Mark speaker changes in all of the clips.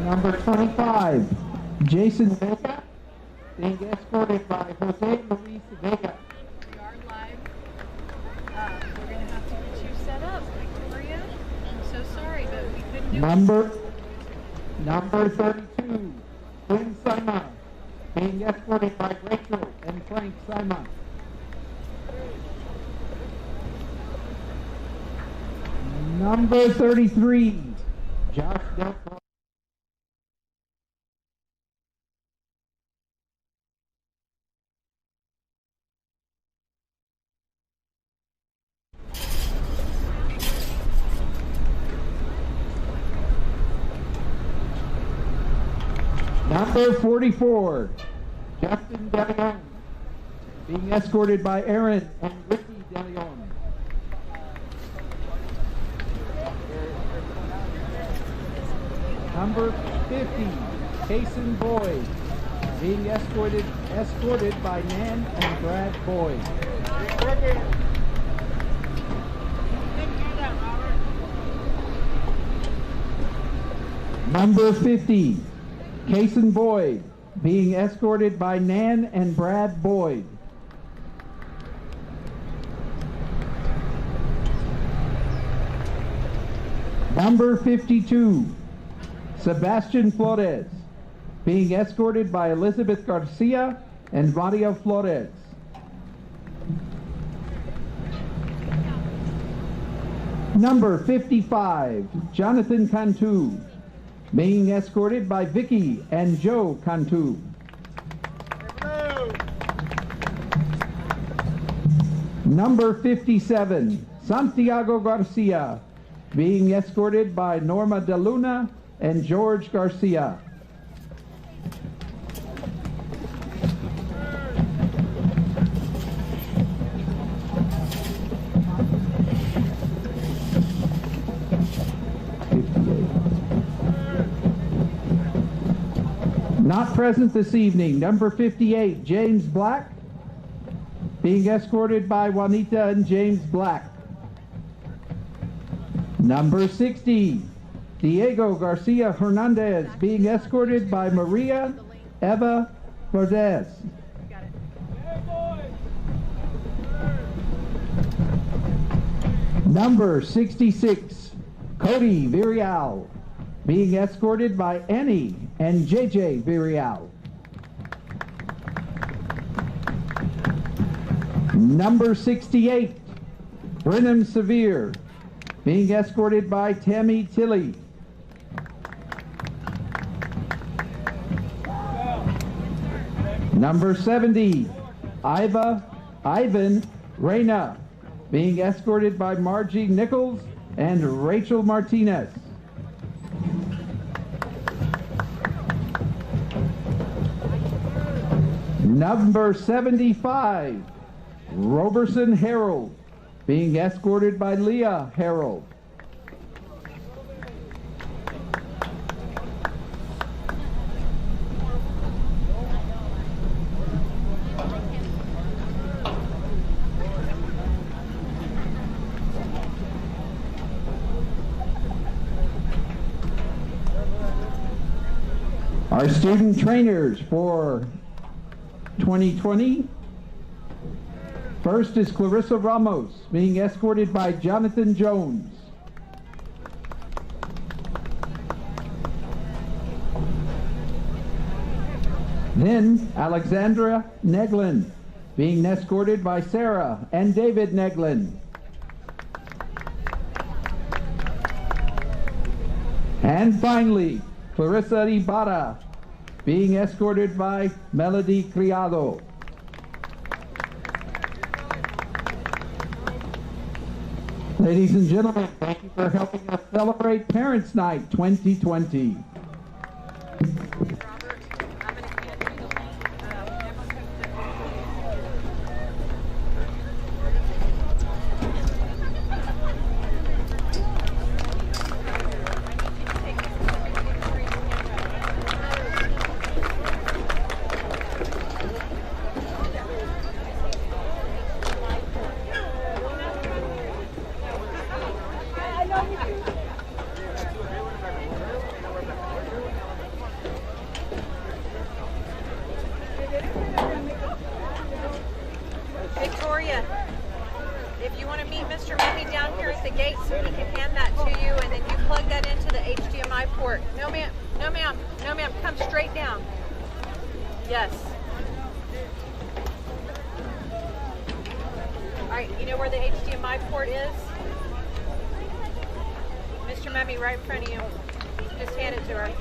Speaker 1: Number 25, Jason Vega, being escorted by Jose Luis Vega.
Speaker 2: We are live. We're going to have to get you set up, Victoria. I'm so sorry, but we couldn't do
Speaker 1: Number 32, Quinn Simon, being escorted by Rachel and Frank Simon. Number 33, Josh Delco. Number 44, Justin DeLeon, being escorted by Aaron and Ricky DeLeon. Number 50, Casey Boyd, being escorted by Nan and Brad Boyd. Number 50, Casey Boyd, being escorted by Nan and Brad Boyd. Number 52, Sebastian Flores, being escorted by Elizabeth Garcia and Mario Flores. Number 55, Jonathan Cantu, being escorted by Vicky and Joe Cantu. Number 57, Santiago Garcia, being escorted by Norma De Luna and George Garcia. Not present this evening, number 58, James Black, being escorted by Juanita and James Black. Number 60, Diego Garcia Hernandez, being escorted by Maria Eva Valdez. Number 66, Cody Virial, being escorted by Annie and JJ Virial. Number 68, Brennan Severe, being escorted by Tammy Tilley. Number 70, Ivan Reyna, being escorted by Margie Nichols and Rachel Martinez. Number 75, Roberson Harold, being escorted by Leah Harold. Our student trainers for 2020. First is Clarissa Ramos, being escorted by Jonathan Jones. Then Alexandra Neglin, being escorted by Sarah and David Neglin. And finally, Clarissa Ibarra, being escorted by Melody Criado. Ladies and gentlemen, thank you for helping us celebrate Parents' Night 2020.
Speaker 2: the gate so he can hand that to you, and then you plug that into the HDMI port. No ma'am, no ma'am, no ma'am, come straight down. Yes. Alright, you know where the HDMI port is? Mr. Mummy, right in front of you. Just hand it to her.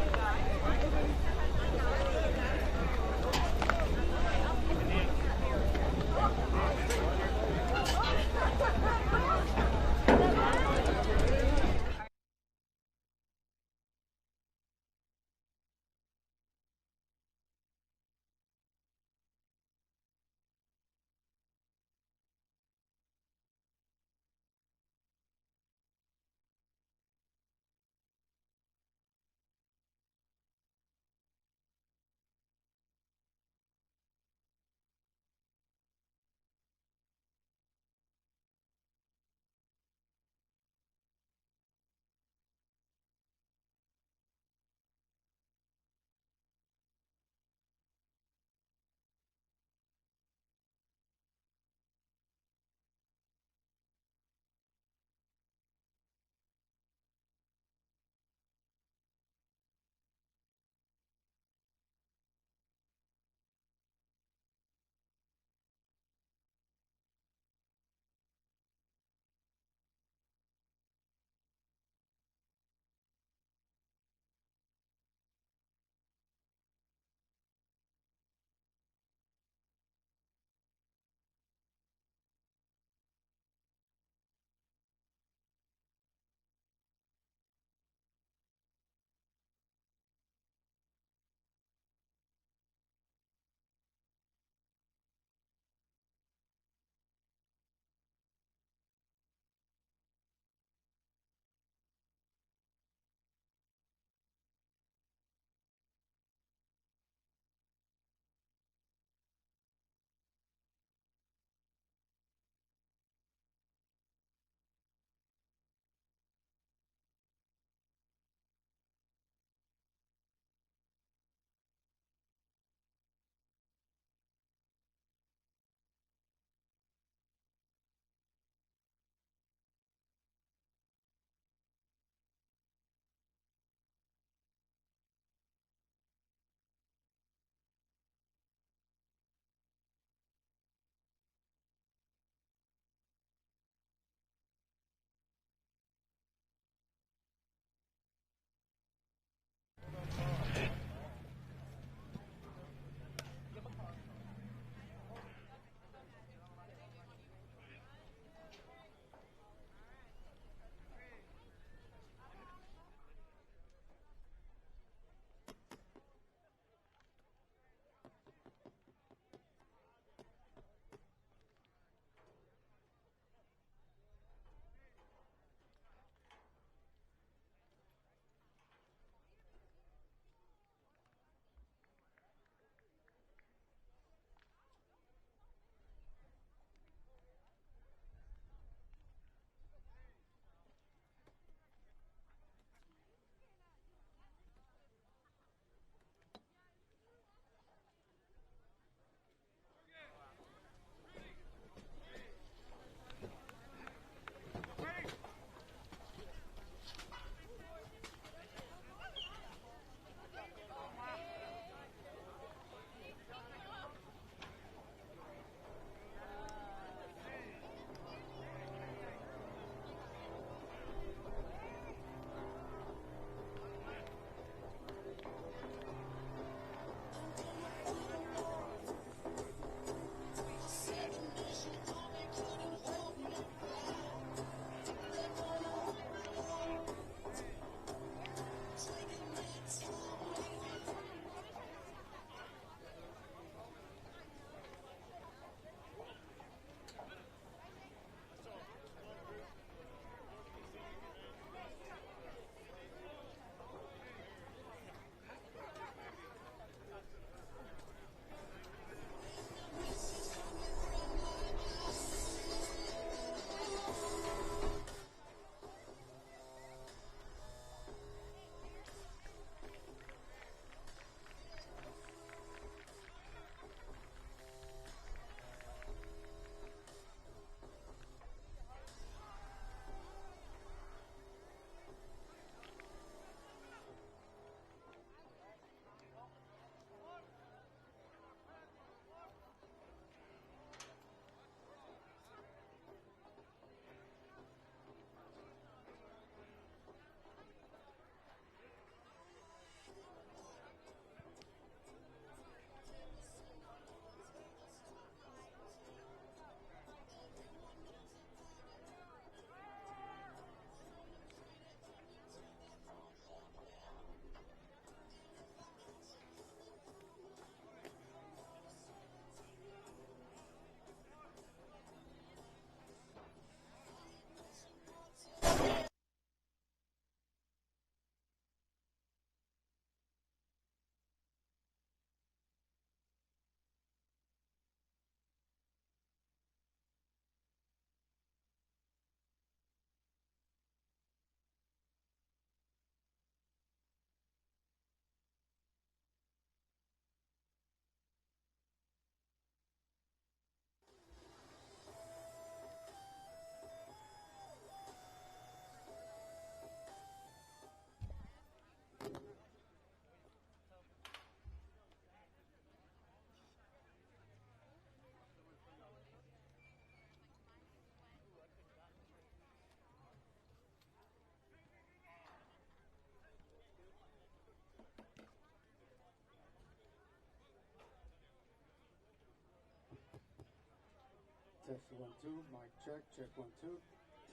Speaker 3: Testing 1 2, mic check, check 1 2.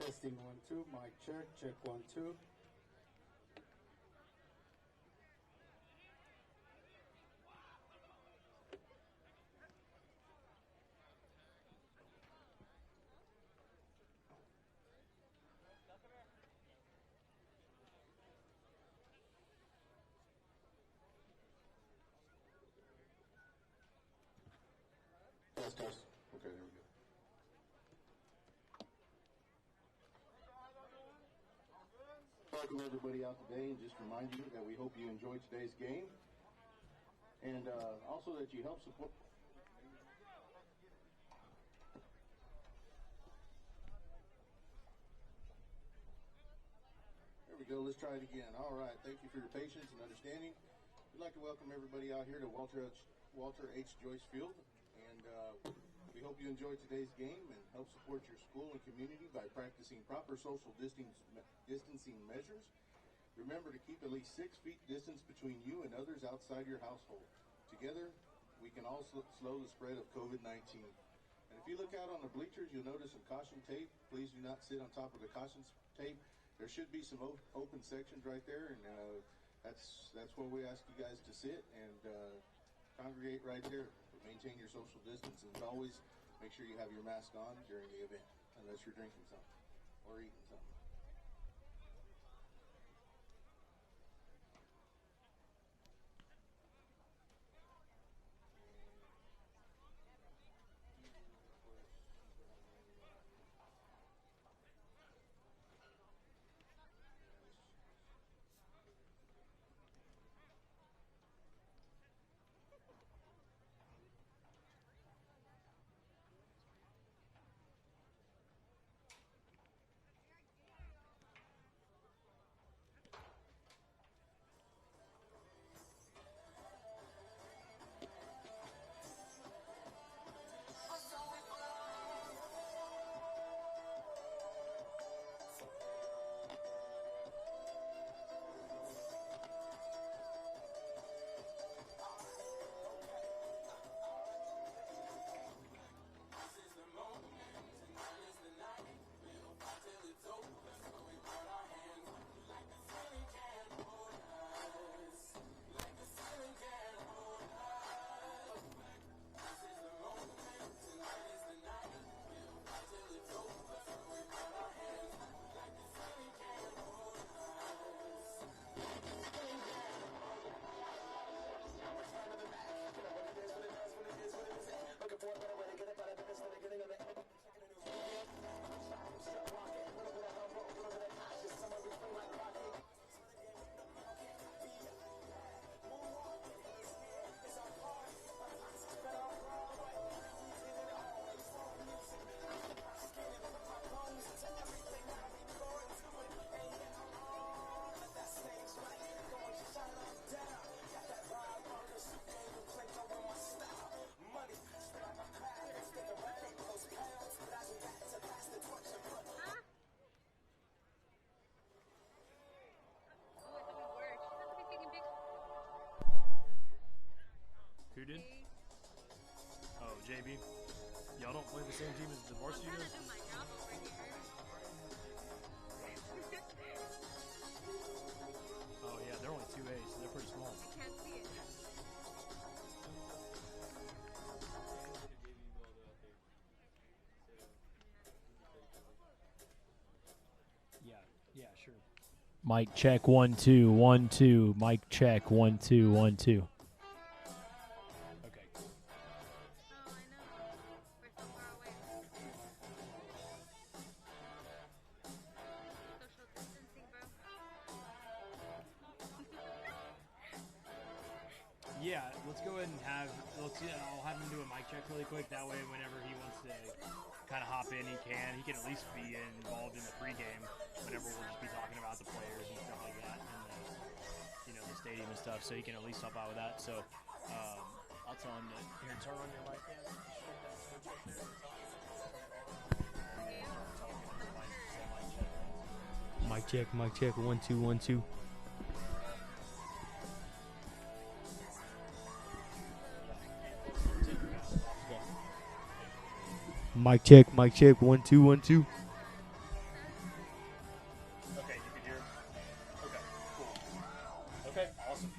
Speaker 3: Testing 1 2, mic check, check 1 2. Test, test. Okay, there we go. Welcome everybody out today, and just remind you that we hope you enjoyed today's game, and also that you help support. There we go. Let's try it again. All right. Thank you for your patience and understanding. We'd like to welcome everybody out here to Walter H. Joyce Field, and we hope you enjoyed today's game and help support your school and community by practicing proper social distancing measures. Remember to keep at least 6 feet distance between you and others outside your household. Together, we can all slow the spread of COVID-19. And if you look out on the bleachers, you'll notice some caution tape. Please do not sit on top of the caution tape. There should be some open sections right there, and that's where we ask you guys to sit and congregate right there. Maintain your social distance, and as always, make sure you have your mask on during the event, unless you're drinking something or eating something.
Speaker 4: Who did? Oh, JB. Y'all don't play the same team as the varsity does? Oh yeah, they're only 2A, so they're pretty small.
Speaker 2: I can't see it.
Speaker 4: Yeah, sure. Mic check 1 2 1 2. Mic check 1 2 1 2. Okay.
Speaker 2: Oh, I know. We're so far away. Social distancing, bro.
Speaker 4: Yeah, let's go ahead and I'll have him do a mic check really quick. That way, whenever he wants to kind of hop in, he can. He can at least be involved in the pregame whenever we'll just be talking about the players and stuff like that, and the stadium and stuff. So he can at least help out with that. So I'll tell him to here, turn on your mic. Mic check 1 2 1 2.
Speaker 5: Mic check, 1 2 1 2.
Speaker 4: Okay, you can hear him? Okay, cool. Okay, awesome.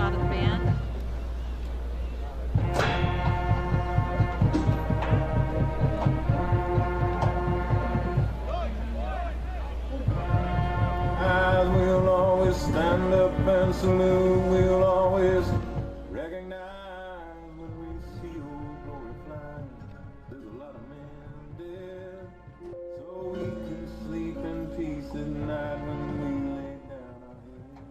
Speaker 2: shot at the band.
Speaker 6: We'll always stand up and salute. We'll always recognize when we see old glory flying. There's a lot of men dead, so we can sleep in peace at night when we lay down our head.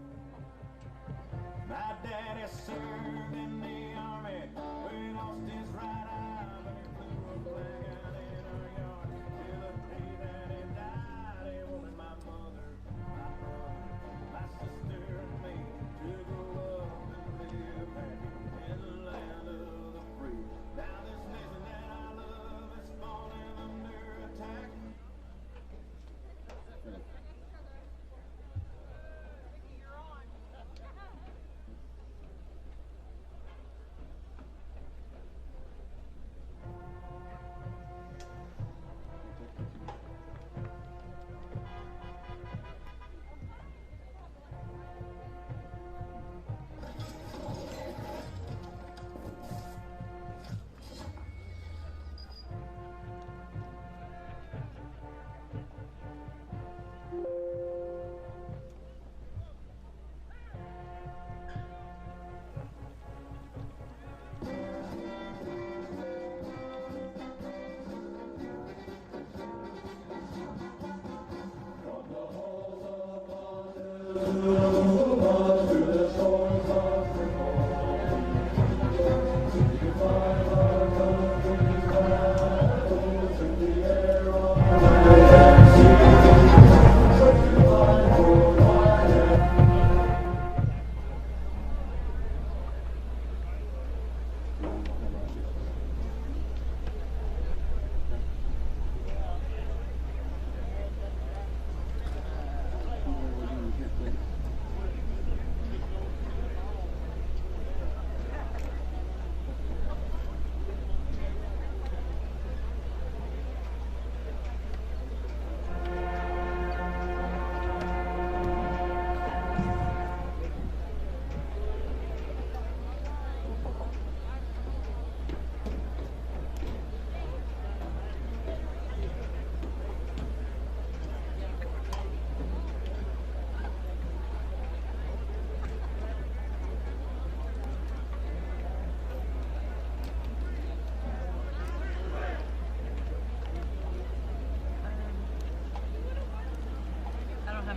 Speaker 6: My daddy served in the army, where he lost his right eye, but he flew a flag out in our yard till the day that he died. He wanted my mother, my brother, my sister and me to grow up and live happy in the land of the free. Now this nation that I love is falling under attack.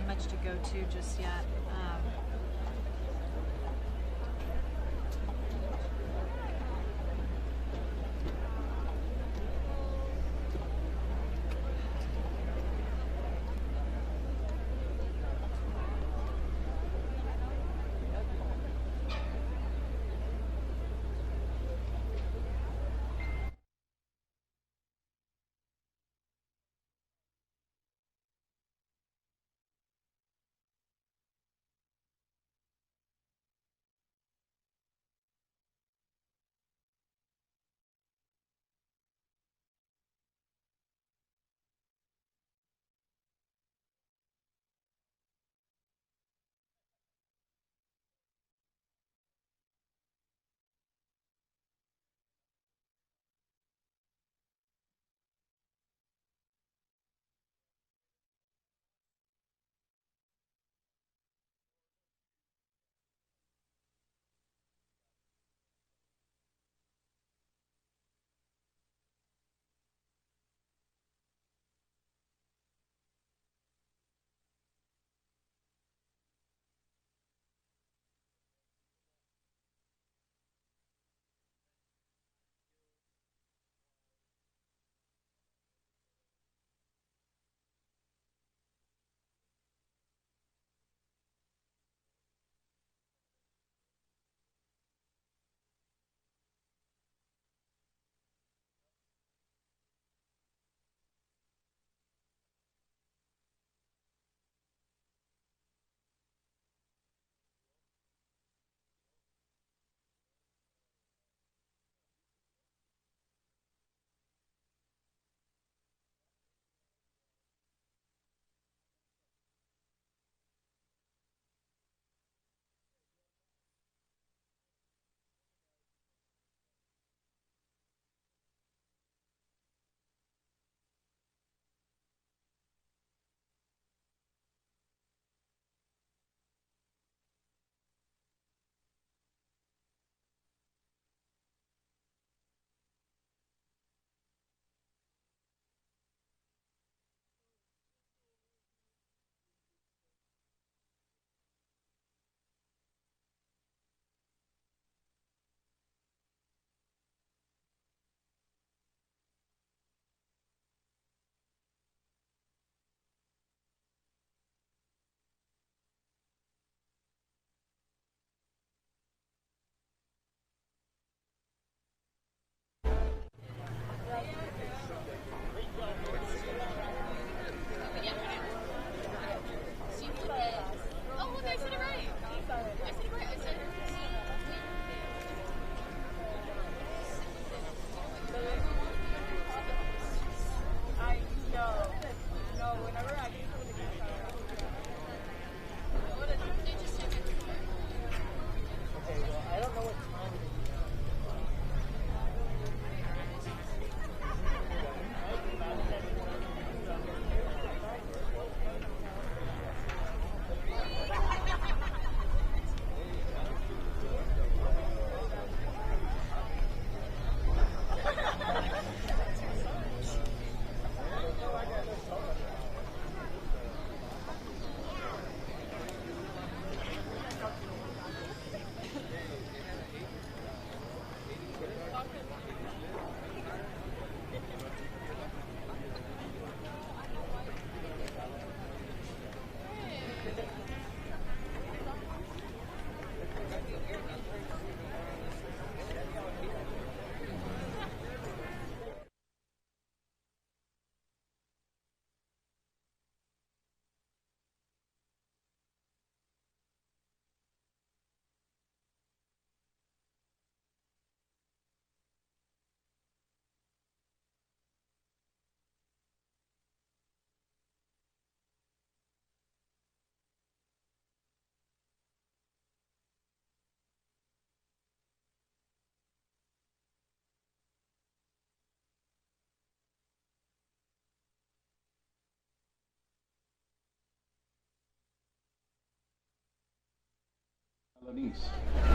Speaker 2: Much to go to just yet.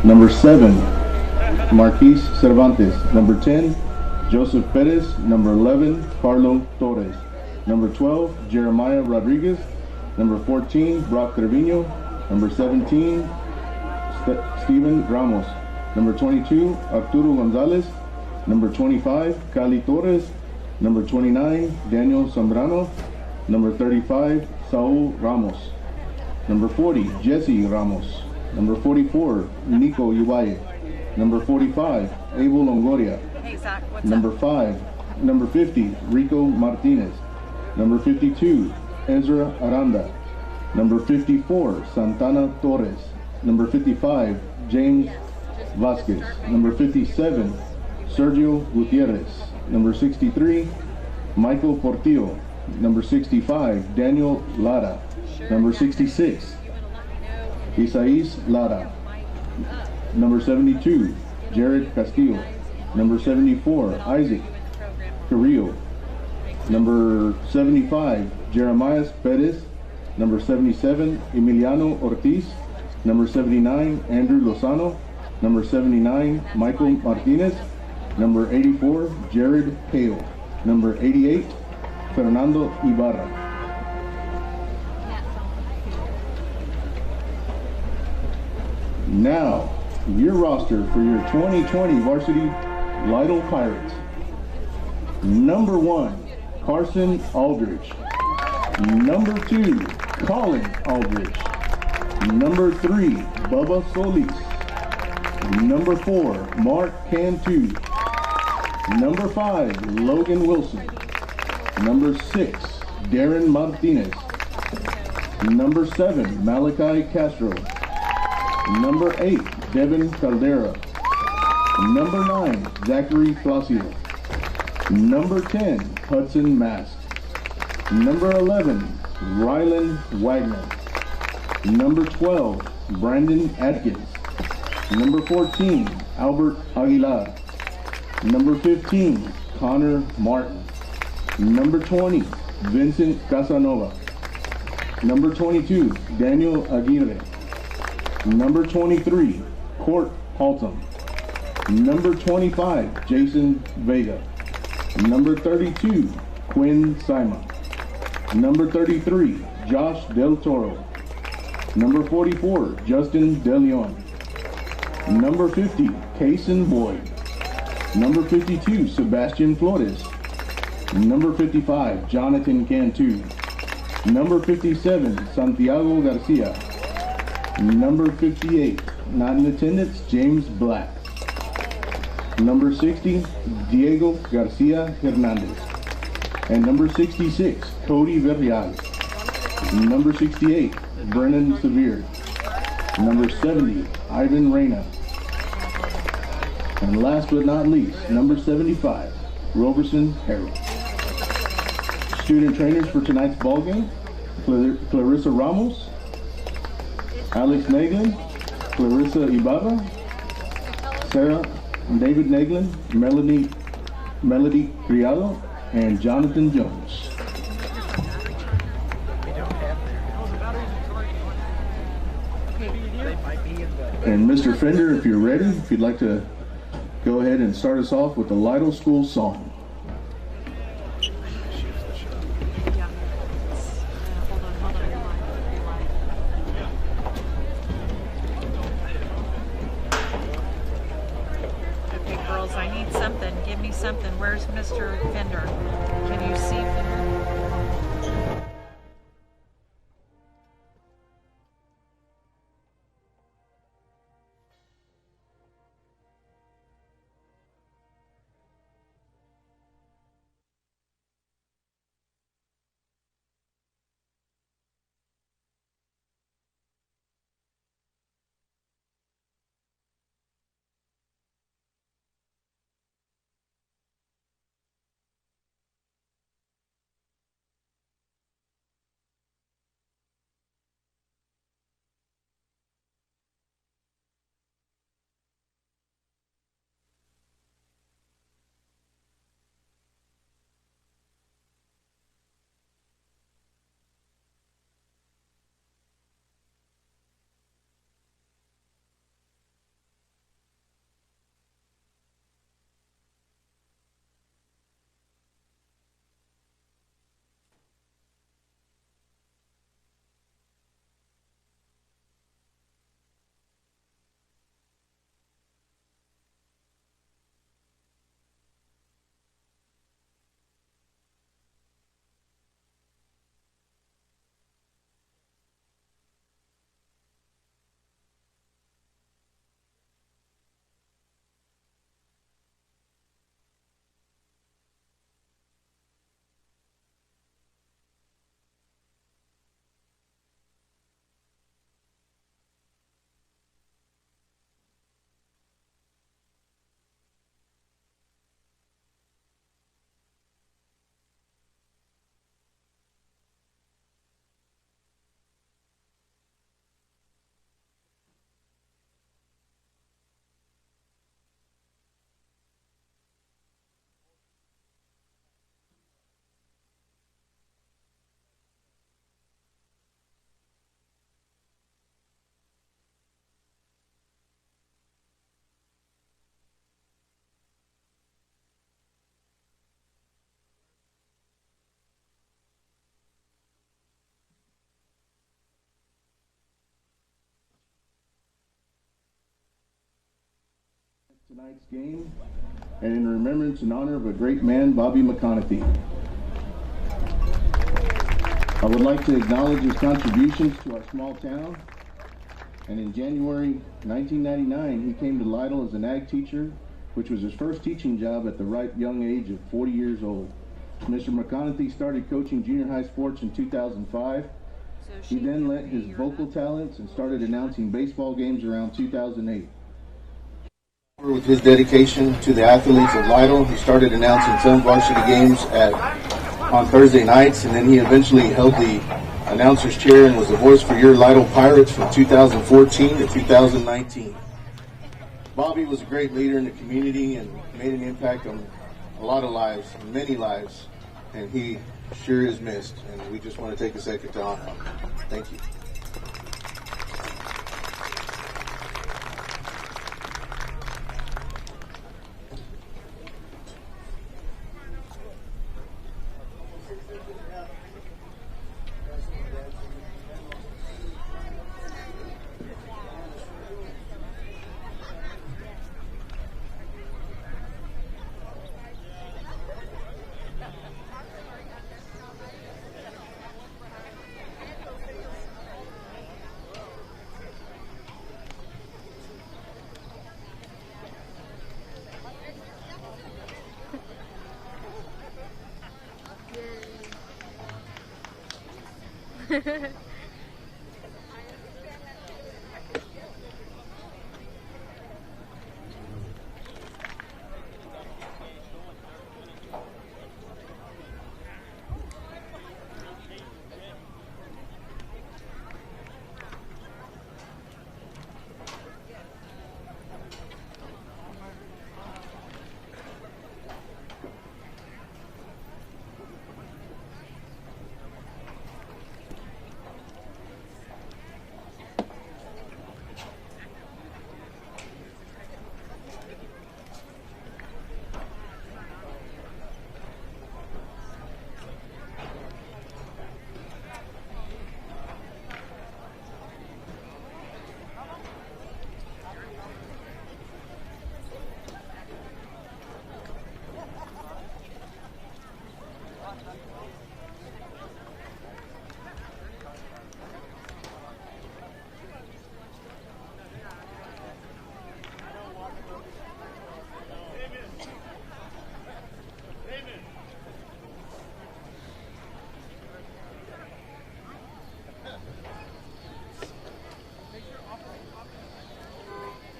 Speaker 3: Number 7, Marquise Cervantes. Number 10, Joseph Perez. Number 11, Carlo Torres. Number 12, Jeremiah Rodriguez. Number 14, Brock Trevino. Number 17, Steven Ramos. Number 22, Arturo Gonzalez. Number 25, Cali Torres. Number 29, Daniel Zambrano. Number 35, Saul Ramos. Number 40, Jesse Ramos. Number 44, Nico Ubaye. Number 45, Abel Longoria.
Speaker 2: Hey, Zach, what's
Speaker 3: Number
Speaker 2: up?
Speaker 3: 5, number 50, Rico Martinez. Number 52, Ezra Aranda. Number 54, Santana Torres. Number 55, James Vasquez. Number 57, Sergio Gutierrez. Number 63, Michael Portillo. Number 65, Daniel Lara. Number 66, Isais Lara. Number 72, Jared Castillo. Number 74, Isaac Carrillo. Number 75, Jeremiah Perez. Number 77, Emiliano Ortiz. Number 79, Andrew Lozano. Number 79, Michael Martinez. Number 84, Jared Hale. Number 88, Fernando Ibarra. Now, your roster for your 2020 Varsity Lytle Pirates. Number 1, Carson Aldridge. Number 2, Colin Aldridge. Number 3, Bubba Solis. Number 4, Mark Cantu. Number 5, Logan Wilson. Number 6, Darren Martinez. Number 7, Malachi Castro. Number 8, Devin Caldera. Number 9, Zakry Placido. Number 10, Hudson Mast. Number 11, Rylan Wagner. Number 12, Brandon Atkins. Number 14, Albert Aguilar. Number 15, Connor Martin. Number 20, Vincent Casanova. Number 22, Daniel Aguirre. Number 23, Court Haltom. Number 25, Jason Vega. Number 32, Quinn Sima. Number 33, Josh Del Toro. Number 44, Justin DeLeon. Number 50, Kason Boyd. Number 52, Sebastian Flores. Number 55, Jonathan Cantu. Number 57, Santiago Garcia. Number 58, not in attendance, James Black. Number 60, Diego Garcia Hernandez. And number 66, Cody Villarreal. Number 68, Brennan Severe. Number 70, Ivan Reyna. And last but not least, number 75, Roberson Harrell. Student trainers for tonight's ball game, Clarissa Ramos, Alex Naglin, Clarissa Ibarra, Sarah David Naglin, Melody Criado, and Jonathan Jones. And Mr. Fender, if you're ready, if you'd like to go ahead and start us off with the Lytle School song.
Speaker 2: Okay, girls, I need something. Give me something. Where's Mr. Fender? Can you see Fender?
Speaker 3: Tonight's game, and in remembrance and honor of a great man, Bobby McConaughey. I would like to acknowledge his contributions to our small town. And in January 1999, he came to Lytle as an ag teacher, which was his first teaching job at the ripe young age of 40 years old. Mr. McConaughey started coaching junior high sports in 2005. He then lent his vocal talents and started announcing baseball games around 2008. With his dedication to the athletes of Lytle, he started announcing some varsity games on Thursday nights, and then he eventually held the announcer's chair and was the voice for your Lytle Pirates from 2014 to 2019. Bobby was a great leader in the community and made an impact on a lot of lives, many lives, and he sure is missed, and we just want to take a second to honor him. Thank you.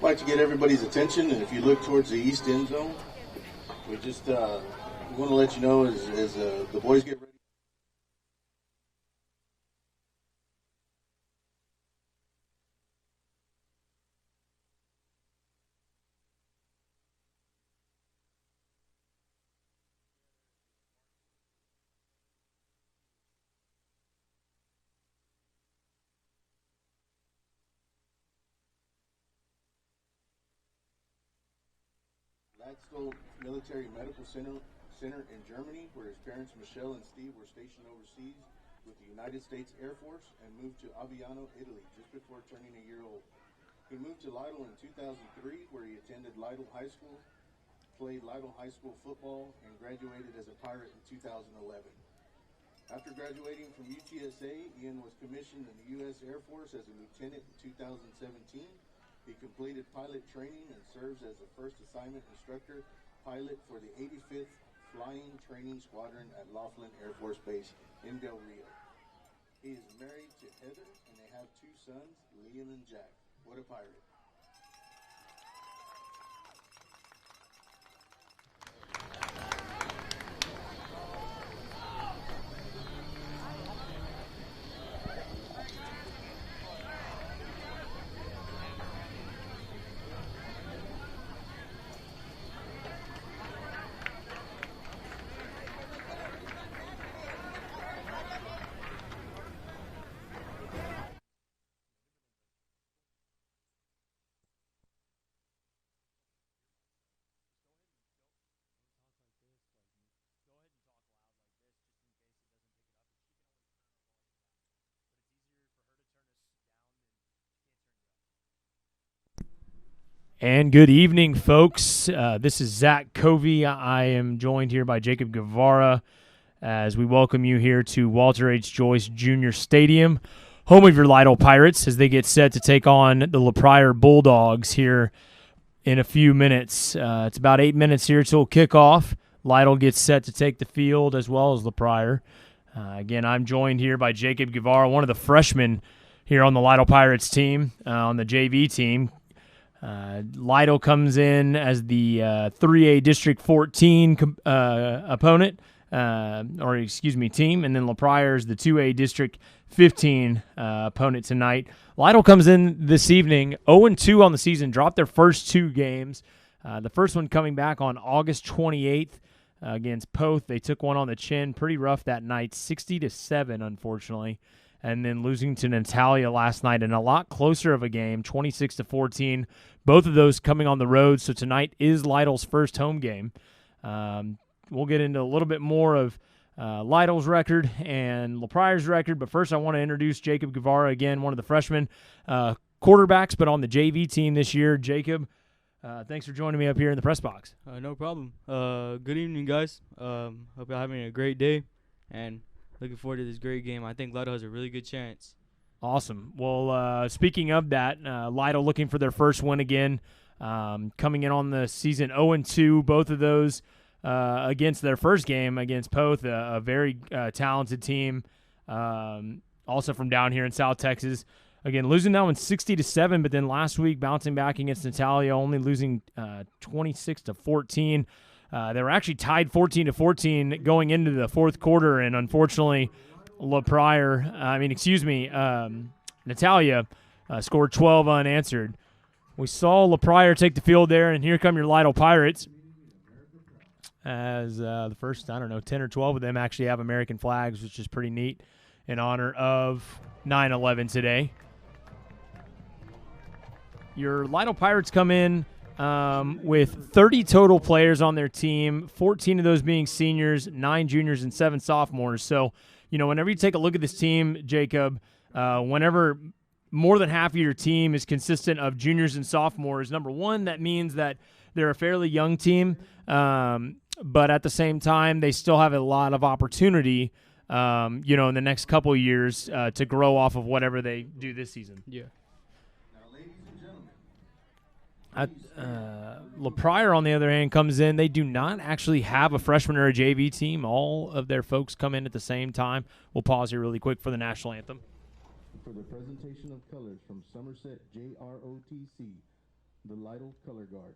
Speaker 3: I'd like to get everybody's attention, and if you look towards the east end zone, we just want to let you know as the boys get ready. Lytle Military Medical Center in Germany, where his parents Michelle and Steve were stationed overseas with the United States Air Force and moved to Aviano, Italy, just before turning a year old. He moved to Lytle in 2003, where he attended Lytle High School, played Lytle High School football, and graduated as a Pirate in 2011. After graduating from UTSA, Ian was commissioned in the U.S. Air Force as a lieutenant in 2017. He completed pilot training and serves as the first assignment instructor pilot for the 85th Flying Training Squadron at Laughlin Air Force Base in Del Rio. He is married to Heather, and they have two sons, Liam and Jack. What a pirate.
Speaker 4: And good evening, folks. This is Zach Covey. I am joined here by Jacob Guevara as we welcome you here to Walter H. Joyce Jr. Stadium, home of your Lytle Pirates, as they get set to take on the Pryor Bulldogs here in a few minutes. It's about 8 minutes here till kickoff. Lytle gets set to take the field as well as Pryor. Again, I'm joined here by Jacob Guevara, one of the freshmen here on the Lytle Pirates team, on the JV team. Lytle comes in as the 3A District 14 opponent, team, and then Pryor is the 2A District 15 opponent tonight. Lytle comes in this evening 0-2 on the season, dropped their first two games. The first one coming back on August 28th against Poth. They took one on the chin, pretty rough that night, 60-7, unfortunately. And then losing to Natalia last night in a lot closer of a game, 26-14. Both of those coming on the road, so tonight is Lytle's first home game. We'll get into a little bit more of Lytle's record and Pryor's record, but first I want to introduce Jacob Guevara again, one of the freshmen quarterbacks, but on the JV team this year. Jacob, thanks for joining me up here in the press box.
Speaker 5: No problem. Good evening, guys. Hope you're having a great day, and looking forward to this great game. I think Lytle has a really good chance.
Speaker 4: Awesome. Well, speaking of that, Lytle looking for their first win again, coming in on the season 0-2, both of those against their first game against Poth, a very talented team, also from down here in South Texas. Again, losing that one 60-7, but then last week bouncing back against Natalia, only losing 26-14. They were actually tied 14-14 going into the fourth quarter, and unfortunately, Natalia scored 12 unanswered. We saw Pryor take the field there, and here come your Lytle Pirates. As the first, 10 or 12 of them actually have American flags, which is pretty neat in honor of 9/11 today. Your Lytle Pirates come in with 30 total players on their team, 14 of those being seniors, 9 juniors, and 7 sophomores. So, whenever you take a look at this team, Jacob, whenever more than half of your team is consistent of juniors and sophomores, number one, that means that they're a fairly young team, but at the same time, they still have a lot of opportunity, in the next couple of years to grow off of whatever they do this season.
Speaker 5: Yeah.
Speaker 4: Pryor, on the other hand, comes in. They do not actually have a freshman or a JV team. All of their folks come in at the same time. We'll pause here really quick for the national anthem.
Speaker 3: For the presentation of colors from Somerset JROTC, the Lytle Color Guard.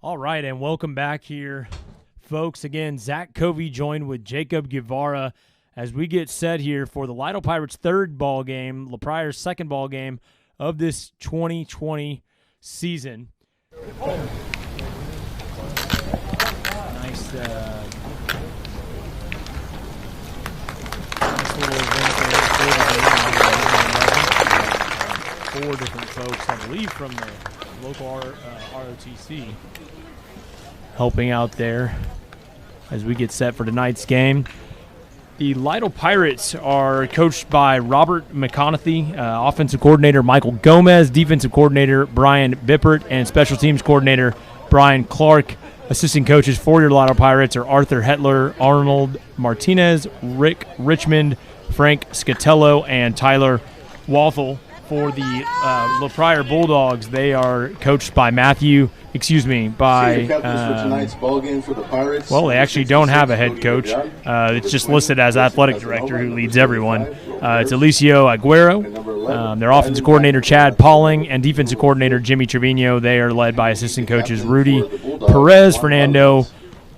Speaker 7: All right, and welcome back here, folks. Again, Zach Covey joined with Jacob Guevara as we get set here for the Lytle Pirates' third ball game, LaPriore's second ball game of this 2020 season. Nice little event there. 4 different folks, I believe, from the local ROTC helping out there as we get set for tonight's game. The Lytle Pirates are coached by Robert McConaughey, offensive coordinator Michael Gomez, defensive coordinator Brian Bippert, and special teams coordinator Brian Clark. Assistant coaches for your Lytle Pirates are Arthur Hetler, Arnold Martinez, Rick Richmond, Frank Scatello, and Tyler Walthall. For the LaPriore Bulldogs, they are coached by well, they actually don't have a head coach. It's just listed as athletic director who leads everyone. It's Alicio Aguero, their offensive coordinator Chad Pauling, and defensive coordinator Jimmy Trevino. They are led by assistant coaches Rudy Perez, Fernando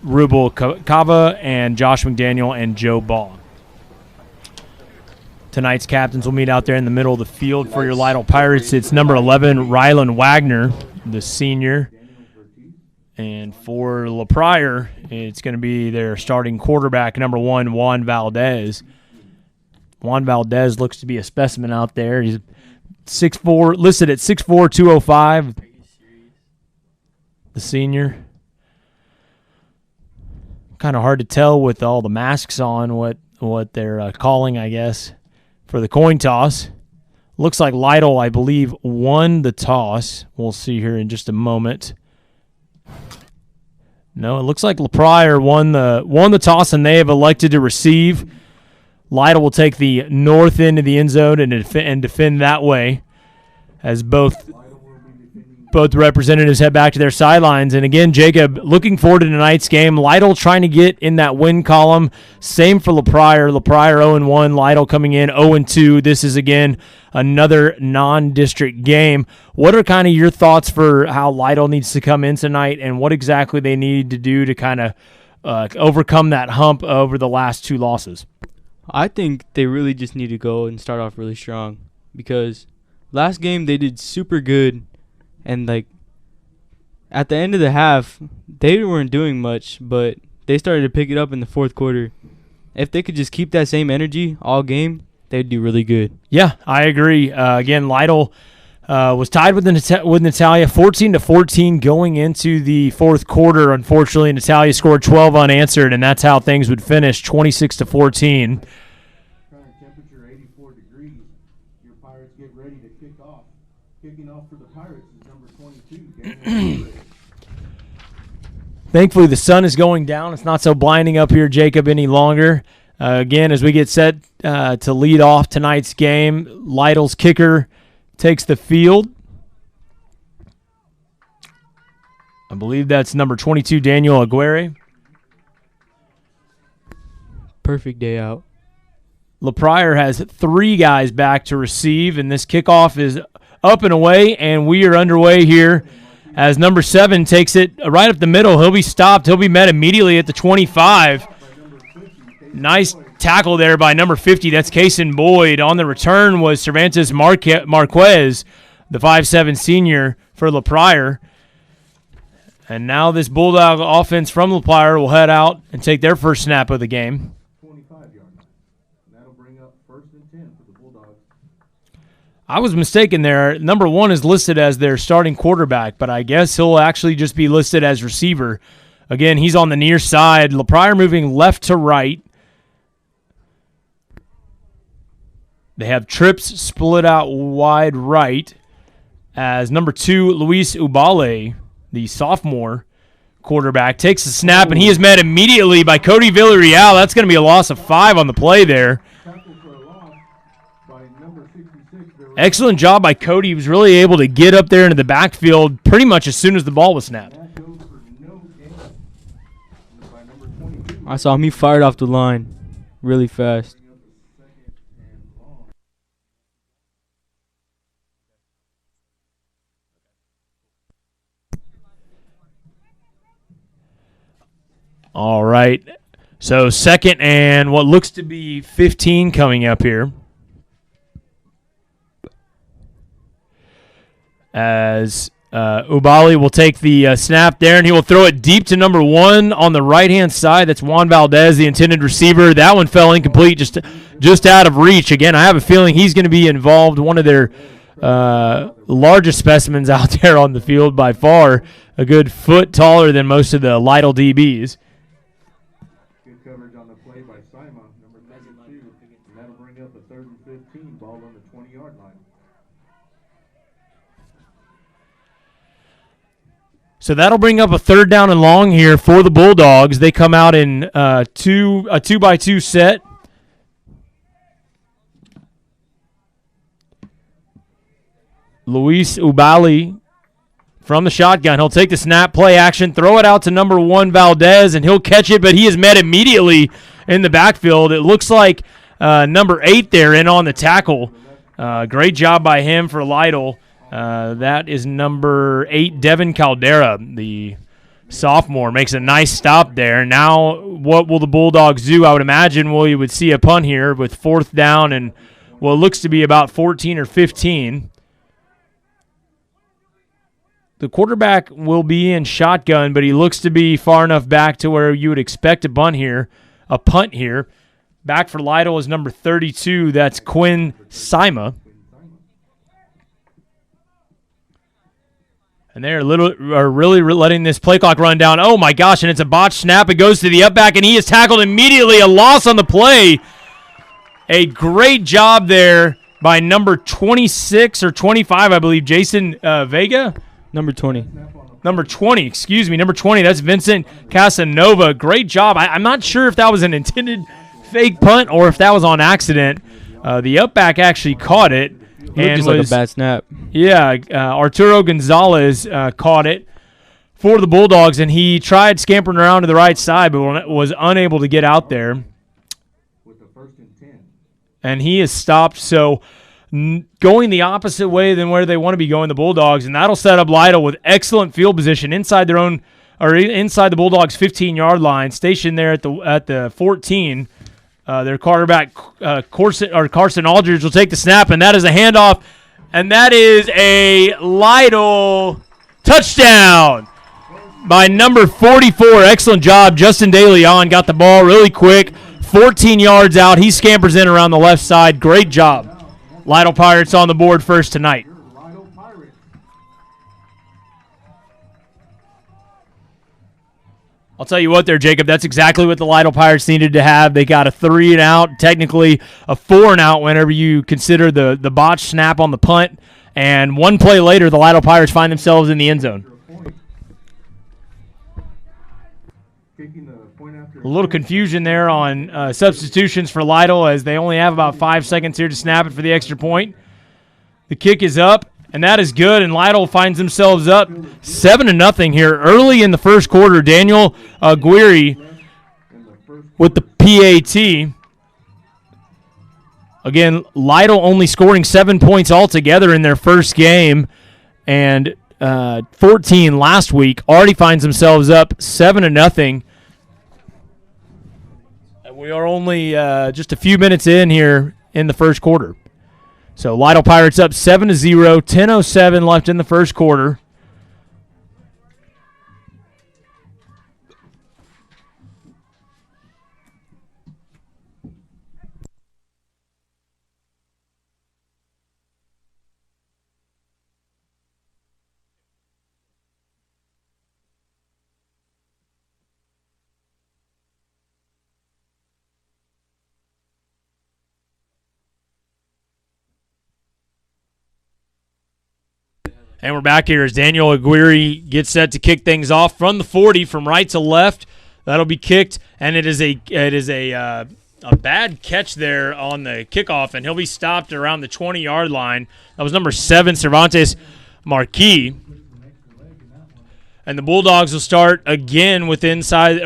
Speaker 7: Rubel Cava, and Josh McDaniel and Joe Ball. Tonight's captains will meet out there in the middle of the field for your Lytle Pirates. It's number 11, Rylan Wagner, the senior. And for LaPriore, it's going to be their starting quarterback, number 1, Juan Valdez. Juan Valdez looks to be a specimen out there. He's 6'4", listed at 6'4", 205. The senior. Kind of hard to tell with all the masks on what they're calling, I guess, for the coin toss. Looks like Lytle, I believe, won the toss. We'll see here in just a moment. No, it looks like LaPriore won the toss, and they have elected to receive. Lytle will take the north end of the end zone and defend that way, as both representatives head back to their sidelines. And again, Jacob, looking forward to tonight's game. Lytle trying to get in that win column. Same for LaPriore. LaPriore 0-1. Lytle coming in 0-2. This is, again, another non-district game. What are kind of your thoughts for how Lytle needs to come in tonight and what exactly they need to do to kind of overcome that hump over the last 2 losses?
Speaker 5: I think they really just need to go and start off really strong because last game they did super good. And, like, at the end of the half, they weren't doing much, but they started to pick it up in the fourth quarter. If they could just keep that same energy all game, they'd do really good. Yeah, I agree. Again, Lytle was tied with Natalia 14-14 going into the fourth quarter. Unfortunately, Natalia scored 12 unanswered, and that's how things would finish, 26-14.
Speaker 3: Current temperature 84 degrees. Your Pirates get ready to kick off. Kicking off for the Pirates is number 22.
Speaker 7: Thankfully, the sun is going down. It's not so blinding up here, Jacob, any longer. Again, as we get set to lead off tonight's game, Lytle's kicker takes the field. I believe that's number 22, Daniel Aguirre.
Speaker 5: Perfect day out.
Speaker 7: LaPriore has 3 guys back to receive, and this kickoff is up and away, and we are underway here as number 7 takes it right up the middle. He'll be stopped. He'll be met immediately at the 25. Nice tackle there by number 50. That's Kason Boyd. On the return was Cervantes Marquez, the 5'7 senior for LaPriore. And now this Bulldog offense from LaPriore will head out and take their first snap of the game.
Speaker 3: 25-yard line. That'll bring up 1st and 10 for the Bulldogs.
Speaker 7: I was mistaken there. Number 1 is listed as their starting quarterback, but I guess he'll actually just be listed as receiver. Again, he's on the near side. LaPriore moving left to right. They have trips split out wide right as number 2, Luis Ubale, the sophomore quarterback, takes the snap, and he is met immediately by Cody Villarreal. That's going to be a loss of 5 on the play there. Excellent job by Cody. He was really able to get up there into the backfield pretty much as soon as the ball was snapped.
Speaker 5: I saw him. He fired off the line really fast.
Speaker 7: All right. So second and what looks to be 15 coming up here. As Ubali will take the snap there, and he will throw it deep to number 1 on the right-hand side. That's Juan Valdez, the intended receiver. That one fell incomplete, just out of reach. Again, I have a feeling he's going to be involved, one of their largest specimens out there on the field by far, a good foot taller than most of the Lytle DBs.
Speaker 3: Good coverage on the play by Simon, number 32. And that'll bring up a 3rd and 15, ball on the 20-yard line.
Speaker 7: So that'll bring up a 3rd down and long here for the Bulldogs. They come out in a 2-by-2 set. Luis Ubali from the shotgun. He'll take the snap, play action, throw it out to number 1, Valdez, and he'll catch it, but he is met immediately in the backfield. It looks like number 8 there in on the tackle. Great job by him for Lytle. That is number 8, Devin Caldera, the sophomore, makes a nice stop there. Now what will the Bulldogs do? I would imagine you would see a punt here with 4th down and what looks to be about 14 or 15. The quarterback will be in shotgun, but he looks to be far enough back to where you would expect a punt here. Back for Lytle is number 32. That's Quinn Sima. And they're really letting this play clock run down. Oh, my gosh, and it's a botched snap. It goes to the up back, and he is tackled immediately. A loss on the play. A great job there by number 26 or 25, I believe, Jason Vega.
Speaker 5: Number 20.
Speaker 7: Number 20, excuse me. Number 20, that's Vincent Casanova. Great job. I'm not sure if that was an intended fake punt or if that was on accident. The up back actually caught it.
Speaker 5: Looked just like a bad snap.
Speaker 7: Yeah, Arturo Gonzalez caught it for the Bulldogs, and he tried scampering around to the right side, but was unable to get out there.
Speaker 3: With the 1st and 10.
Speaker 7: And he is stopped, so going the opposite way than where they want to be going, the Bulldogs, and that'll set up Lytle with excellent field position inside their own, or inside the Bulldogs' 15-yard line, stationed there at the 14. Their quarterback, Carson Aldridge, will take the snap, and that is a handoff, and that is a Lytle touchdown by number 44. Excellent job. Justin DeLeon got the ball really quick, 14 yards out. He scampers in around the left side. Great job. Lytle Pirates on the board first tonight. I'll tell you what there, Jacob, that's exactly what the Lytle Pirates needed to have. They got a 3 and out, technically a 4 and out whenever you consider the botched snap on the punt. And one play later, the Lytle Pirates find themselves in the end zone. A little confusion there on substitutions for Lytle as they only have about 5 seconds here to snap it for the extra point. The kick is up, and that is good, and Lytle finds themselves up 7-0 here early in the first quarter. Daniel Aguirre with the PAT. Again, Lytle only scoring 7 points altogether in their first game, and 14 last week. Already finds themselves up 7-0. We are only just a few minutes in here in the first quarter. So Lytle Pirates up 7-0, 10:07 left in the first quarter. And we're back here as Daniel Aguirre gets set to kick things off from the 40 from right to left. That'll be kicked, and it is a bad catch there on the kickoff, and he'll be stopped around the 20-yard line. That was number 7, Cervantes Marquis. And the Bulldogs will start again inside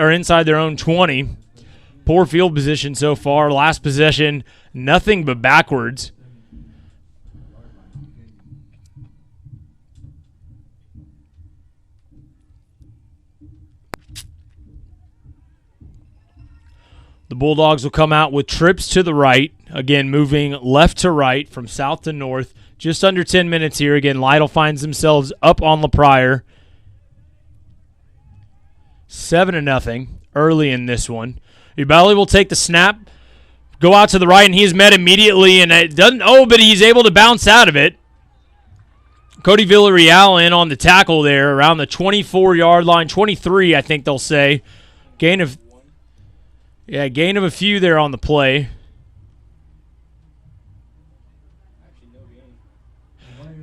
Speaker 7: their own 20. Poor field position so far. Last possession, nothing but backwards. The Bulldogs will come out with trips to the right. Again, moving left to right from south to north. Just under 10 minutes here. Again, Lytle finds themselves up on Pryor. 7-0 early in this one. Ubali will take the snap, go out to the right, and he is met immediately, and it doesn't. Oh, but he's able to bounce out of it. Cody Villarreal in on the tackle there around the 24-yard line, 23, I think they'll say. Gain of a few there on the play.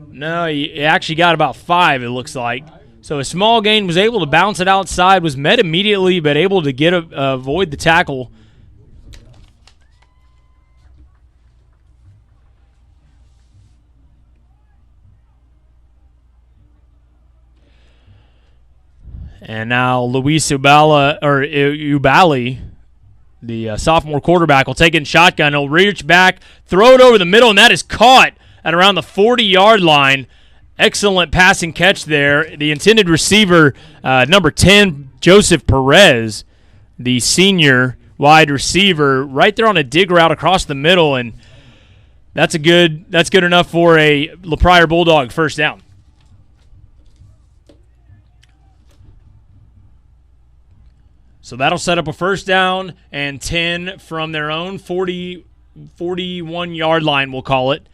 Speaker 7: No, he actually got about 5, it looks like. So a small gain, was able to bounce it outside, was met immediately, but able to get avoid the tackle. And now Luis Ubali, the sophomore quarterback, will take it in shotgun. He'll reach back, throw it over the middle, and that is caught at around the 40-yard line. Excellent passing catch there. The intended receiver, number 10, Joseph Perez, the senior wide receiver, right there on a dig route across the middle, and that's good enough for a Pryor Bulldog first down. So that'll set up a first down and 10 from their own 41-yard line, we'll call it.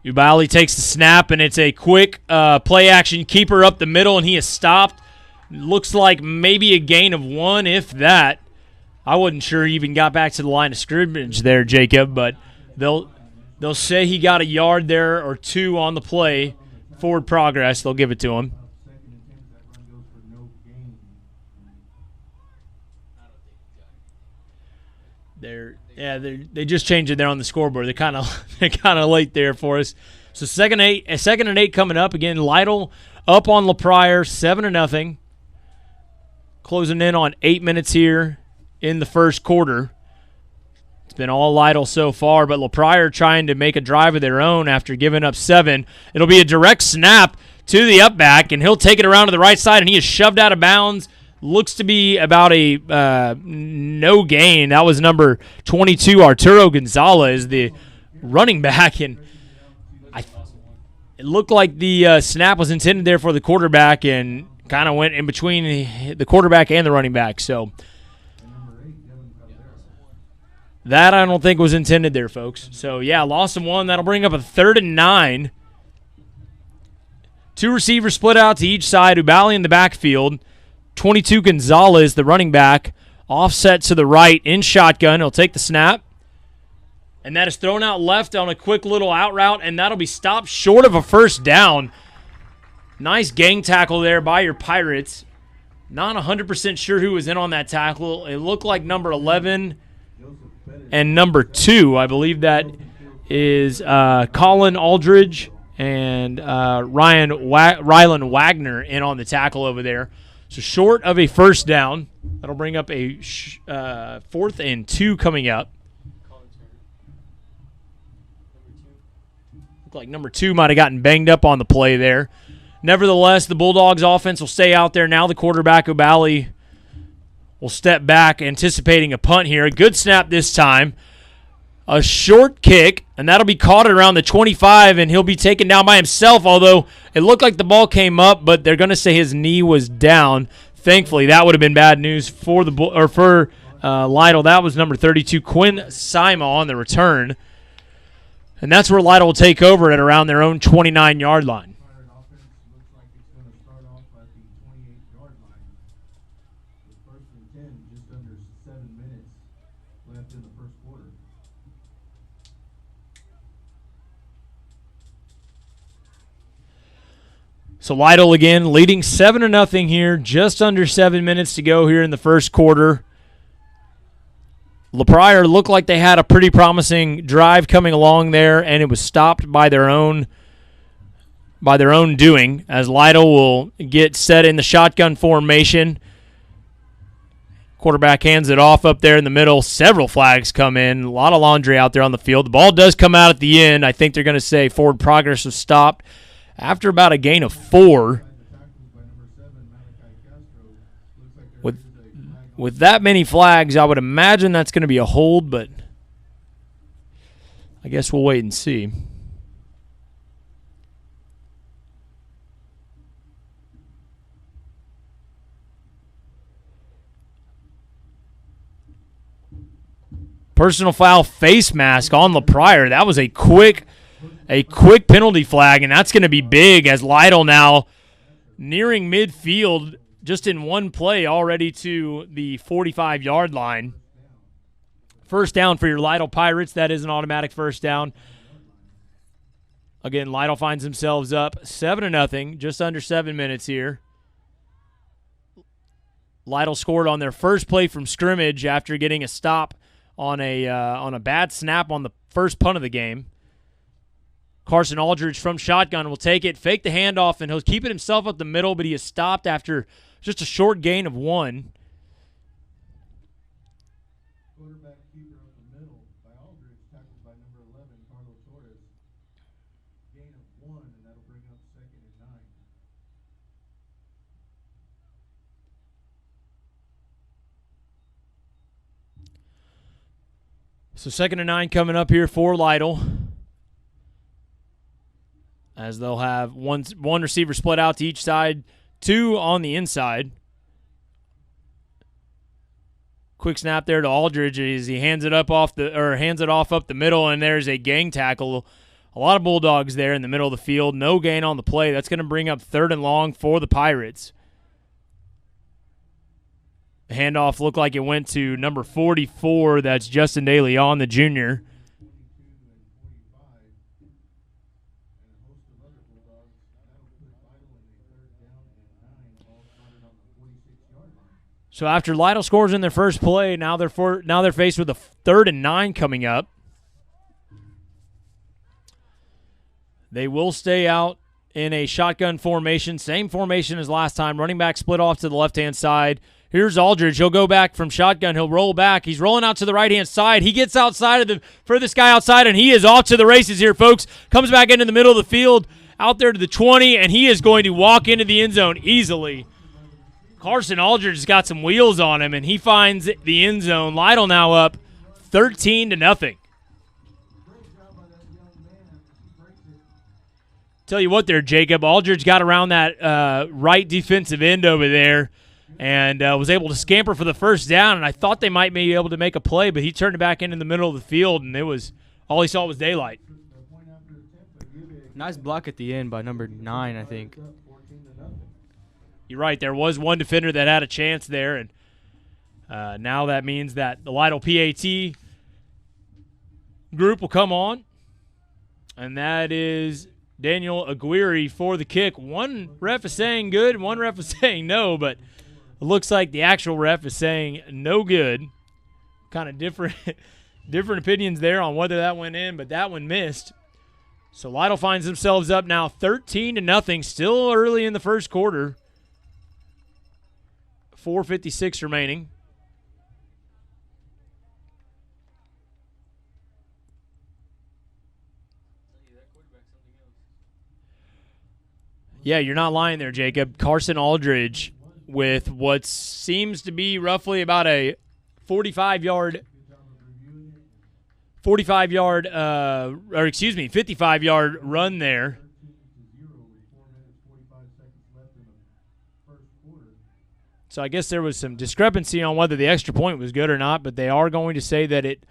Speaker 7: Ubali takes the snap, and it's a quick play-action keeper up the middle, and he is stopped. Looks like maybe a gain of 1, if that. I wasn't sure he even got back to the line of scrimmage there, Jacob, but they'll say he got a yard there or 2 on the play. Forward progress, they'll give it to him. They just changed it there on the scoreboard. They're kind of late there for us. So second and 8 coming up again. Lytle up on Pryor, 7-0. Closing in on 8 minutes here in the first quarter. It's been all Lytle so far, but Pryor trying to make a drive of their own after giving up 7. It'll be a direct snap to the up back, and he'll take it around to the right side, and he is shoved out of bounds. Looks to be about a no gain. That was number 22, Arturo Gonzalez, the running back. And it looked like the snap was intended there for the quarterback and kind of went in between the quarterback and the running back. So that I don't think was intended there, folks. So, yeah, loss of 1. That'll bring up a 3rd and 9. 2 receivers split out to each side. Ubali in the backfield. 22 Gonzalez, the running back, offset to the right in shotgun. He'll take the snap. And that is thrown out left on a quick little out route, and that'll be stopped short of a first down. Nice gang tackle there by your Pirates. Not 100% sure who was in on that tackle. It looked like number 11 and number 2. I believe that is Colin Aldridge and Rylan Wagner in on the tackle over there. So short of a first down. That'll bring up a 4th and 2 coming up. Looked like number 2 might have gotten banged up on the play there. Nevertheless, the Bulldogs offense will stay out there. Now the quarterback, Ubali, will step back, anticipating a punt here. A good snap this time. A short kick, and that'll be caught at around the 25, and he'll be taken down by himself, although it looked like the ball came up, but they're going to say his knee was down. Thankfully, that would have been bad news for Lytle. That was number 32, Quinn Sima, on the return. And that's where Lytle will take over at around their own 29-yard line. So Lytle again leading 7-0 here, just under 7 minutes to go here in the first quarter. Pryor looked like they had a pretty promising drive coming along there, and it was stopped by their own doing, as Lytle will get set in the shotgun formation. Quarterback hands it off up there in the middle. Several flags come in. A lot of laundry out there on the field. The ball does come out at the end. I think they're going to say forward progress was stopped after about a gain of 4. With that many flags, I would imagine that's going to be a hold, but I guess we'll wait and see. Personal foul face mask on Pryor. That was a quick penalty flag, and that's going to be big as Lytle now nearing midfield just in one play already to the 45-yard line. First down for your Lytle Pirates. That is an automatic first down. Again, Lytle finds themselves up 7-0, just under 7 minutes here. Lytle scored on their first play from scrimmage after getting a stop on a bad snap on the first punt of the game. Carson Aldridge from shotgun will take it, fake the handoff, and he'll keep it himself up the middle, but he is stopped after just a short gain of 1.
Speaker 3: Quarterback keeper up the middle by Aldridge, tackled by number 11, Carlos Torres. Gain of 1, and that'll bring up 2nd and 9.
Speaker 7: So 2nd and 9 coming up here for Lytle, as they'll have one receiver split out to each side, 2 on the inside. Quick snap there to Aldridge as he hands it off up the middle, and there's a gang tackle. A lot of Bulldogs there in the middle of the field. No gain on the play. That's going to bring up 3rd and long for the Pirates. The handoff looked like it went to number 44. That's Justin DeLeon, the junior. So after Lytle scores in their first play, now they're faced with a 3rd and 9 coming up. They will stay out in a shotgun formation, same formation as last time. Running back split off to the left-hand side. Here's Aldridge. He'll go back from shotgun. He'll roll back. He's rolling out to the right-hand side. He gets outside of the furthest guy outside, and he is off to the races here, folks. Comes back into the middle of the field, out there to the 20, and he is going to walk into the end zone easily. Carson Aldridge has got some wheels on him, and he finds the end zone. Lytle now up 13-0. Tell you what there, Jacob. Aldridge got around that right defensive end over there and was able to scamper for the first down, and I thought they might be able to make a play, but he turned it back into the middle of the field, and all he saw was daylight.
Speaker 5: Nice block at the end by number 9, I think.
Speaker 7: You're right. There was one defender that had a chance there, and now that means that the Lytle PAT group will come on, and that is Daniel Aguirre for the kick. One ref is saying good, one ref is saying no, but it looks like the actual ref is saying no good. Kind of different opinions there on whether that went in, but that one missed. So Lytle finds themselves up now 13-0, still early in the first quarter. 4:56 remaining. Yeah, you're not lying there, Jacob. Carson Aldridge with what seems to be roughly about a 55-yard run there. So I guess there was some discrepancy on whether the extra point was good or not, but they are going to say that it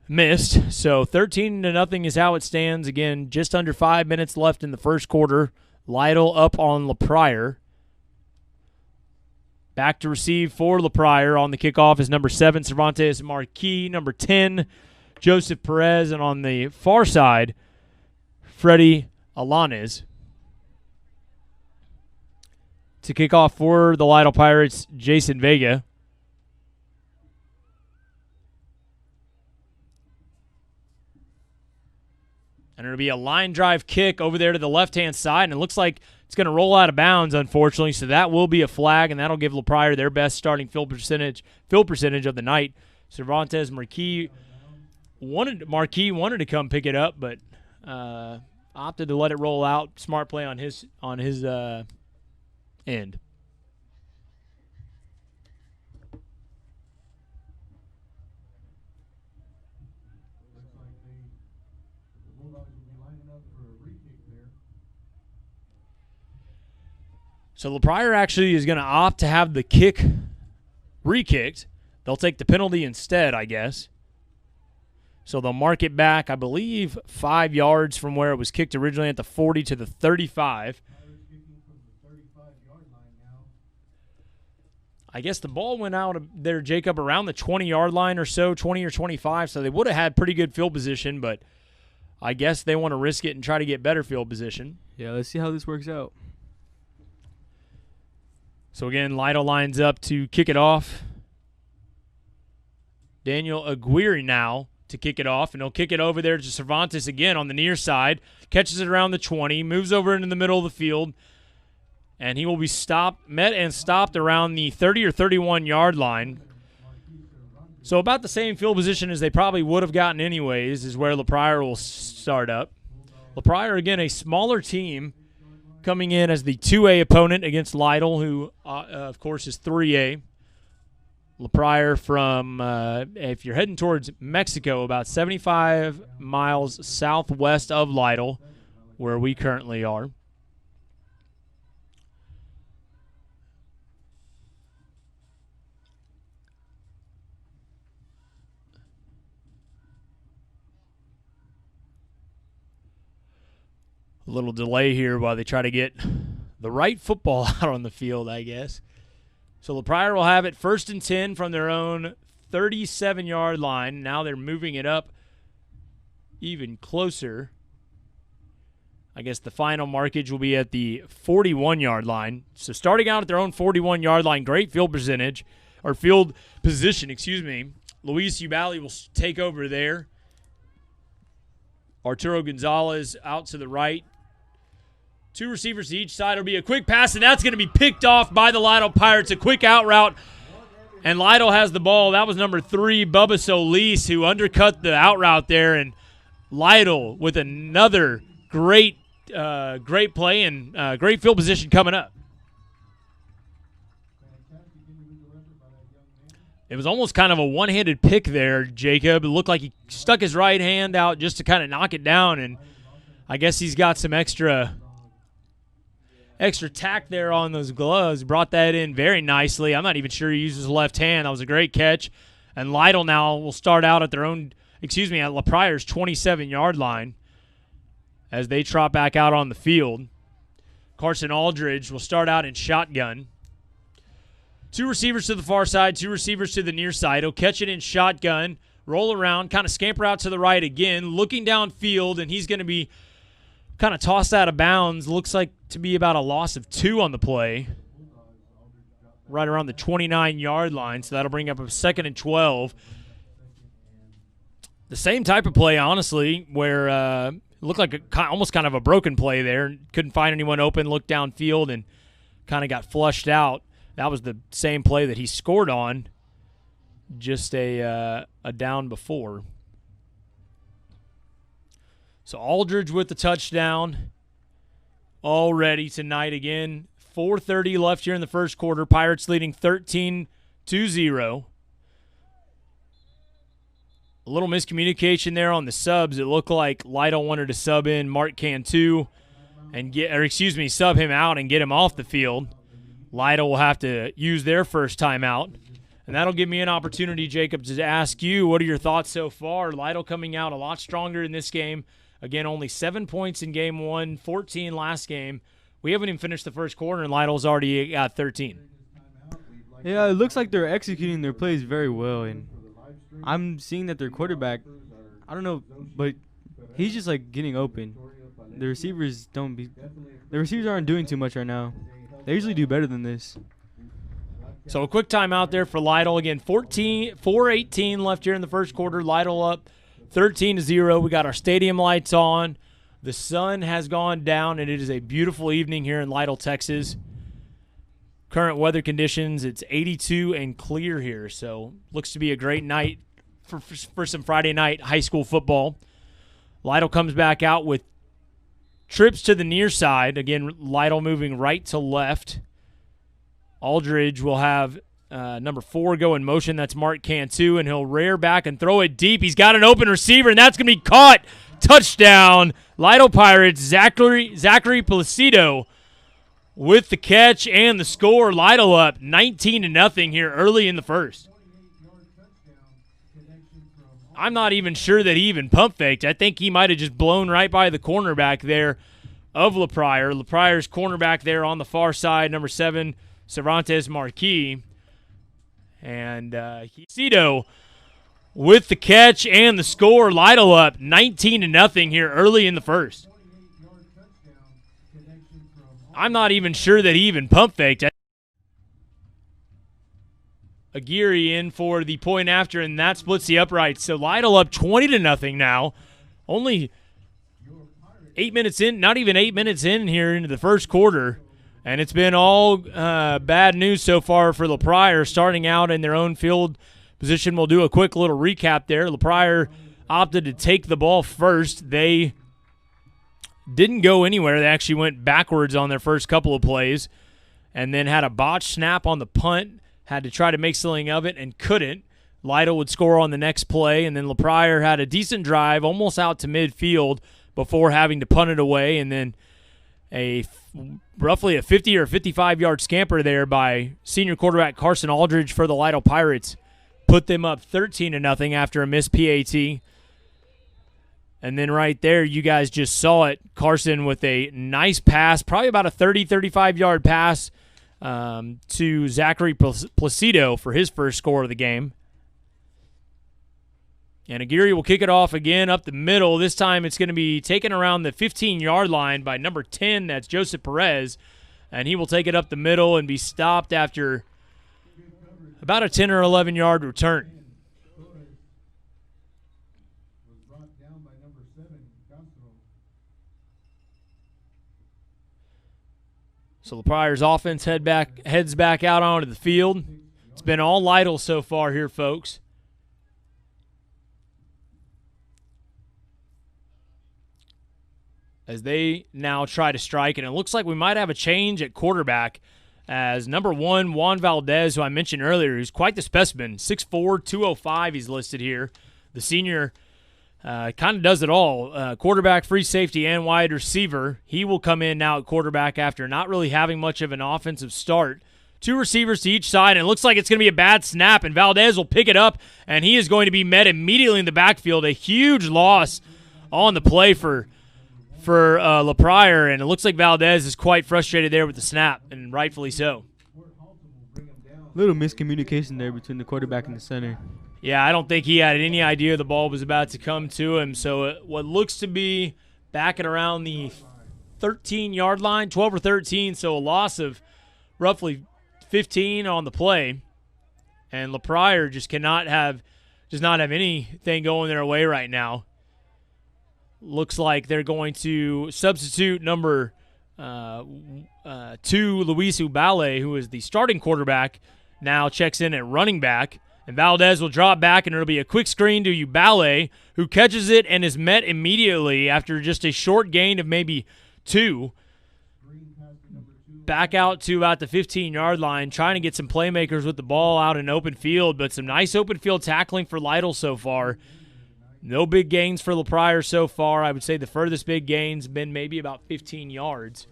Speaker 7: missed. So 13-0 is how it stands. Again, just under 5 minutes left in the first quarter. Lytle up on Pryor. Back to receive for Pryor on the kickoff is number 7, Cervantes Marquis, number 10, Joseph Perez, and on the far side, Freddie Alanes. To kick off for the Lytle Pirates, Jason Vega. And it'll be a line drive kick over there to the left-hand side, and it looks like it's going to roll out of bounds, unfortunately, so that will be a flag, and that'll give Pryor their best starting field percentage of the night. Cervantes Marquis wanted to come pick it up, but opted to let it roll out. Smart play on his end. So Pryor actually is going to opt to have the kick re-kicked. They'll take the penalty instead, I guess. So they'll mark it back, I believe, 5 yards from where it was kicked originally at the 40 to the 35. I guess the ball went out there, Jacob, around the 20-yard line or so, 20 or 25, so they would have had pretty good field position, but I guess they want to risk it and try to get better field position.
Speaker 5: Yeah, let's see how this works out.
Speaker 7: So, again, Lytle lines up to kick it off. Daniel Aguirre now to kick it off, and he'll kick it over there to Cervantes again on the near side. Catches it around the 20, moves over into the middle of the field, and he will be met and stopped around the 30 or 31-yard line. So about the same field position as they probably would have gotten anyways is where Pryor will start up. Pryor, again, a smaller team coming in as the 2A opponent against Lytle, who, of course, is 3A. Pryor from, if you're heading towards Mexico, about 75 miles southwest of Lytle, where we currently are. A little delay here while they try to get the right football out on the field, I guess. So Pryor will have it 1st and 10 from their own 37-yard line. Now they're moving it up even closer. I guess the final markage will be at the 41-yard line. So starting out at their own 41-yard line, great field position, Luis Ubali will take over there. Arturo Gonzalez out to the right. 2 receivers to each side. It'll be a quick pass, and that's going to be picked off by the Lytle Pirates. A quick out route, and Lytle has the ball. That was number 3, Bubba Solis, who undercut the out route there, and Lytle with another great play and great field position coming up. It was almost kind of a one-handed pick there, Jacob. It looked like he stuck his right hand out just to kind of knock it down, and I guess he's got some extra tack there on those gloves. Brought that in very nicely. I'm not even sure he used his left hand. That was a great catch. And Lytle now will start out at at Pryor's 27-yard line as they trot back out on the field. Carson Aldridge will start out in shotgun. 2 receivers to the far side, 2 receivers to the near side. He'll catch it in shotgun, roll around, kind of scamper out to the right again, looking downfield, and he's going to be kind of tossed out of bounds. Looks like to be about a loss of 2 on the play, right around the 29-yard line, so that'll bring up a 2nd and 12. The same type of play, honestly, where it looked like almost kind of a broken play there. Couldn't find anyone open, looked downfield, and kind of got flushed out. That was the same play that he scored on just a down before. So Aldridge with the touchdown already tonight again. 4:30 left here in the first quarter. Pirates leading 13-0. A little miscommunication there on the subs. It looked like Lytle wanted to sub in Mark Cantu and sub him out and get him off the field. Lytle will have to use their first timeout. And that'll give me an opportunity, Jacob, to ask you, what are your thoughts so far? Lytle coming out a lot stronger in this game. Again, only 7 points in game 1, 14 last game. We haven't even finished the first quarter, and Lytle's already got 13.
Speaker 5: Yeah, it looks like they're executing their plays very well, and I'm seeing that their quarterback, I don't know, but he's just like getting open. The receivers aren't doing too much right now. They usually do better than this.
Speaker 7: So a quick timeout there for Lytle. Again, 4:18 left here in the first quarter. Lytle up 13-0. We got our stadium lights on. The sun has gone down, and it is a beautiful evening here in Lytle, Texas. Current weather conditions, it's 82 and clear here, so looks to be a great night for some Friday night high school football. Lytle comes back out with trips to the near side. Again, Lytle moving right to left. Aldridge will have number 4 go in motion. That's Mark Cantu, and he'll rear back and throw it deep. He's got an open receiver, and that's going to be caught. Touchdown, Lytle Pirates. Zakry Placido
Speaker 4: with the catch and the score. Lytle up 19-0 here early in the first. I'm not even sure that he even pump faked. I think he might have just blown right by the cornerback there of Pryor. Pryor's cornerback there on the far side, number 7, Cervantes Marquis. And Placido with the catch and the score. Lytle up 19-0 here early in the first. I'm not even sure that he even pump faked. Aguirre in for the point after, and that splits the uprights. So Lytle up 20-0 now. Only 8 minutes in, not even 8 minutes in here into the first quarter. And it's been all bad news so far for Pryor, starting out in their own field position. We'll do a quick little recap there. Pryor opted to take the ball first. They didn't go anywhere. They actually went backwards on their first couple of plays and then had a botched snap on the punt, had to try to make something of it and couldn't. Lytle would score on the next play, and then Pryor had a decent drive almost out to midfield before having to punt it away, and then roughly a 50 or 55-yard scamper there by senior quarterback Carson Aldridge for the Lytle Pirates put them up 13-0 after a missed PAT. And then right there, you guys just saw it. Carson with a nice pass, probably about a 30, 35-yard pass to Zakry Placido for his first score of the game. And Aguirre will kick it off again up the middle. This time it's going to be taken around the 15-yard line by number 10. That's Joseph Perez. And he will take it up the middle and be stopped after about a 10 or 11-yard return. So Pryor's offense heads back out onto the field. It's been all Lytle so far here, folks. As they now try to strike, and it looks like we might have a change at quarterback as number 1, Juan Valdez, who I mentioned earlier, who's quite the specimen, 6'4", 205 he's listed here. The senior kind of does it all. Quarterback, free safety, and wide receiver. He will come in now at quarterback after not really having much of an offensive start. 2 receivers to each side, and it looks like it's going to be a bad snap, and Valdez will pick it up, and he is going to be met immediately in the backfield. A huge loss on the play for Pryor, and it looks like Valdez is quite frustrated there with the snap, and rightfully so.
Speaker 5: Little miscommunication there between the quarterback and the center.
Speaker 4: Yeah, I don't think he had any idea the ball was about to come to him. So what looks to be back at around the 13-yard line, 12 or 13, so a loss of roughly 15 on the play. And Pryor just does not have anything going their way right now. Looks like they're going to substitute number 2, Luis Ubale, who is the starting quarterback, now checks in at running back. And Valdez will drop back, and it'll be a quick screen to Ubale, who catches it and is met immediately after just a short gain of maybe 2. Back out to about the 15-yard line, trying to get some playmakers with the ball out in open field, but some nice open field tackling for Lytle so far. No big gains for Pryor so far. I would say the furthest big gain's been maybe about 15 yards.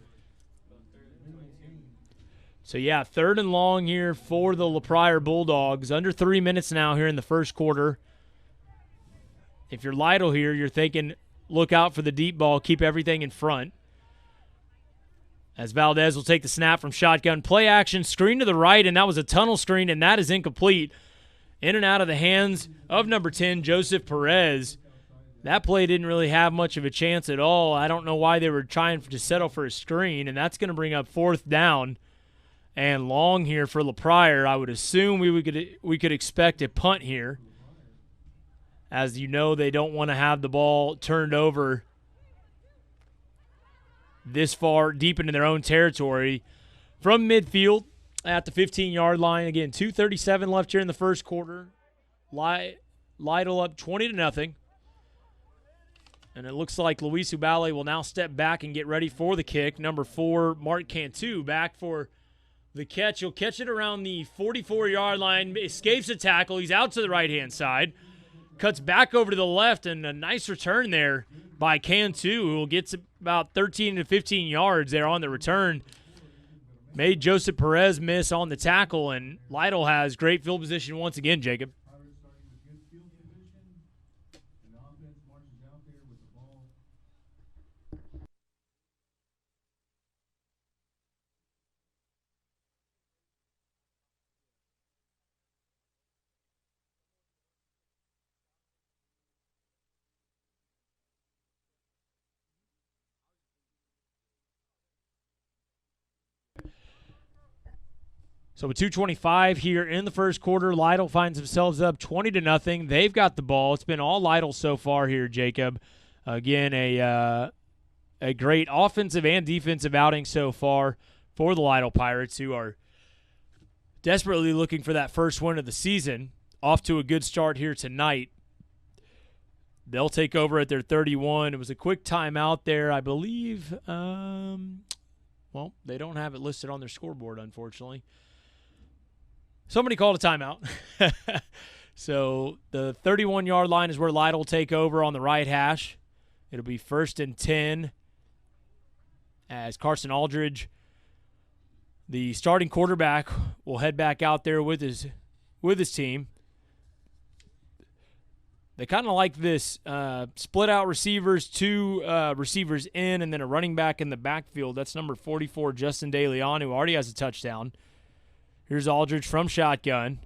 Speaker 4: So, yeah, 3rd and long here for the Pryor Bulldogs. Under 3 minutes now here in the first quarter. If you're Lytle here, you're thinking, look out for the deep ball, keep everything in front. As Valdez will take the snap from shotgun. Play action, screen to the right, and that was a tunnel screen, and that is incomplete. In and out of the hands of number 10, Joseph Perez. That play didn't really have much of a chance at all. I don't know why they were trying to settle for a screen, and that's going to bring up 4th down and long here for Pryor. I would assume we could expect a punt here. As you know, they don't want to have the ball turned over this far deep into their own territory. From midfield at the 15-yard line. Again, 2:37 left here in the first quarter. Lytle up 20-0. And it looks like Luis Ubale will now step back and get ready for the kick. Number 4, Mark Cantu, back for the catch. He'll catch it around the 44-yard line, escapes the tackle. He's out to the right-hand side, cuts back over to the left, and a nice return there by Cantu, who will get about 13 to 15 yards there on the return.
Speaker 7: made Joseph Perez miss on the tackle, and Lytle has great field position once again, Jacob. So with 2:25 here in the first quarter, Lytle finds themselves up 20-0. They've got the ball. It's been all Lytle so far here, Jacob. Again, a great offensive and defensive outing so far for the Lytle Pirates, who are desperately looking for that first win of the season. Off to a good start here tonight. They'll take over at their 31. It was a quick timeout there, I believe. Well, they don't have it listed on their scoreboard, unfortunately. Somebody called a timeout. So the 31-yard line is where Lytle will take over on the right hash. It'll be 1st and 10 as Carson Aldridge, the starting quarterback, will head back out there with his team. They kind of like this split out receivers, 2 receivers in, and then a running back in the backfield. That's number 44, Justin DeLeon, who already has a touchdown. Here's Aldridge from shotgun.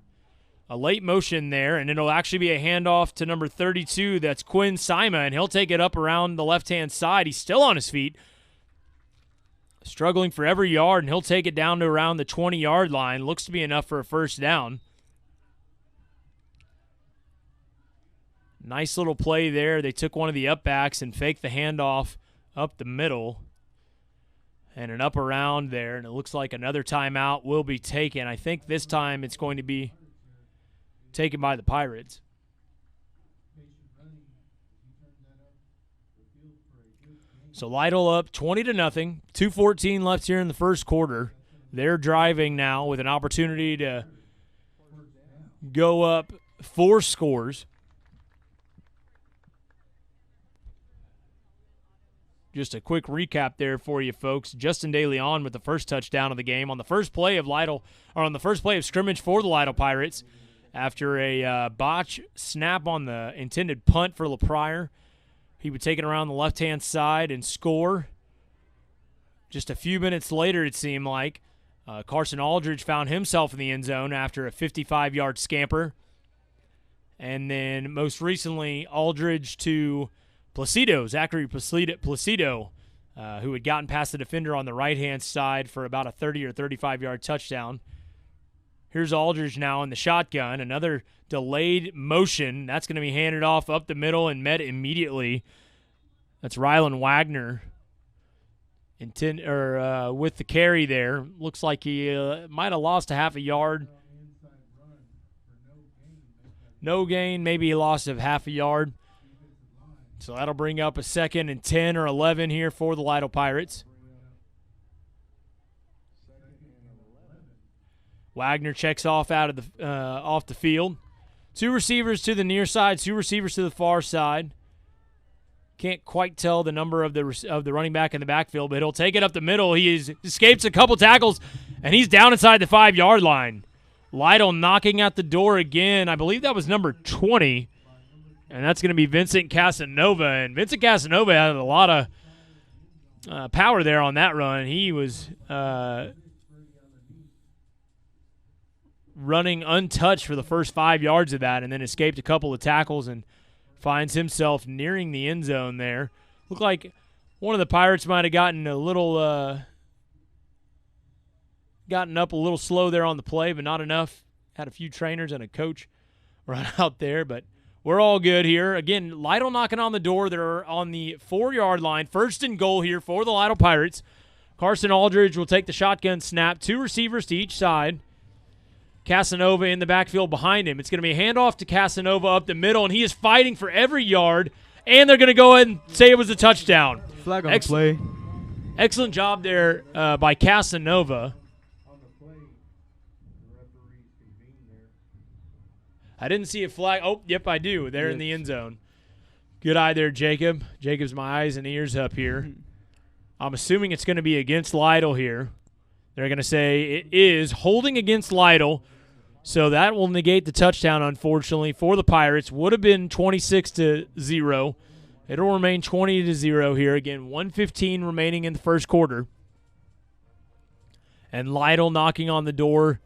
Speaker 7: A late motion there, and it'll actually be a handoff to number 32. That's Quinn Sima, and he'll take it up around the left-hand side. He's still on his feet, struggling for every yard, and he'll take it down to around the 20-yard line. Looks to be enough for a first down. Nice little play there. They took one of the upbacks and faked the handoff up the middle. And an up around there, and it looks like another timeout will be taken. I think this time it's going to be taken by the Pirates. So Lytle up 20-0. 2:14 left here in the first quarter. They're driving now with an opportunity to go up 4 scores. Just a quick recap there for you folks. Justin DeLeon with the first touchdown of the game on the first play of scrimmage for the Lytle Pirates after a botch snap on the intended punt for Pryor. He would take it around the left-hand side and score. Just a few minutes later, it seemed like, Carson Aldridge found himself in the end zone after a 55-yard scamper. And then most recently, Aldridge to Zakry Placido, who had gotten past the defender on the right-hand side for about a 30 or 35-yard touchdown. Here's Aldridge now in the shotgun. Another delayed motion. That's going to be handed off up the middle and met immediately. That's Rylan Wagner with the carry there. Looks like he might have lost a half a yard. No gain. Maybe he lost a half a yard. So that'll bring up a 2nd and 10 or 11 here for the Lytle Pirates. Wagner checks off out of the off the field. 2 receivers to the near side, 2 receivers to the far side. Can't quite tell the number of the running back in the backfield, but he'll take it up the middle. He escapes a couple tackles, and he's down inside the 5-yard line. Lytle knocking at the door again. I believe that was number 20. And that's going to be Vincent Casanova. And Vincent Casanova had a lot of power there on that run. He was running untouched for the first 5 yards of that and then escaped a couple of tackles and finds himself nearing the end zone there. Looked like one of the Pirates might have gotten up a little slow there on the play, but not enough. Had a few trainers and a coach run out there, but we're all good here. Again, Lytle knocking on the door. They're on the 4-yard line. 1st and goal here for the Lytle Pirates. Carson Aldridge will take the shotgun snap. 2 receivers to each side. Cassanova in the backfield behind him. It's going to be a handoff to Cassanova up the middle, and he is fighting for every yard, and they're going to go ahead and say it was a touchdown.
Speaker 5: Flag on play.
Speaker 7: Excellent job there by Cassanova. I didn't see a flag. Oh, yep, I do. They're in the end zone. Good eye there, Jacob. Jacob's my eyes and ears up here. I'm assuming it's going to be against Lytle here. They're going to say it is holding against Lytle, so that will negate the touchdown, unfortunately, for the Pirates. Would have been 26-0. It'll remain 20-0 here. Again, 1:15 remaining in the first quarter. And Lytle knocking on the door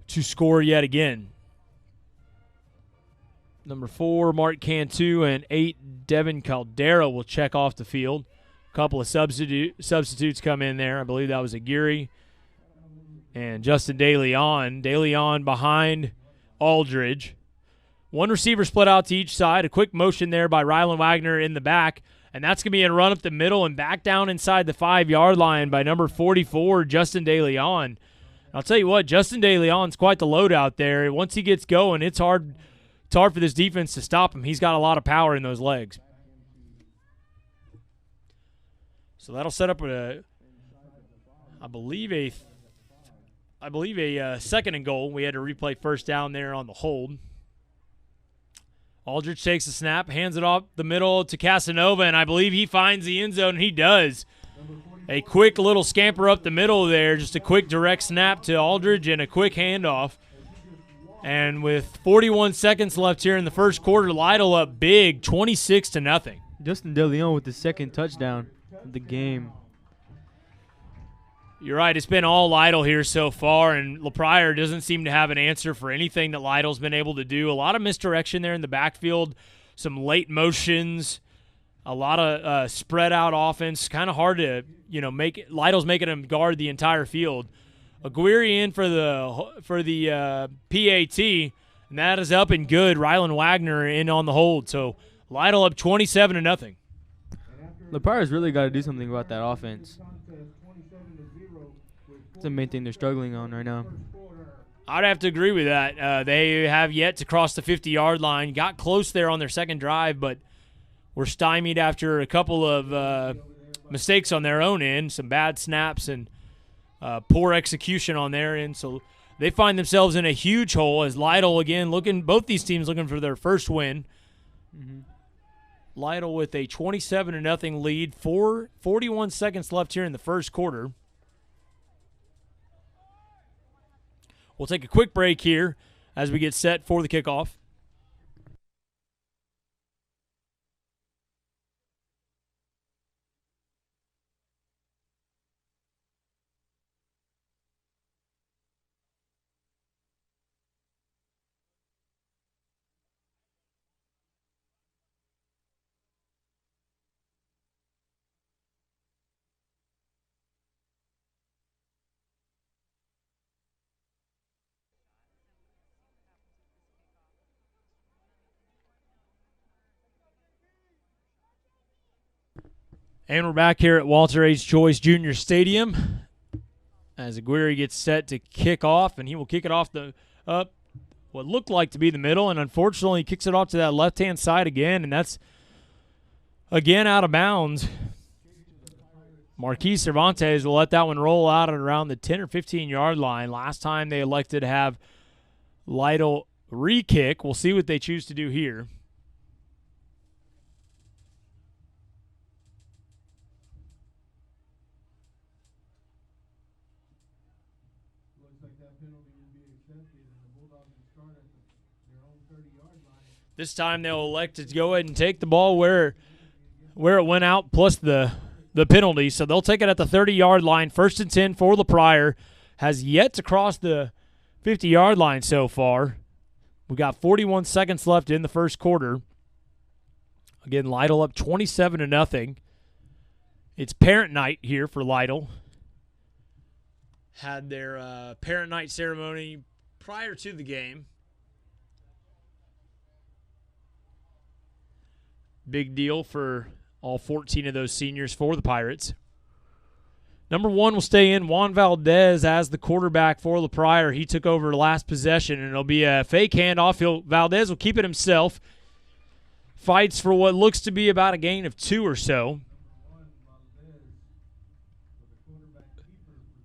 Speaker 7: to score yet again. Number 4, Mark Cantu, and 8, Devin Caldera will check off the field. A couple of substitutes come in there. I believe that was Aguirre and Justin DeLeon. DeLeon behind Aldridge. One receiver split out to each side. A quick motion there by Rylan Wagner in the back. And that's going to be a run up the middle and back down inside the 5-yard line by number 44, Justin DeLeon. I'll tell you what, Justin DeLeon's quite the load out there. Once he gets going, it's hard for this defense to stop him. He's got a lot of power in those legs. So that'll set up I believe a second and goal. We had to replay first down there on the hold. Aldridge takes the snap, hands it off the middle to Cassanova, and I believe he finds the end zone, and he does. A quick little scamper up the middle there, just a quick direct snap to Aldridge and a quick handoff. And with 41 seconds left here in the first quarter, Lytle up big, 26-0.
Speaker 5: Justin DeLeon with the second touchdown of the game.
Speaker 7: You're right. It's been all Lytle here so far, and Pryor doesn't seem to have an answer for anything that Lytle's been able to do. A lot of misdirection there in the backfield, some late motions, a lot of spread out offense. Kind of hard to make it. Lytle's making him guard the entire field. Aguirre in for the PAT, and that is up and good. Rylan Wagner in on the hold. So Lytle up 27-0.
Speaker 5: The Pryor's really got to do something about that offense. It's the main thing they're struggling on right now.
Speaker 7: I'd have to agree with that. They have yet to cross the 50-yard line. Got close there on their second drive, but were stymied after a couple of mistakes on their own end, some bad snaps and poor execution on their end. So they find themselves in a huge hole as Lytle, again, both these teams looking for their first win.
Speaker 5: Mm-hmm.
Speaker 7: Lytle with a 27-0 lead, 41 seconds left here in the first quarter. We'll take a quick break here as we get set for the kickoff. And we're back here at Walter H. Joyce Jr. Stadium as Aguirre gets set to kick off, and he will kick it off what looked like to be the middle, and unfortunately kicks it off to that left-hand side again, and that's, again, out of bounds. Marquis Cervantes will let that one roll out at around the 10 or 15-yard line. Last time they elected to have Lytle re-kick. We'll see what they choose to do here. This time they'll elect to go ahead and take the ball where it went out plus the penalty. So they'll take it at the 30-yard line. 1st and 10 for the Pryor. Has yet to cross the 50-yard line so far. We got 41 seconds left in the first quarter. Again, Lytle up 27-0. It's parent night here for Lytle. Had their parent night ceremony prior to the game. Big deal for all 14 of those seniors for the Pirates. Number 1 will stay in. Juan Valdez as the quarterback for the Pryor. He took over last possession, and it'll be a fake handoff. Valdez will keep it himself. Fights for what looks to be about a gain of 2 or so.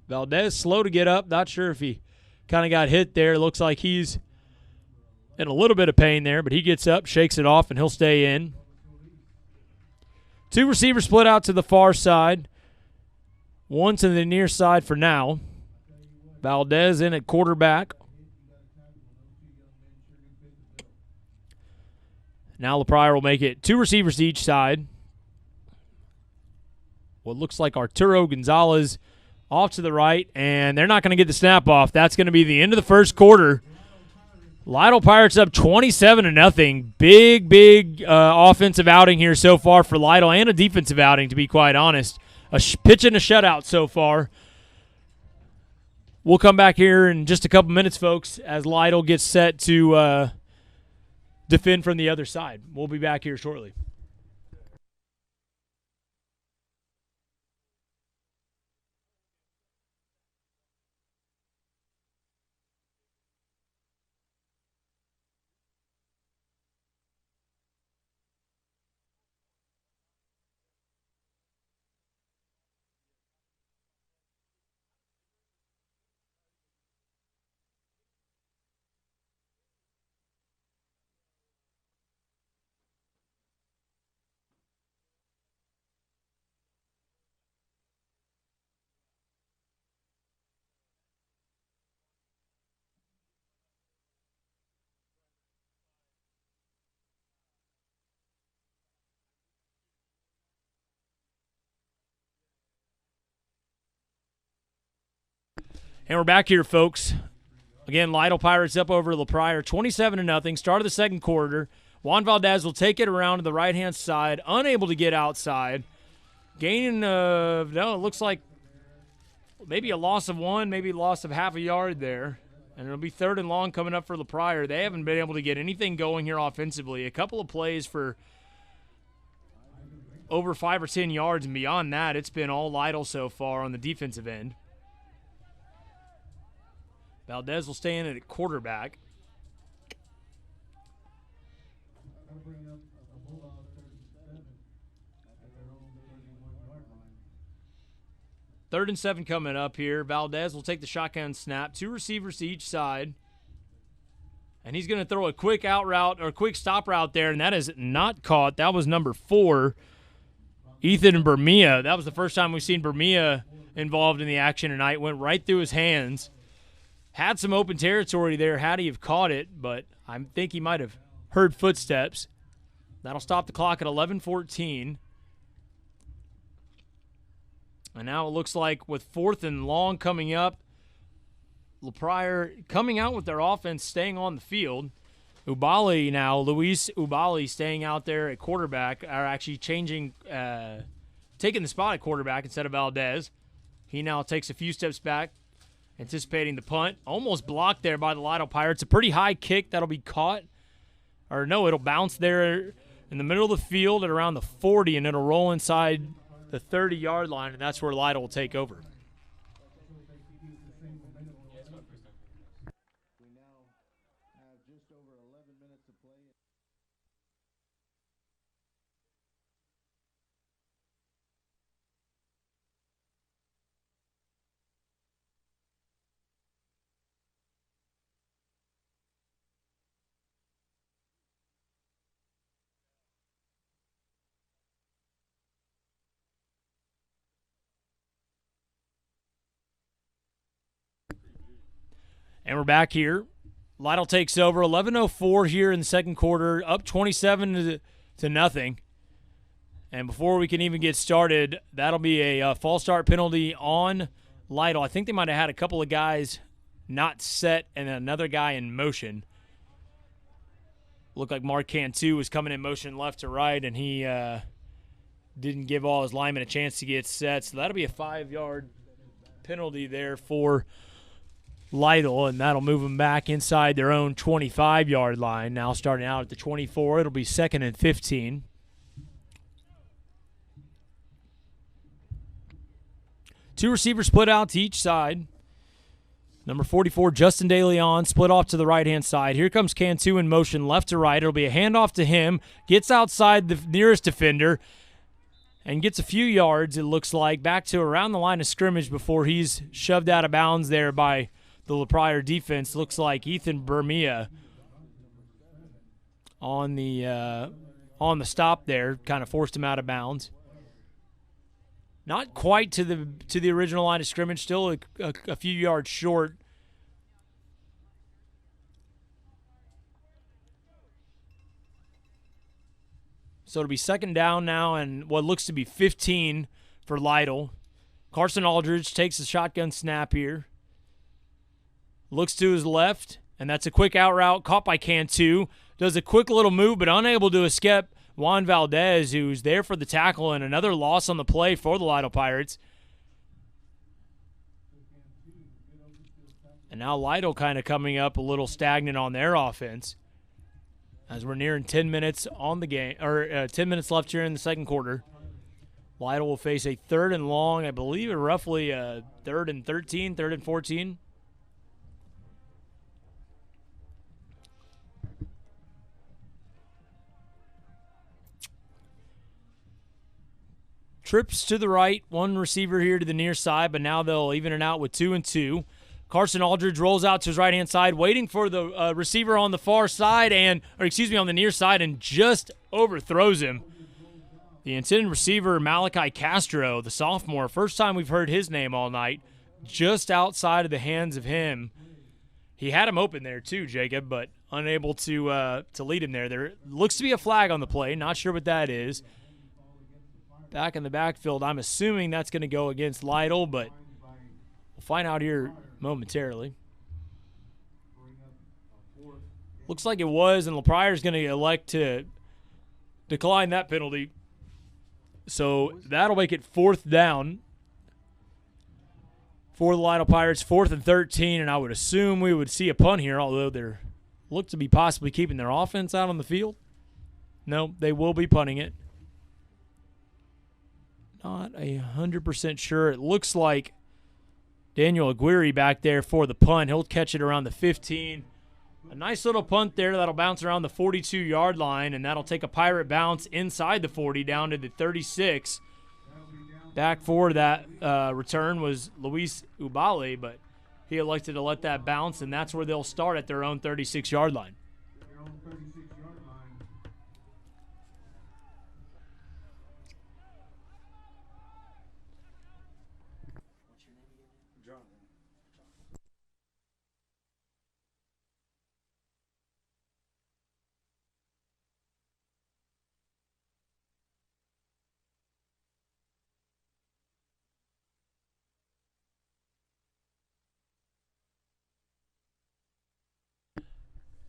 Speaker 7: Valdez slow to get up. Not sure if he kind of got hit there. Looks like he's in a little bit of pain there, but he gets up, shakes it off, and he'll stay in. 2 receivers split out to the far side. One to the near side for now. Valdez in at quarterback. Now Pryor will make it 2 receivers each side. What looks like Arturo Gonzalez off to the right, and they're not going to get the snap off. That's going to be the end of the first quarter. Lytle Pirates up 27-0. Big offensive outing here so far for Lytle, and a defensive outing, to be quite honest. A pitch and a shutout so far. We'll come back here in just a couple minutes, folks, as Lytle gets set to defend from the other side. We'll be back here shortly. And we're back here, folks. Again, Lytle Pirates up over the Pryor, 27-0. Start of the second quarter. Juan Valdez will take it around to the right-hand side, unable to get outside. Gaining of, no, it looks like maybe a loss of 1, maybe a loss of half a yard there. And it'll be 3rd and long coming up for the Pryor. They haven't been able to get anything going here offensively. A couple of plays for over 5 or 10 yards, and beyond that, it's been all Lytle so far on the defensive end. Valdez will stay in at quarterback. Third and 7 coming up here. Valdez will take the shotgun snap. 2 receivers to each side. And he's going to throw a quick out route or quick stop route there, and that is not caught. That was number 4, Ethan Bermia. That was the first time we've seen Bermia involved in the action tonight. Went right through his hands. Had some open territory there had he have caught it, but I think he might have heard footsteps. That'll stop the clock at 11:14. And now it looks like with 4th and long coming up, Pryor coming out with their offense staying on the field. Ubali now, Luis Ubali staying out there at quarterback, are actually changing, taking the spot at quarterback instead of Valdez. He now takes a few steps back, anticipating the punt. Almost blocked there by the Lytle Pirates. A pretty high kick that'll be caught. Or no, it'll bounce there in the middle of the field at around the 40, and it'll roll inside the 30-yard line, and that's where Lytle will take over. And we're back here. Lytle takes over. 11:04 here in the second quarter, up 27-0. And before we can even get started, that'll be a false start penalty on Lytle. I think they might have had a couple of guys not set and another guy in motion. Looked like Mark Cantu was coming in motion left to right, and he didn't give all his linemen a chance to get set. So that'll be a 5-yard penalty there for Lytle, and that'll move them back inside their own 25-yard line. Now starting out at the 24, it'll be 2nd and 15. Two receivers split out to each side. Number 44, Justin DeLeon, split off to the right-hand side. Here comes Cantu in motion left to right. It'll be a handoff to him. Gets outside the nearest defender and gets a few yards, it looks like, back to around the line of scrimmage before he's shoved out of bounds there by the Pryor defense. Looks like Ethan Bermia on the stop there, kind of forced him out of bounds. Not quite to the original line of scrimmage, still a few yards short. So it'll be second down now and what looks to be 15 for Lytle. Carson Aldridge takes the shotgun snap here. Looks to his left, and that's a quick out route caught by Cantu. Does a quick little move, but unable to escape Juan Valdez, who's there for the tackle, and another loss on the play for the Lytle Pirates. And now Lytle kind of coming up a little stagnant on their offense as we're nearing 10 minutes on the game, or 10 minutes left here in the second quarter. Lytle will face a 3rd and long, I believe, roughly 3rd and 13, 3rd and 14. Trips to the right, one receiver here to the near side, but now they'll even it out with 2 and 2. Carson Aldridge rolls out to his right-hand side, waiting for the receiver on the far side, on the near side, and just overthrows him. The intended receiver, Malachi Castro, the sophomore, first time we've heard his name all night, just outside of the hands of him. He had him open there too, Jacob, but unable to lead him there. There looks to be a flag on the play, not sure what that is. Back in the backfield, I'm assuming that's going to go against Lytle, but we'll find out here momentarily. Looks like it was, and Pryor's going to elect to decline that penalty. So that'll make it 4th down for the Lytle Pirates, 4th and 13, and I would assume we would see a punt here, although they look to be possibly keeping their offense out on the field. No, they will be punting it. Not 100% sure. It looks like Daniel Aguirre back there for the punt. He'll catch it around the 15. A nice little punt there that'll bounce around the 42-yard line, and that'll take a Pirate bounce inside the 40 down to the 36. Back for that return was Luis Ubale, but he elected to let that bounce, and that's where they'll start at their own 36-yard line.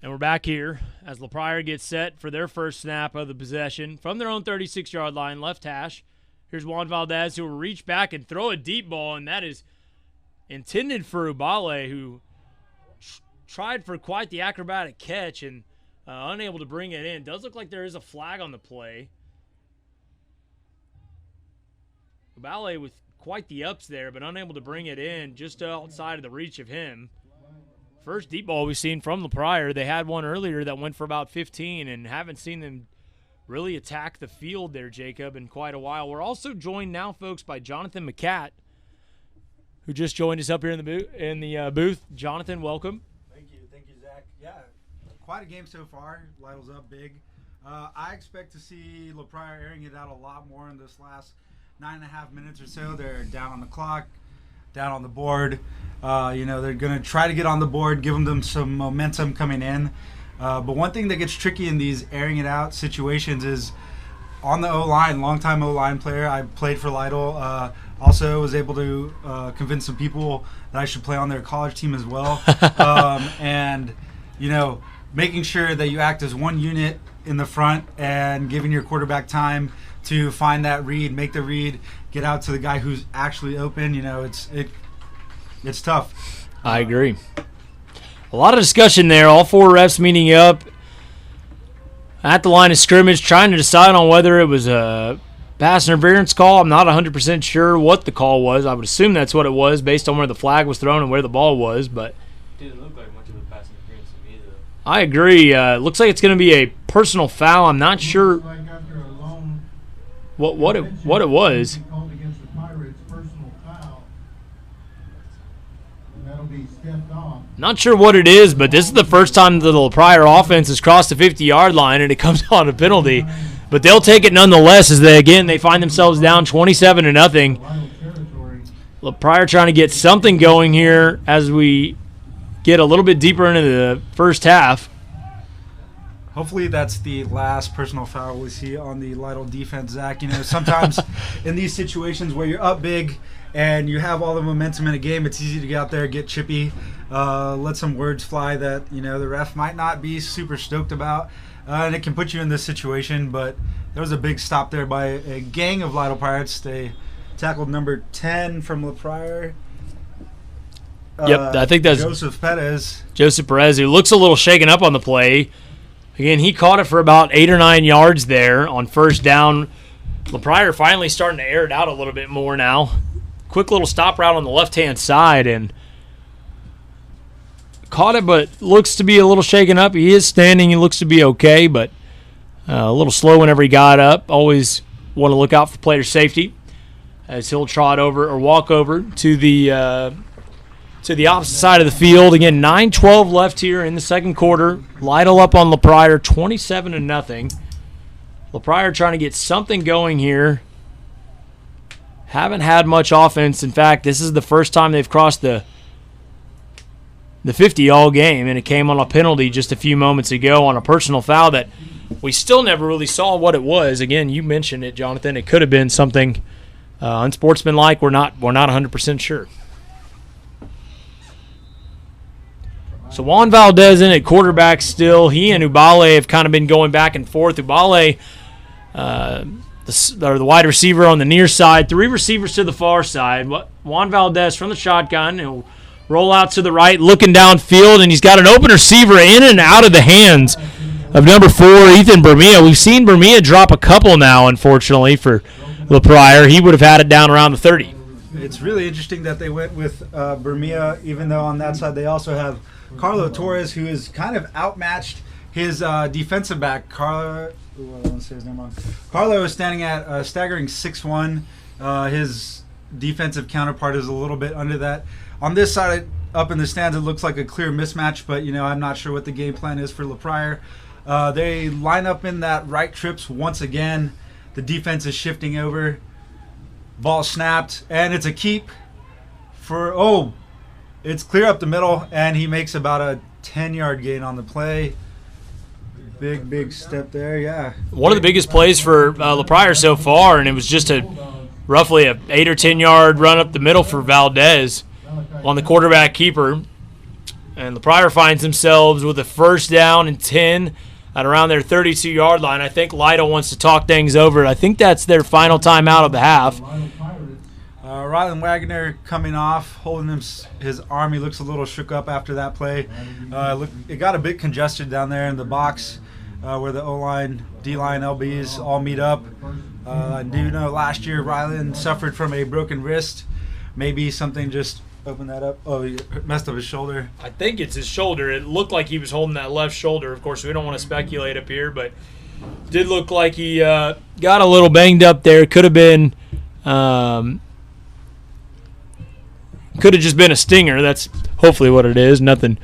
Speaker 7: And we're back here as Pryor gets set for their first snap of the possession from their own 36-yard line, left hash. Here's Juan Valdez, who will reach back and throw a deep ball, and that is intended for Ubale, who tried for quite the acrobatic catch and unable to bring it in. Does look like there is a flag on the play. Ubale with quite the ups there, but unable to bring it in, just outside of the reach of him. First deep ball we've seen from Pryor. They had one earlier that went for about 15 and haven't seen them really attack the field there, Jacob, in quite a while. We're also joined now, folks, by Jonathan McCat, who just joined us up here in the booth. Jonathan, welcome.
Speaker 8: Thank you, Zach. Yeah, quite a game so far. Lytle's up big. I expect to see Pryor airing it out a lot more in this last 9.5 minutes or so. They're down on the clock, down on the board. They're going to try to get on the board, give them some momentum coming in. But one thing that gets tricky in these airing it out situations is on the O-line, longtime O-line player. I played for Lytle. Also was able to convince some people that I should play on their college team as well. Making sure that you act as one unit in the front and giving your quarterback time to find that read, make the read, get out to the guy who's actually open. It's tough.
Speaker 7: I agree. A lot of discussion there. All 4 refs meeting up at the line of scrimmage, trying to decide on whether it was a pass interference call. I'm not 100% sure what the call was. I would assume that's what it was based on where the flag was thrown and where the ball was. But
Speaker 5: didn't look like much of a pass interference to me, though.
Speaker 7: I agree. Looks like it's going to be a personal foul. I'm not sure what it was. Not sure what it is, but this is the first time the Pryor offense has crossed the 50-yard line, and it comes on a penalty. But they'll take it nonetheless as they find themselves down 27-0. Pryor trying to get something going here as we get a little bit deeper into the first half.
Speaker 8: Hopefully that's the last personal foul we see on the Lytle defense, Zach. You know, sometimes in these situations where you're up big and you have all the momentum in a game, it's easy to get out there, get chippy, let some words fly that, you know, the ref might not be super stoked about. And it can put you in this situation, but there was a big stop there by a gang of Lytle Pirates. They tackled number 10 from Pryor.
Speaker 7: Yep, I think that's
Speaker 8: Joseph Perez.
Speaker 7: Joseph Perez, who looks a little shaken up on the play. Again, he caught it for about 8 or 9 yards there on first down. Pryor finally starting to air it out a little bit more now. Quick little stop route on the left-hand side and caught it, but looks to be a little shaken up. He is standing. He looks to be okay, but a little slow whenever he got up. Always want to look out for player safety as he'll trot over or walk over to the opposite side of the field. Again, 9:12 left here in the second quarter. Lytle up on Pryor, 27-0. Pryor trying to get something going here. Haven't had much offense. In fact, this is the first time they've crossed the 50 all game, and it came on a penalty just a few moments ago on a personal foul that we still never really saw what it was. Again, you mentioned it, Jonathan. It could have been something unsportsmanlike. We're not 100% sure. So Juan Valdez in at quarterback still. He and Ubale have kind of been going back and forth. Ubale, the wide receiver on the near side. 3 receivers to the far side. Juan Valdez from the shotgun. He'll roll out to the right, looking downfield, and he's got an open receiver in and out of the hands of number 4, Ethan Bermia. We've seen Bermia drop a couple now, unfortunately, for Pryor. He would have had it down around the 30.
Speaker 8: It's really interesting that they went with Bermia, even though on that side they also have Carlo Torres, who is kind of outmatched his defensive back. Carlo is standing at a staggering 6'1". His defensive counterpart is a little bit under that. On this side, up in the stands, it looks like a clear mismatch, but you know, I'm not sure what the game plan is for Pryor. They line up in that right trips once again. The defense is shifting over. Ball snapped, and it's a keep for it's clear up the middle, and he makes about a 10-yard gain on the play. Big step there, yeah.
Speaker 7: One of the biggest plays for Pryor so far, and it was just roughly a 8 or 10-yard run up the middle for Valdez on the quarterback keeper. And Pryor finds themselves with a first down and 10 at around their 32-yard line. I think Lytle wants to talk things over. I think that's their final timeout of the half.
Speaker 8: Rylan Wagner coming off, holding his arm. He looks a little shook up after that play. It got a bit congested down there in the box where the O-line, D-line, LBs all meet up. I do know last year Rylan suffered from a broken wrist. Maybe something just opened that up. Oh, he messed up his shoulder.
Speaker 7: I think it's his shoulder. It looked like he was holding that left shoulder. Of course, we don't want to speculate up here, but did look like he got a little banged up there. Could have been... Could have just been a stinger. That's hopefully what it is. Nothing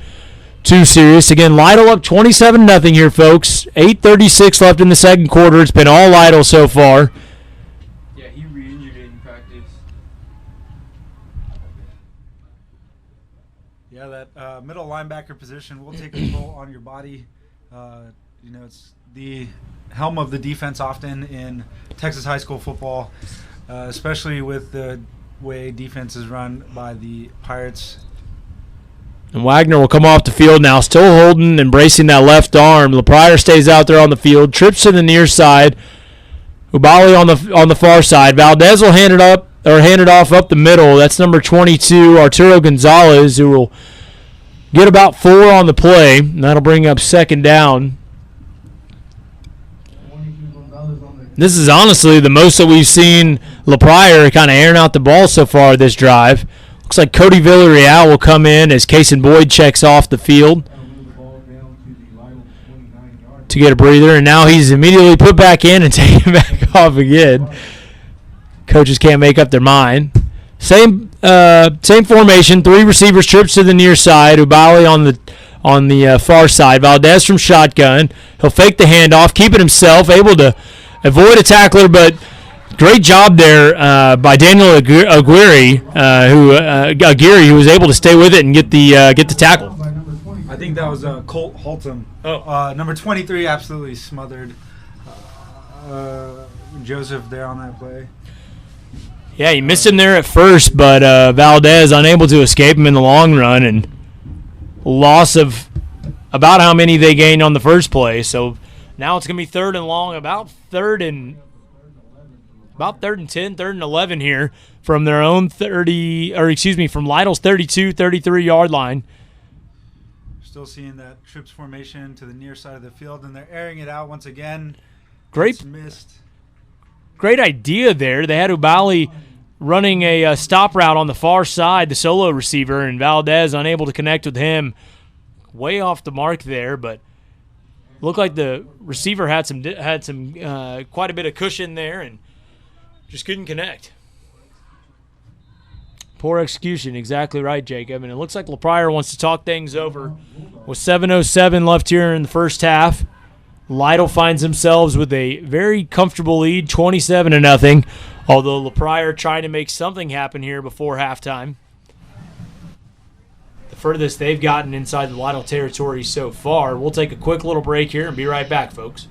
Speaker 7: too serious. Again, Lytle up 27-0 here, folks. 8:36 left in the second quarter. It's been all Lytle so far.
Speaker 5: Yeah, he re-injured it in practice.
Speaker 8: Yeah, that middle linebacker position will take a toll on your body. It's the helm of the defense often in Texas high school football, especially with the way defense is run by the Pirates.
Speaker 7: And Wagner will come off the field now, still holding and bracing that left arm. Pryor stays out there on the field, trips to the near side. Ubali on the far side. Valdez will hand it off up the middle. That's number 22, Arturo Gonzalez, who will get about 4 on the play. And that'll bring up second down. This is honestly the most that we've seen Pryor kind of airing out the ball so far this drive. Looks like Cody Villarreal will come in as Cason Boyd checks off the field to get a breather, and now he's immediately put back in and taken back off again. Coaches can't make up their mind. Same formation, 3 receivers, trips to the near side. Ubali on the far side. Valdez from shotgun. He'll fake the handoff, keep it himself, able to avoid a tackler, but great job there by Daniel Aguirre, who was able to stay with it and get the tackle.
Speaker 8: I think that was Colt Holton. Number 23 absolutely smothered Joseph there on that play.
Speaker 7: Yeah, he missed him there at first, but Valdez unable to escape him in the long run, and loss of about how many they gained on the first play. So now it's going to be 3rd and long, about third and 10, 3rd and 11 here from their own from Lytle's 33-yard line.
Speaker 8: Still seeing that trips formation to the near side of the field, and they're airing it out once again.
Speaker 7: Great.
Speaker 8: It's missed.
Speaker 7: Great idea there. They had Ubali running a stop route on the far side, the solo receiver, and Valdez unable to connect with him. Way off the mark there, but looked like the receiver had some quite a bit of cushion there and just couldn't connect. Poor execution, exactly right, Jacob. And it looks like Pryor wants to talk things over with 7:07 left here in the first half. Lytle finds themselves with a very comfortable lead, 27-0, although Pryor trying to make something happen here before halftime. The furthest they've gotten inside the Lytle territory so far. We'll take a quick little break here and be right back, folks.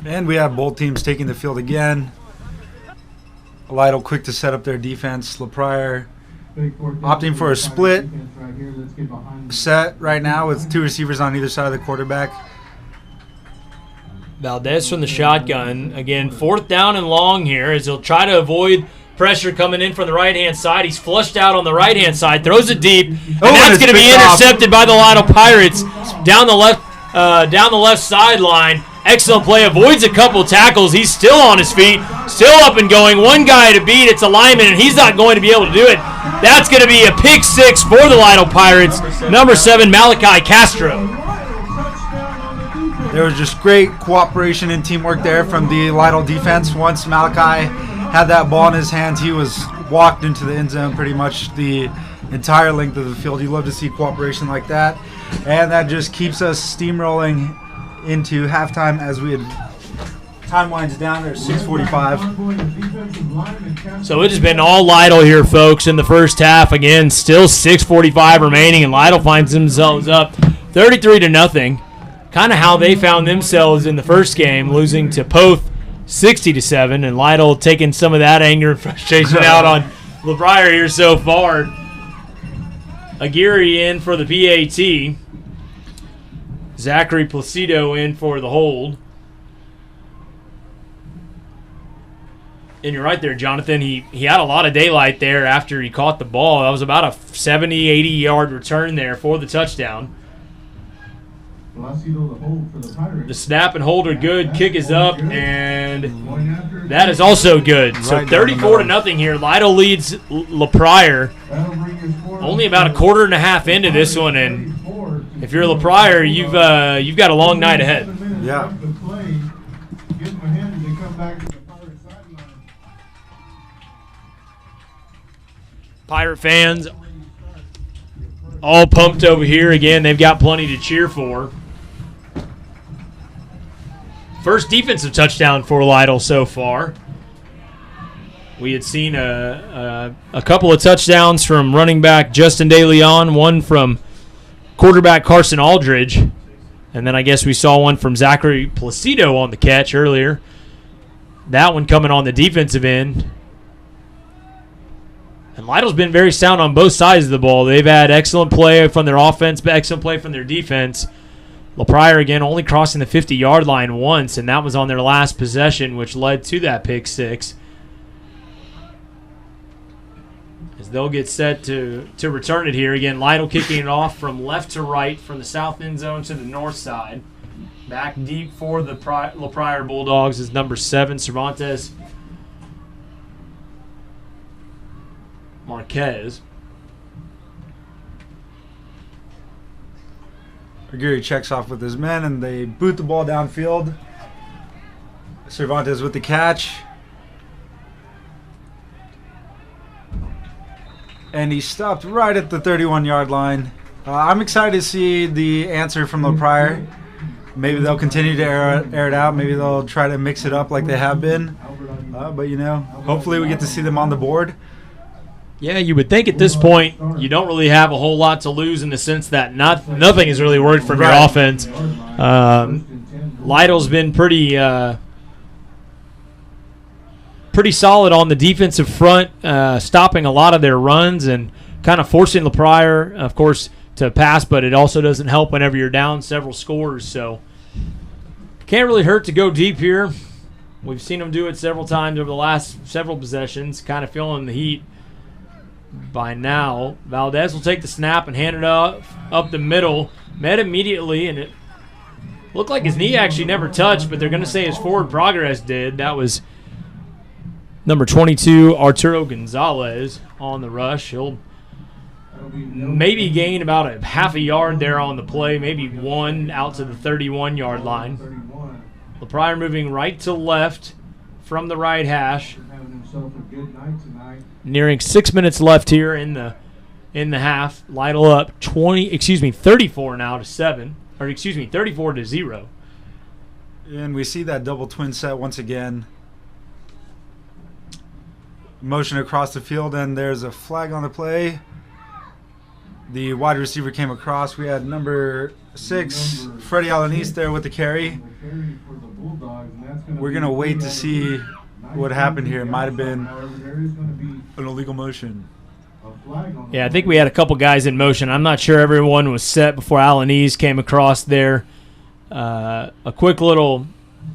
Speaker 8: And we have both teams taking the field again. Lytle quick to set up their defense. LaPryor opting for a split set right now with 2 receivers on either side of the quarterback.
Speaker 7: Valdez from the shotgun. Again, 4th down and long here as he'll try to avoid pressure coming in from the right-hand side. He's flushed out on the right-hand side, throws it deep, and that's going to be intercepted by the Lytle Pirates down the left sideline. Excellent play, avoids a couple tackles. He's still on his feet, still up and going. One guy to beat, it's a lineman, and he's not going to be able to do it. That's going to be a pick 6 for the Lytle Pirates. Number 7, Malachi Castro.
Speaker 8: There was just great cooperation and teamwork there from the Lytle defense. Once Malachi had that ball in his hands, he was walked into the end zone pretty much the entire length of the field. You love to see cooperation like that. And that just keeps us steamrolling into halftime as we had time winds down there, 6:45.
Speaker 7: So it has been all Lytle here, folks, in the first half. Again, still 6:45 remaining, and Lytle finds themselves up 33-0. Kind of how they found themselves in the first game, losing to Poth 60-7, and Lytle taking some of that anger and frustration out on LaPryor here so far. Aguirre in for the PAT. Zakry Placido in for the hold. And you're right there, Jonathan. He had a lot of daylight there after he caught the ball. That was about a 70, 80-yard return there for the touchdown. The snap and hold are good. Kick is up, and that is also good. So 34-0 here. Lytle leads LaPryor. Only about a quarter and a half into this one, and if you're LaPryor, you've got a long night ahead.
Speaker 8: Yeah.
Speaker 7: Pirate fans all pumped over here. Again, they've got plenty to cheer for. First defensive touchdown for Lytle so far. We had seen a couple of touchdowns from running back Justin DeLeon, one from quarterback Carson Aldridge, and then I guess we saw one from Zakry Placido on the catch earlier. That one coming on the defensive end. And Lytle's been very sound on both sides of the ball. They've had excellent play from their offense, but excellent play from their defense. LaPryor, again, only crossing the 50-yard line once, and that was on their last possession, which led to that pick 6. as they'll get set to return it here. Again, Lytle kicking it off from left to right, from the south end zone to the north side. Back deep for the La Pryor Bulldogs is number 7, Cervantes Marquez.
Speaker 8: Aguirre checks off with his men, and they boot the ball downfield. Cervantes with the catch. And he stopped right at the 31-yard line. I'm excited to see the answer from La Pryor. Maybe they'll continue to air it out. Maybe they'll try to mix it up like they have been. But, you know, hopefully we get to see them on the board.
Speaker 7: Yeah, you would think at this point you don't really have a whole lot to lose in the sense that nothing is really worried from your offense. Lytle's been pretty solid on the defensive front, stopping a lot of their runs and kind of forcing La Pryor, of course, to pass, but it also doesn't help whenever you're down several scores. So can't really hurt to go deep here. We've seen them do it several times over the last several possessions, kind of feeling the heat by now. Valdez will take the snap and hand it up the middle. Met immediately, and it looked like his knee actually never touched, but they're going to say his forward progress did. That was number 22, Arturo Gonzalez, on the rush. He'll maybe gain about a half a yard there on the play, maybe 1 out to the 31-yard line. La Pryor moving right to left from the right hash. Nearing 6 minutes left here in the half. Lytle up 34 now to 7, or 34 to 0.
Speaker 8: And we see that double twin set once again. Motion across the field, and there's a flag on the play. The wide receiver came across. We had number 6, Freddie Alanis, there with the carry. We're going to wait to see what happened here. It might have been an illegal motion.
Speaker 7: Yeah, I think we had a couple guys in motion. I'm not sure everyone was set before Alanis came across there. A quick little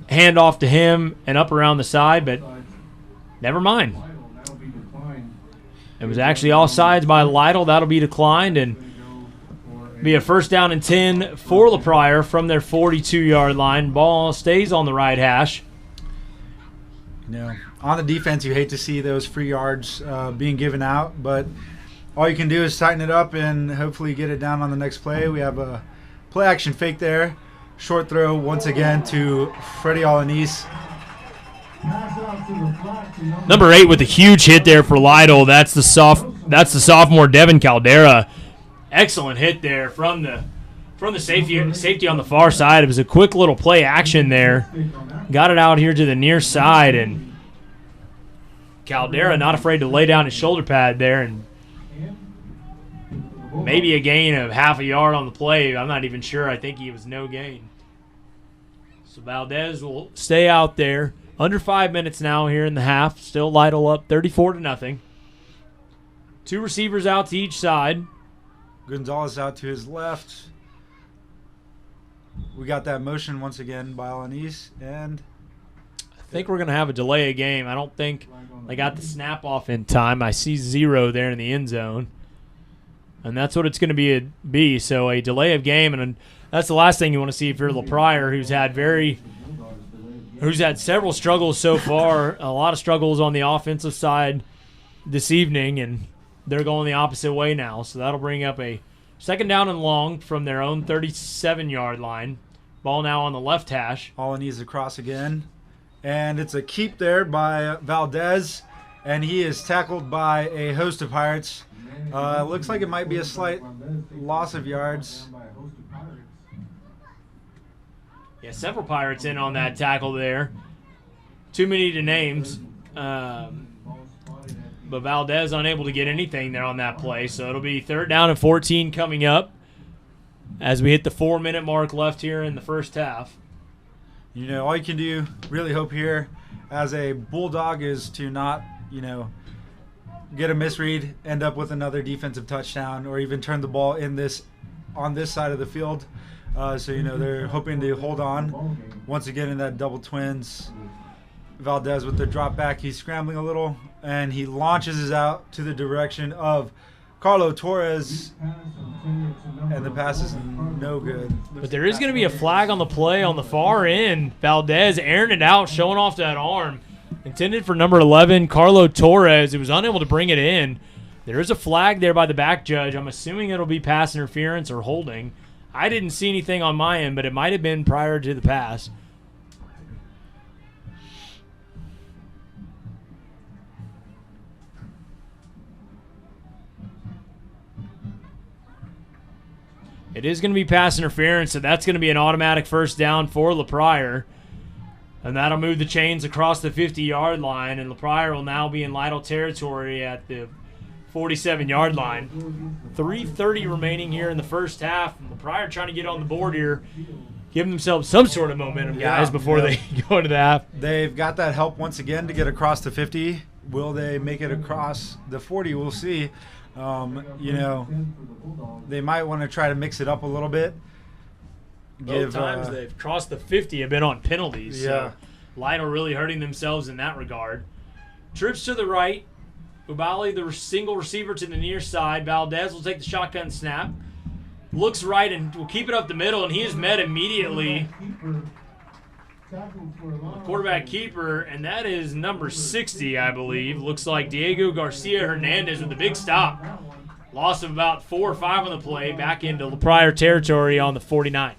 Speaker 7: handoff to him and up around the side, but never mind. It was actually offsides by Lytle. That'll be declined and be a 1st down and 10 for La Pryor from their 42-yard line. Ball stays on the right hash.
Speaker 8: You know, on the defense, you hate to see those free yards being given out, but all you can do is tighten it up and hopefully get it down on the next play. We have a play-action fake there. Short throw once again to Freddie Alanis.
Speaker 7: Number 8 with a huge hit there for Lytle. That's the sophomore Devin Caldera. Excellent hit there from the safety on the far side. It was a quick little play action there. Got it out here to the near side, and Caldera not afraid to lay down his shoulder pad there, and maybe a gain of half a yard on the play. I'm not even sure. I think he was no gain. So Valdez will stay out there. Under 5 minutes now here in the half. Still Lytle up 34-0. 2 receivers out to each side.
Speaker 8: Gonzalez out to his left. We got that motion once again by Alanis, and
Speaker 7: I think we're going to have a delay of game. I don't think they got the snap off in time. I see 0 there in the end zone, and that's what it's going to be. So a delay of game, and that's the last thing you want to see if you're La Pryor, who's had several struggles so far, a lot of struggles on the offensive side this evening, and they're going the opposite way now. So that'll bring up a 2nd down and long from their own 37-yard line. Ball now on the left hash.
Speaker 8: Alanis across again. And it's a keep there by Valdez, and he is tackled by a host of Pirates. Looks like it might be a slight loss of yards.
Speaker 7: Yeah, several Pirates in on that tackle there. Too many to names. But Valdez unable to get anything there on that play. So it'll be 3rd down and 14 coming up as we hit the 4-minute mark left here in the first half.
Speaker 8: You know, all you can do, really hope here as a Bulldog, is to not, get a misread, end up with another defensive touchdown, or even turn the ball on this side of the field. So, they're hoping to hold on. Once again in that double twins. Valdez with the drop back. He's scrambling a little and he launches it out to the direction of Carlo Torres, and the pass is no good.
Speaker 7: But there is going to be a flag on the play on the far end. Valdez airing it out, showing off that arm. Intended for number 11, Carlo Torres. He was unable to bring it in. There is a flag there by the back judge. I'm assuming it'll be pass interference or holding. I didn't see anything on my end, but it might have been prior to the pass. It is going to be pass interference, so that's going to be an automatic first down for LaPryor. And that'll move the chains across the 50-yard line, and LaPryor will now be in Lytle territory at the 47-yard line. 3:30 remaining here in the first half. And LaPryor trying to get on the board here, give themselves some sort of momentum, guys, before they go into the half.
Speaker 8: They've got that help once again to get across the 50. Will they make it across the 40? We'll see. They might want to try to mix it up a little bit.
Speaker 7: Both times they've crossed the 50 have been on penalties.
Speaker 8: Yeah.
Speaker 7: So Lytle really hurting themselves in that regard. Trips to the right. Ubali, the single receiver to the near side. Valdez will take the shotgun snap. Looks right and will keep it up the middle, and he is met immediately. Quarterback keeper, and that is number 60, I believe. Looks like Diego Garcia Hernandez with a big stop. Loss of about 4 or 5 on the play, back into LaPryor territory on the 49.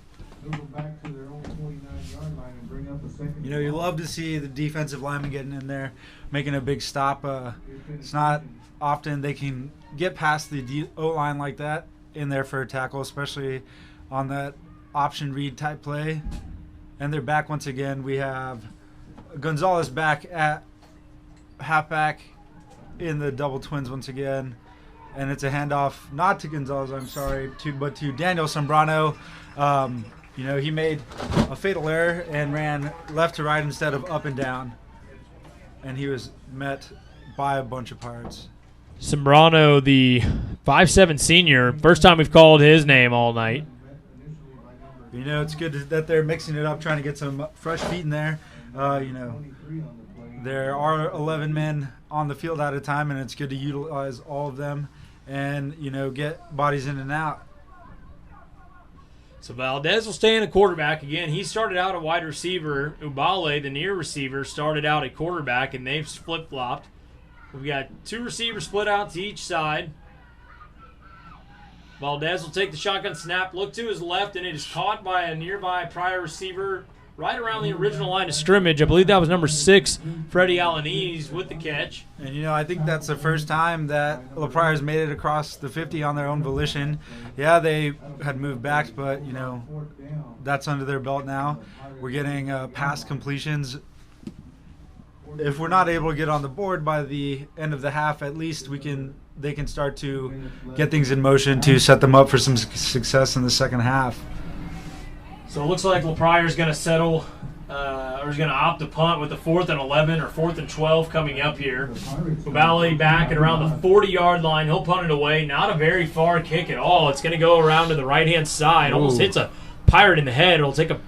Speaker 8: You love to see the defensive lineman getting in there, making a big stop. It's not often they can get past the O-line like that in there for a tackle, especially on that option read type play. And they're back once again. We have Gonzalez back at halfback in the double twins once again. And it's a handoff, not to Gonzalez, I'm sorry, but to Daniel Sombrano. He made a fatal error and ran left to right instead of up and down. And he was met by a bunch of Pirates.
Speaker 7: Sombrano, the 5'7" senior, first time we've called his name all night.
Speaker 8: It's good that they're mixing it up, trying to get some fresh feet in there. There are 11 men on the field at a time, and it's good to utilize all of them and, get bodies in and out.
Speaker 7: So Valdez will stay in a quarterback. Again, he started out a wide receiver. Ubale, the near receiver, started out a quarterback, and they've flip-flopped. We've got 2 receivers split out to each side. Valdez will take the shotgun snap, look to his left, and it is caught by a nearby Pryor receiver right around the original line of scrimmage. I believe that was number 6, Freddie Alaniz, with the catch.
Speaker 8: And, I think that's the first time that LaPrior's made it across the 50 on their own volition. Yeah, they had moved back, but, that's under their belt now. We're getting pass completions. If we're not able to get on the board by the end of the half, at least they can start to get things in motion to set them up for some success in the second half.
Speaker 7: So it looks like LaPriore's going to settle, or is going to opt to punt with the 4th and 11 or 4th and 12 coming up here. Ubali back at around the 40-yard line. He'll punt it away. Not a very far kick at all. It's going to go around to the right-hand side. Almost hits a Pirate in the head. It'll take a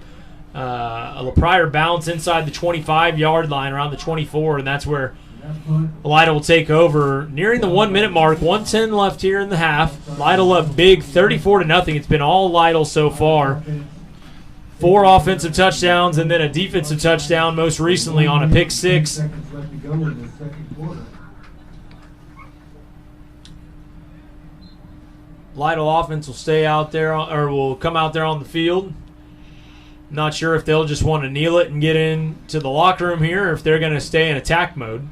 Speaker 7: LaPryor bounce inside the 25-yard line around the 24, and that's where Lytle will take over. Nearing the 1-minute mark, 1:10 left here in the half. Lytle up big, 34-0. It's been all Lytle so far. 4 offensive touchdowns and then a defensive touchdown most recently on a pick 6. Lytle offense will stay out there, or will come out there on the field. Not sure if they'll just want to kneel it and get into the locker room here, or if they're going to stay in attack mode.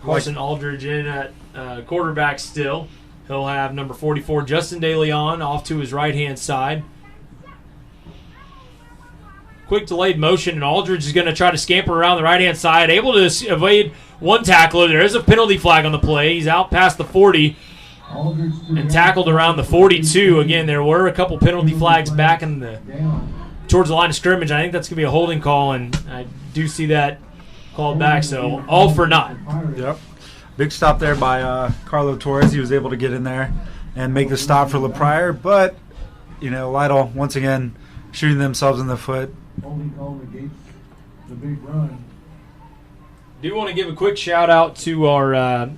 Speaker 7: Carson Aldridge in at quarterback still. He'll have number 44, Justin DeLeon, off to his right-hand side. Quick delayed motion, and Aldridge is going to try to scamper around the right-hand side, able to evade one tackler. There is a penalty flag on the play. He's out past the 40 and tackled around the 42. Again, there were a couple penalty flags back towards the line of scrimmage. I think that's going to be a holding call, and I do see that called back, so all for naught.
Speaker 8: Yep. Big stop there by Carlo Torres. He was able to get in there and make the stop for LaPryor, but, Lytle, once again, shooting themselves in the foot.
Speaker 6: the big run.
Speaker 7: Do want to give a quick shout out to our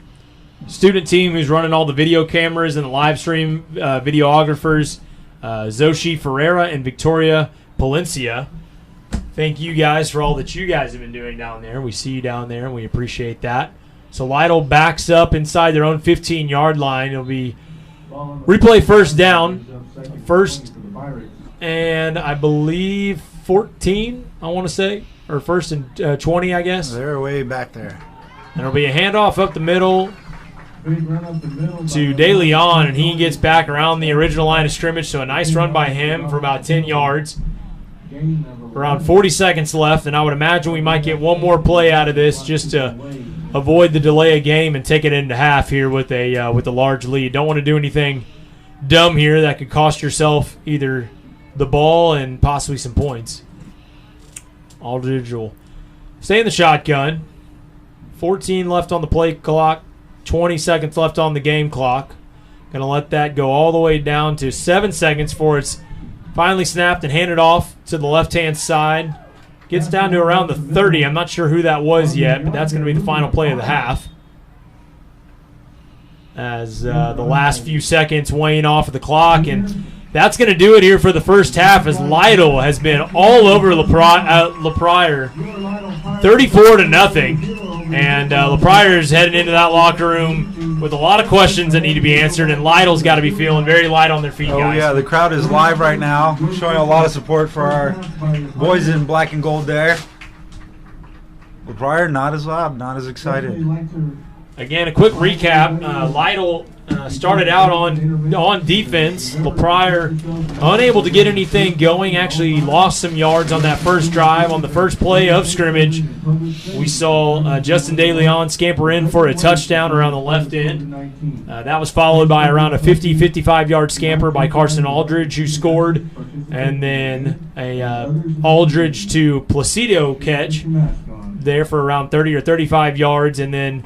Speaker 7: student team who's running all the video cameras and the live stream videographers, Zoshi Ferreira and Victoria Palencia. Thank you guys for all that you guys have been doing down there. We see you down there, and we appreciate that. So Lytle backs up inside their own 15-yard line. It'll be replay first down. First and I believe 14, I want to say. Or first and 20, I guess.
Speaker 8: They're way back there.
Speaker 7: And it'll be a handoff up the middle to DeLeon, and he gets back around the original line of scrimmage. So a nice run by him for about 10 yards. Around 40 seconds left, and I would imagine we might get one more play out of this just to avoid the delay of game and take it into half here with a large lead. Don't want to do anything dumb here that could cost yourself either the ball and possibly some points. Aldridge will stay in the shotgun. 14 left on the play clock. 20 seconds left on the game clock. Going to let that go all the way down to 7 seconds before it's finally snapped and handed off to the left-hand side. Gets down to around the 30. I'm not sure who that was yet, but that's going to be the final play of the half. As the last few seconds weighing off of the clock, and that's going to do it here for the first half as Lytle has been all over LaPryor 34-0. And LaPryor is heading into that locker room with a lot of questions that need to be answered, and Lytle's got to be feeling very light on their feet, guys.
Speaker 8: Oh, yeah, the crowd is live right now, showing a lot of support for our boys in black and gold there. LaPryor, not as loud, not as excited.
Speaker 7: Again, a quick recap. Lytle started out on defense. LaPryor unable to get anything going. Actually lost some yards on that first drive. On the first play of scrimmage, we saw Justin DeLeon scamper in for a touchdown around the left end. That was followed by around a 55-yard scamper by Carson Aldridge, who scored. And then a Aldridge to Placido catch there for around 30 or 35 yards. And then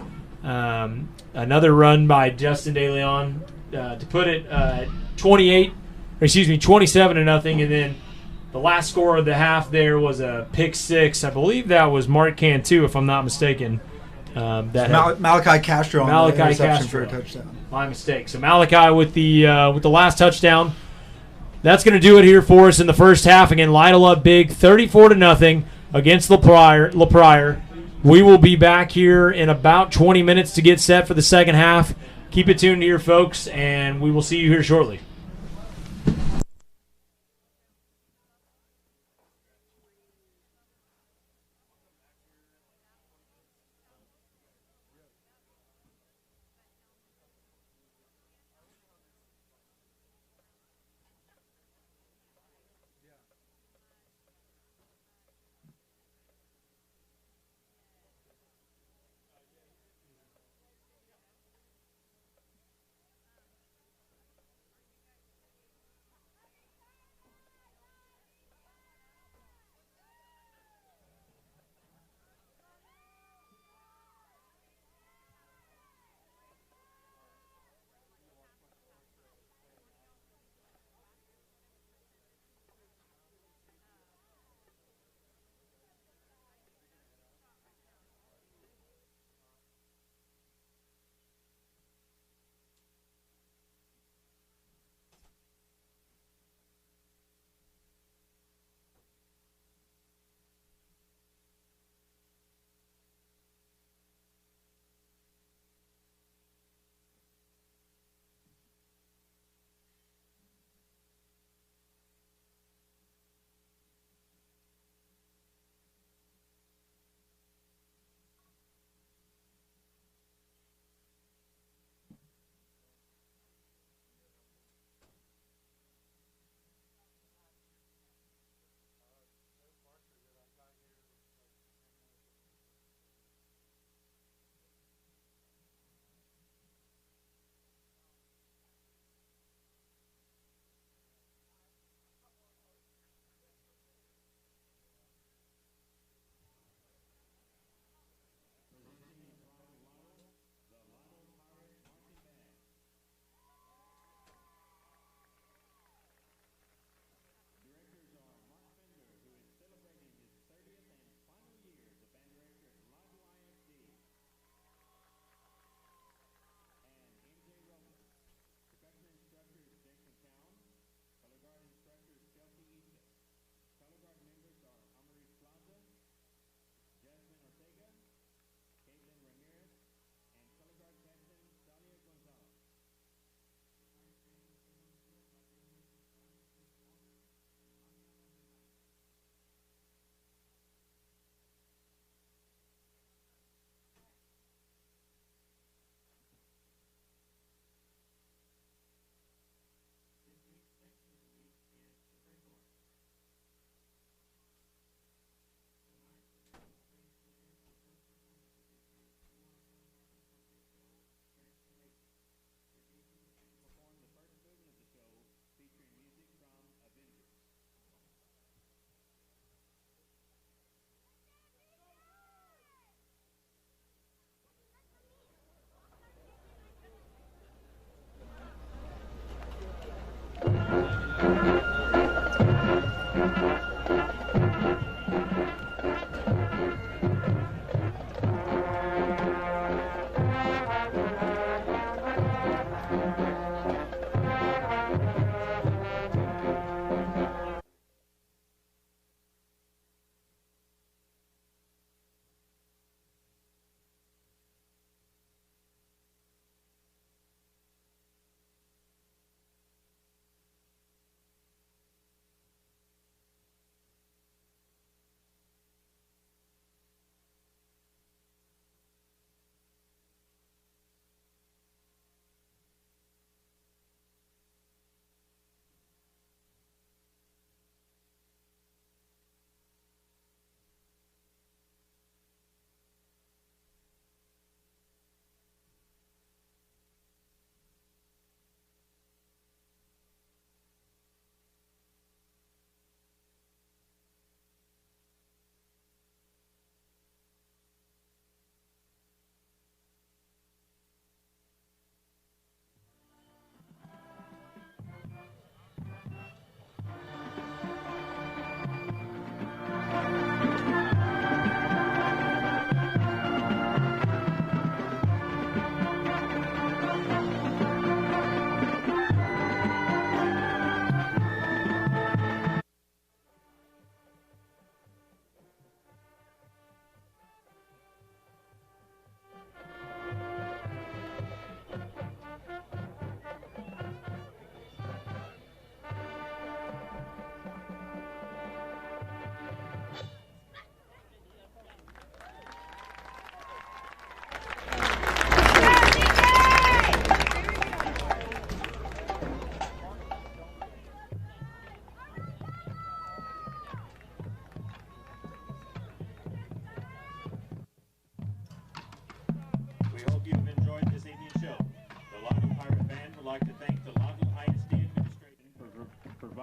Speaker 7: another run by Justin DeLeon to put it 27-0, and then the last score of the half there was a pick six. I believe that was Mark Cantu, if I'm not mistaken.
Speaker 8: Malachi Castro on the reception for a touchdown.
Speaker 7: My mistake. So Malachi with the last touchdown. That's going to do it here for us in the first half. Again, Lytle up big, 34-0 against LaPryor. We will be back here in about 20 minutes to get set for the second half. Keep it tuned here, folks, and we will see you here shortly.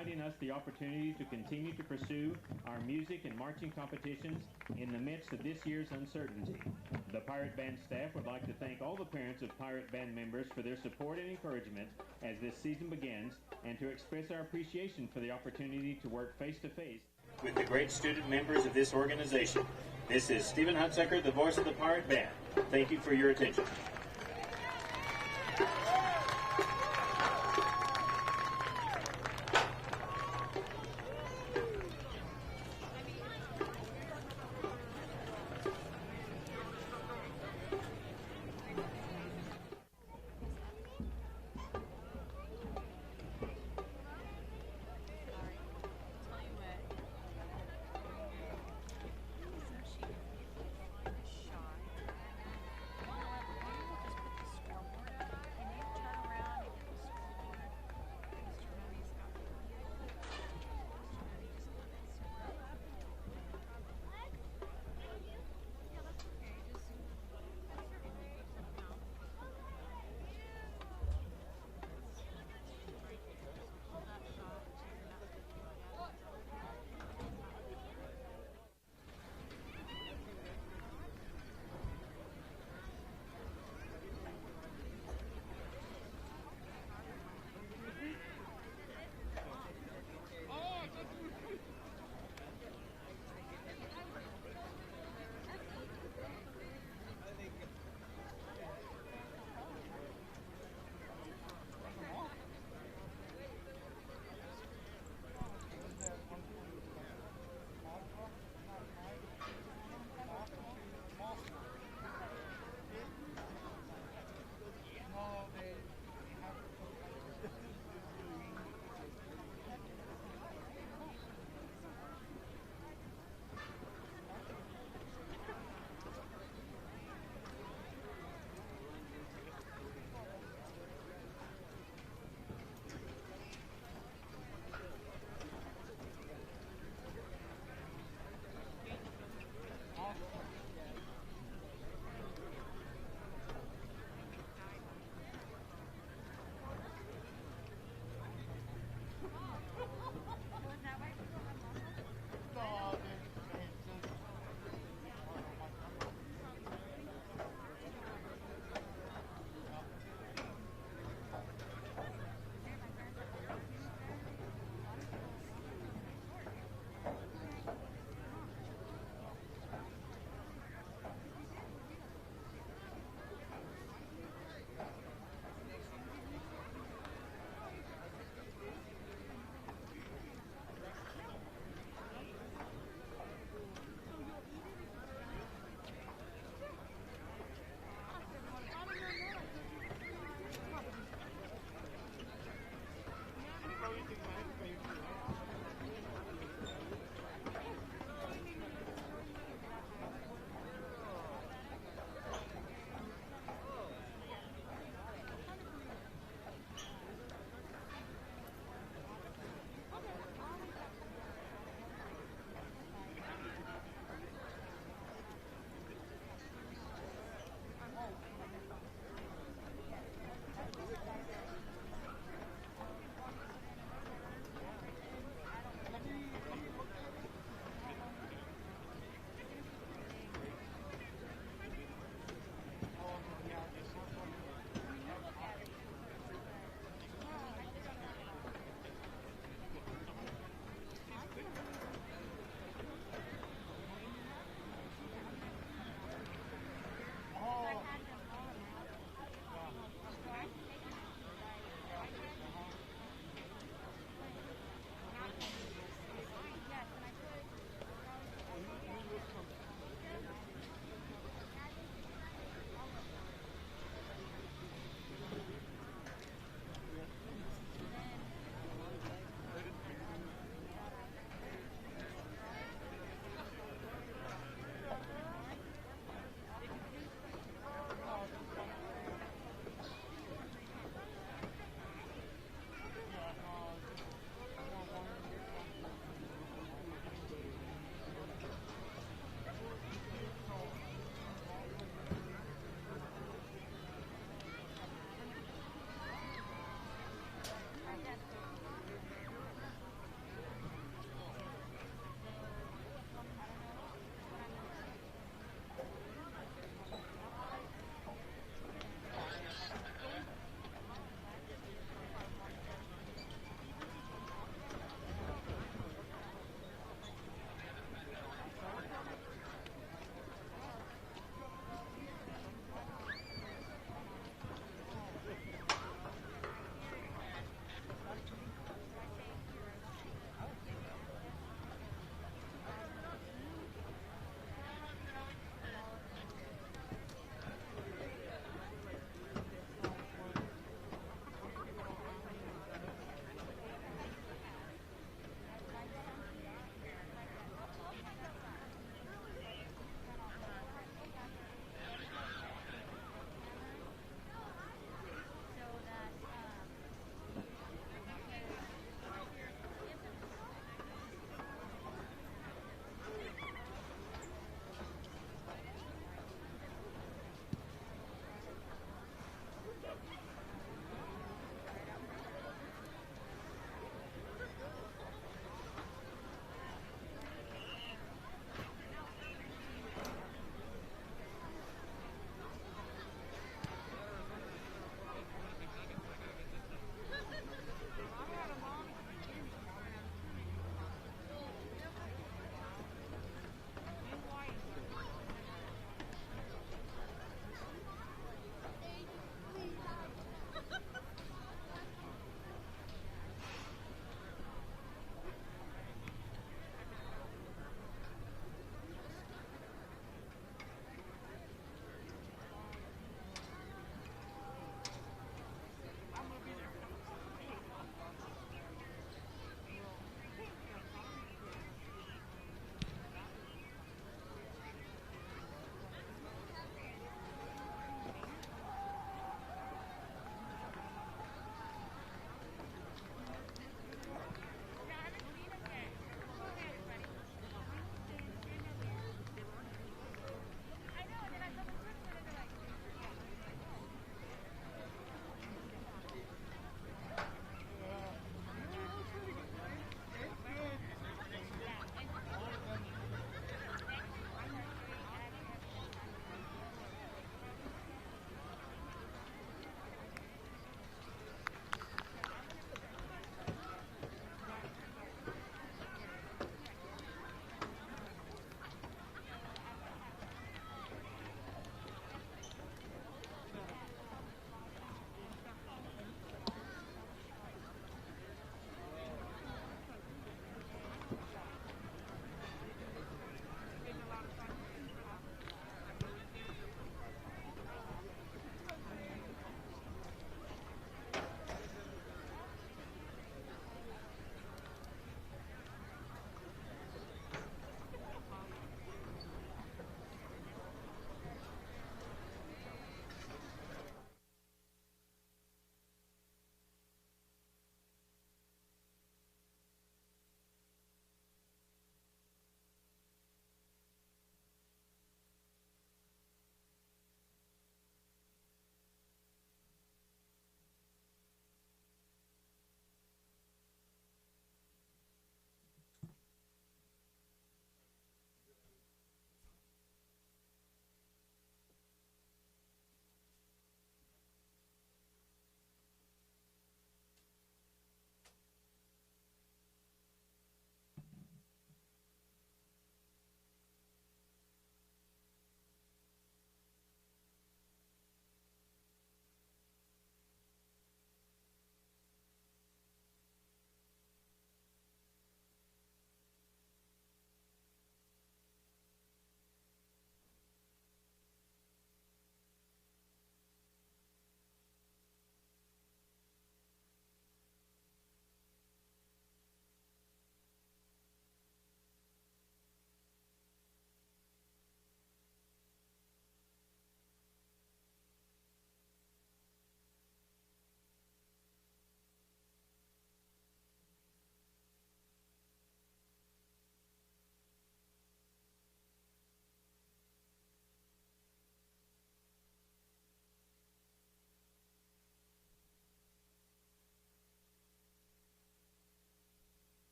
Speaker 9: providing us the opportunity to continue to pursue our music and marching competitions in the midst of this year's uncertainty. The Pirate Band staff would like to thank all the parents of Pirate Band members for their support and encouragement as this season begins, and to express our appreciation for the opportunity to work face-to-face with the great student members of this organization. This is Stephen Hunsucker, the voice of the Pirate Band. Thank you for your attention.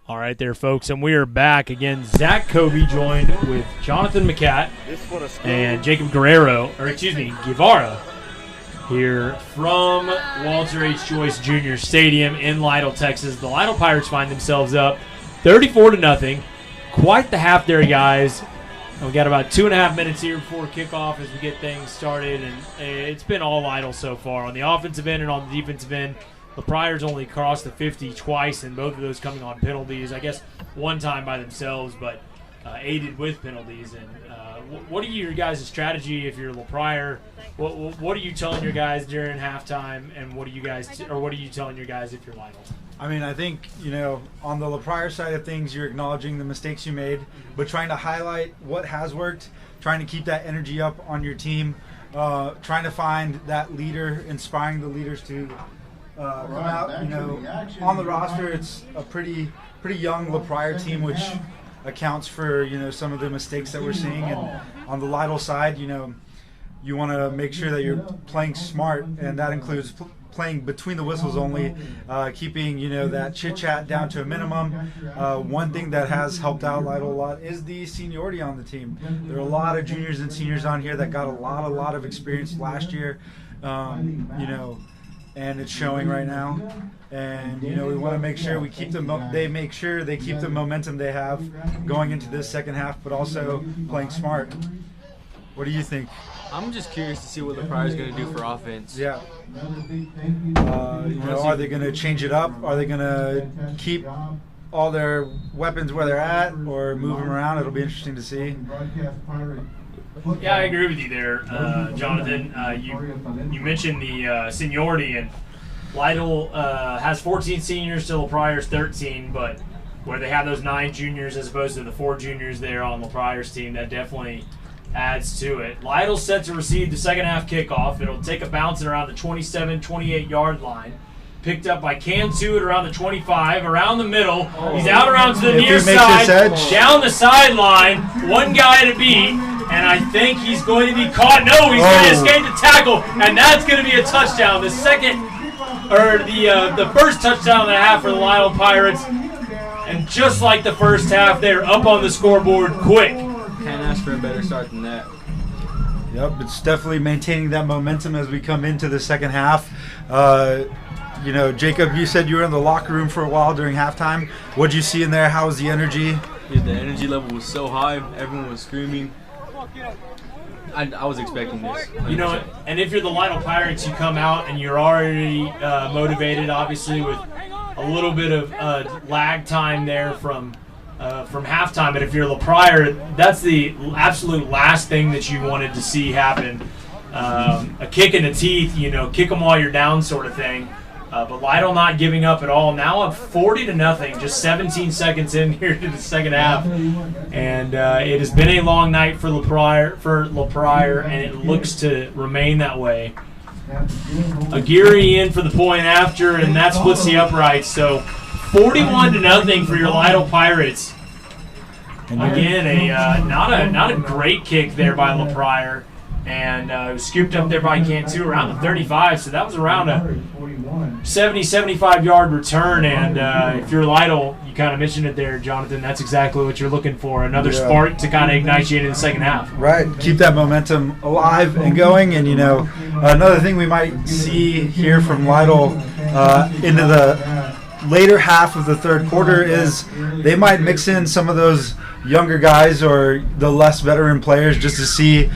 Speaker 7: All right there, folks, and we are back again. Zach Kobe joined with Jonathan McCat and Jacob Guevara here from Walter H. Joyce Jr. Stadium in Lytle, Texas. The Lytle Pirates find themselves up 34-0. Quite the half there, guys. And we got about 2.5 minutes here before kickoff as we get things started, and it's been all Lytle so far. On the offensive end and on the defensive end, the Priors only crossed the 50 twice, and both of those coming on penalties. I guess one time by themselves, but aided with penalties. And what are your guys' strategy if you're LaPrior? What are you telling your guys during halftime, and what are you telling your guys if you're Lytle?
Speaker 8: I mean, I think, on the LaPrior side of things, you're acknowledging the mistakes you made, but trying to highlight what has worked, trying to keep that energy up on your team, trying to find that leader, inspiring the leaders to come out. On the roster, it's a pretty young LaPrior team, which accounts for some of the mistakes that we're seeing. And on the Lytle side, you want to make sure that you're playing smart, and that includes playing between the whistles only, keeping that chit chat down to a minimum. One thing that has helped out Lytle a lot is the seniority on the team. There are a lot of juniors and seniors on here that got a lot of experience last year. And it's showing right now. And we want to make sure we keep them. They make sure they keep the momentum they have going into this second half, but also playing smart. What do you think?
Speaker 5: I'm just curious to see what LaPrior is going to do for offense.
Speaker 8: Yeah. Are they going to change it up? Are they going to keep all their weapons where they're at, or move them around? It'll be interesting to see.
Speaker 7: Yeah, I agree with you there, Jonathan. You mentioned the seniority, and Lytle has 14 seniors to LaPrior's 13, but where they have those 9 juniors as opposed to the 4 juniors there on LaPrior's team, that definitely adds to it. Lytle's set to receive the second half kickoff. It'll take a bounce at around the 27-28 yard line. Picked up by Cantu at around the 25, around the middle. He's out around to the near side, down the sideline. One guy to beat, and I think he's going to be caught. No, he's going to escape the tackle, and that's going to be a touchdown. The first touchdown of the half for the Lytle Pirates. And just like the first half, they're up on the scoreboard quick.
Speaker 5: Can't ask for a better start than that.
Speaker 8: Yep, it's definitely maintaining that momentum as we come into the second half. Jacob, you said you were in the locker room for a while during halftime. What did you see in there? How was the energy?
Speaker 5: Dude, the energy level was so high. Everyone was screaming. I was expecting this. 100%.
Speaker 7: And if you're the Lytle Pirates, you come out and you're already motivated, obviously, with a little bit of lag time there from halftime. But if you're LaPrior, that's the absolute last thing that you wanted to see happen. A kick in the teeth, kick them while you're down sort of thing. But Lytle not giving up at all. Now up 40-0, just 17 seconds in here to the second half. And it has been a long night for LaPrior, and it looks to remain that way. Aguirre in for the point after, and that splits the uprights. So 41-0 for your Lytle Pirates. Again, not a great kick there by LaPrior. And it was scooped up there by Cantu around the 35, so that was around a 70-75 yard return. And if you're Lytle, you kind of mentioned it there, Jonathan, that's exactly what you're looking for, another spark to kind of ignite you into the second half.
Speaker 8: Right, keep that momentum alive and going. And another thing we might see here from Lytle into the later half of the third quarter is they might mix in some of those younger guys or the less veteran players just to see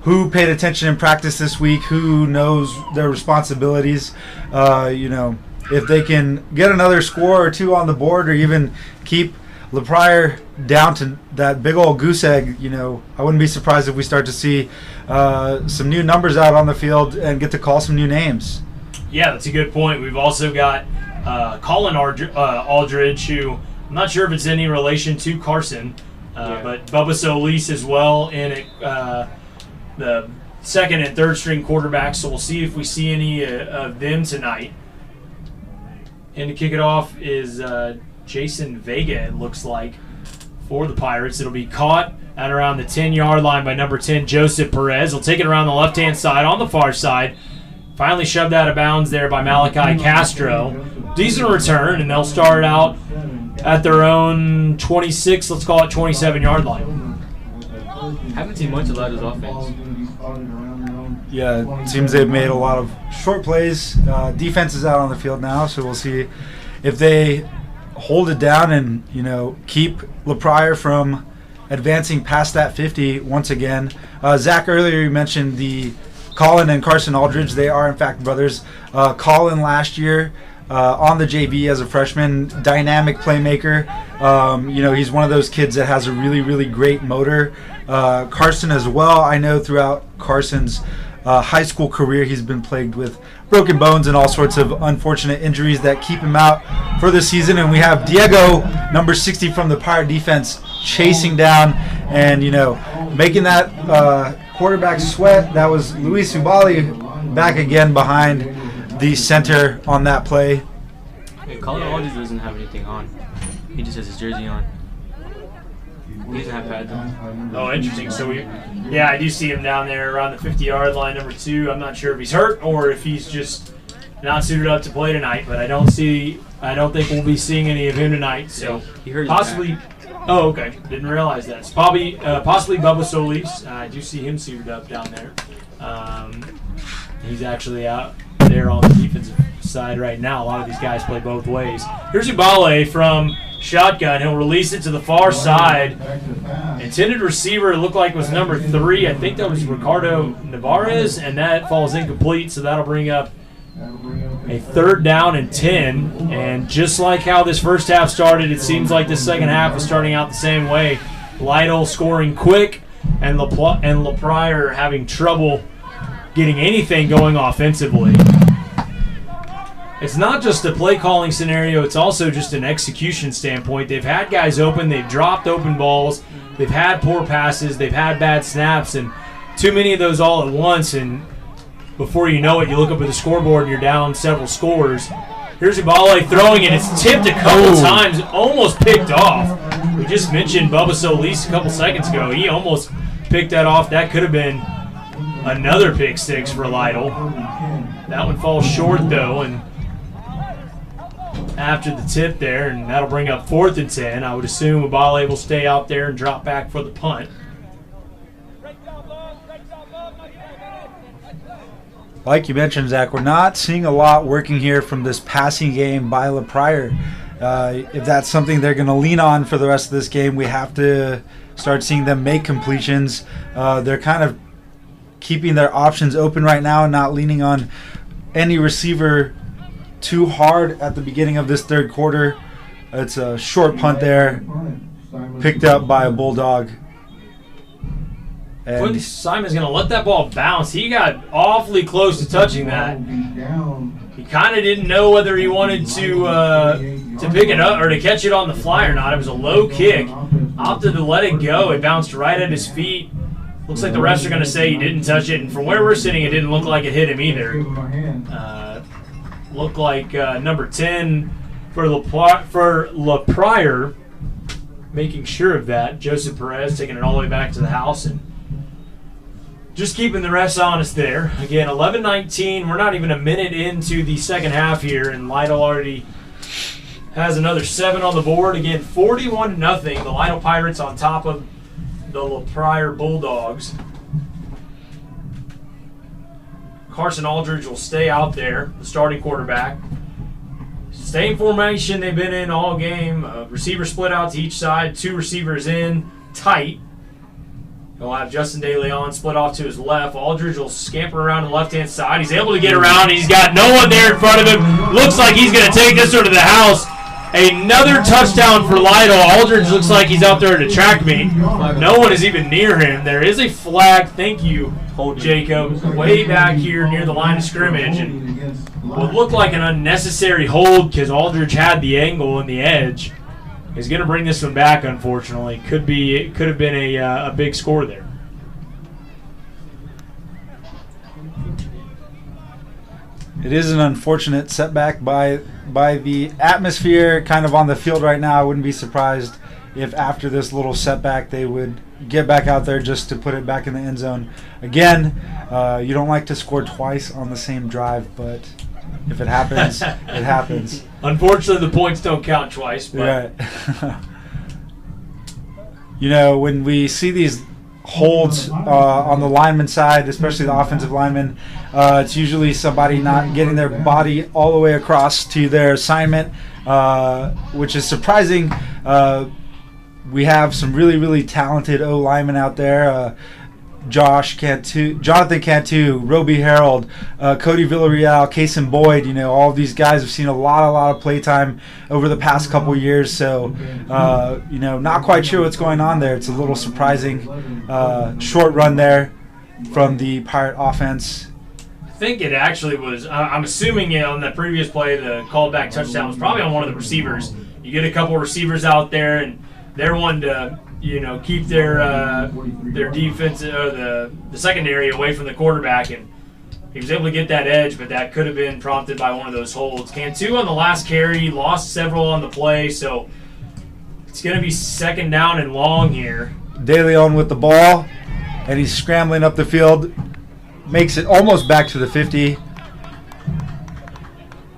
Speaker 8: who paid attention in practice this week, who knows their responsibilities. If they can get another score or two on the board, or even keep LaPrior down to that big old goose egg, I wouldn't be surprised if we start to see some new numbers out on the field and get to call some new names.
Speaker 7: Yeah, that's a good point. We've also got Colin Aldridge, who I'm not sure if it's any relation to Carson, but Bubba Solis as well in the second and third string quarterbacks, so we'll see if we see any of them tonight. And to kick it off is Jason Vega, it looks like, for the Pirates. It'll be caught at around the 10-yard line by number 10, Joseph Perez. He'll take it around the left-hand side on the far side. Finally shoved out of bounds there by Malachi Castro. Decent return, and they'll start out at their own 26, let's call it 27-yard line.
Speaker 5: Haven't seen much of Lytle's offense.
Speaker 8: Yeah, it seems they've made a lot of short plays. Defense is out on the field now, so we'll see if they hold it down and, keep Pryor from advancing past that 50 once again. Zach, earlier you mentioned the Colin and Carson Aldridge. They are, in fact, brothers. Colin last year on the JV as a freshman, dynamic playmaker. He's one of those kids that has a really, really great motor. Carson as well. I know throughout Carson's high school career, he's been plagued with broken bones and all sorts of unfortunate injuries that keep him out for the season. And we have Diego, number 60 from the Pirate defense, chasing down and, making that quarterback sweat. That was Luis Ubali back again behind the center on that play.
Speaker 5: Hey, Colin Aldridge doesn't have anything on. He just has his jersey on. He doesn't have pads on.
Speaker 7: Oh, interesting. So I do see him down there around the 50-yard line, number 2. I'm not sure if he's hurt or if he's just not suited up to play tonight, but I don't think we'll be seeing any of him tonight. So
Speaker 5: he hurt his
Speaker 7: possibly.
Speaker 5: back.
Speaker 7: Oh, okay. Didn't realize that. It's possibly Bubba Solis. I do see him suited up down there. He's actually out there on the defensive side right now. A lot of these guys play both ways. Here's Ubale from shotgun. He'll release it to the far side. Intended receiver looked like was number 3. I think that was Ricardo Navarez, and that falls incomplete, so that'll bring up a 3rd down and 10. And just like how this first half started, it seems like the second half is starting out the same way. Lytle scoring quick, and Pryor having trouble getting anything going offensively. It's not just a play calling scenario, it's also just an execution standpoint. They've had guys open, they've dropped open balls, they've had poor passes, they've had bad snaps, and too many of those all at once, and before you know it, you look up at the scoreboard and you're down several scores. Here's Ubale throwing it. It's tipped a couple times, almost picked off. We just mentioned Bubba Solis a couple seconds ago. He almost picked that off. That could have been another pick 6 for Lytle. That one falls short, though, and after the tip there, and that'll bring up 4th and 10. I would assume Ubale will stay out there and drop back for the punt.
Speaker 8: Like you mentioned, Zach, we're not seeing a lot working here from this passing game by Pryor. If that's something they're going to lean on for the rest of this game, we have to start seeing them make completions. They're kind of keeping their options open right now and not leaning on any receiver too hard at the beginning of this third quarter. It's a short punt there, picked up by a Bulldog.
Speaker 7: Quincy Simon's going to let that ball bounce. He got awfully close to touching that. He kind of didn't know whether he wanted to pick it up or to catch it on the fly or not. It was a low kick. Opted to let it go. It bounced right at his feet. Looks like the refs are going to say he didn't touch it. And from where we're sitting, it didn't look like it hit him either. Looked like number 10 for Pryor, making sure of that. Joseph Perez taking it all the way back to the house and just keeping the refs honest there. Again, 11-19. We're not even a minute into the second half here, and Lytle already has another 7 on the board. Again, 41-0. The Lytle Pirates on top of the Pryor Bulldogs. Carson Aldridge will stay out there, the starting quarterback. Same formation they've been in all game. Receiver split out to each side. 2 receivers in tight. He'll have Justin DeLeon split off to his left. Aldridge will scamper around the left-hand side. He's able to get around. He's got no one there in front of him. Looks like he's going to take this one to the house. Another touchdown for Lytle. Aldridge looks like he's out there to track me. No one is even near him. There is a flag. Thank you, Jacob. Way back here near the line of scrimmage. And what looked like an unnecessary hold because Aldridge had the angle and the edge. Is going to bring this one back, unfortunately. Could have been a big score there.
Speaker 8: It is an unfortunate setback by the atmosphere kind of on the field right now. I wouldn't be surprised if after this little setback they would get back out there just to put it back in the end zone. Again, you don't like to score twice on the same drive, but If it happens, it happens.
Speaker 7: Unfortunately, the points don't count twice. But
Speaker 8: Right. You know, when we see these holds on the lineman side, especially the offensive lineman, it's usually somebody not getting their body all the way across to their assignment, which is surprising. We have some really, really talented O linemen out there. Jonathan Cantu, Roby Harold, Cody Villarreal, Kason Boyd. You know, all of these guys have seen a lot of play time over the past couple years. So, you know, not quite sure what's going on there. It's a little surprising. Short run there from the Pirate offense.
Speaker 7: I think it actually was. I'm assuming on the previous play, the called back touchdown was probably on one of the receivers. You get a couple of receivers out there, and they're wanting to, you know, keep their defense or the secondary away from the quarterback, and he was able to get that edge, but that could have been prompted by one of those holds. Cantu on the last carry, lost several on the play, so it's going to be second down and long here.
Speaker 8: DeLeon with the ball, and he's scrambling up the field, makes it almost back to the 50.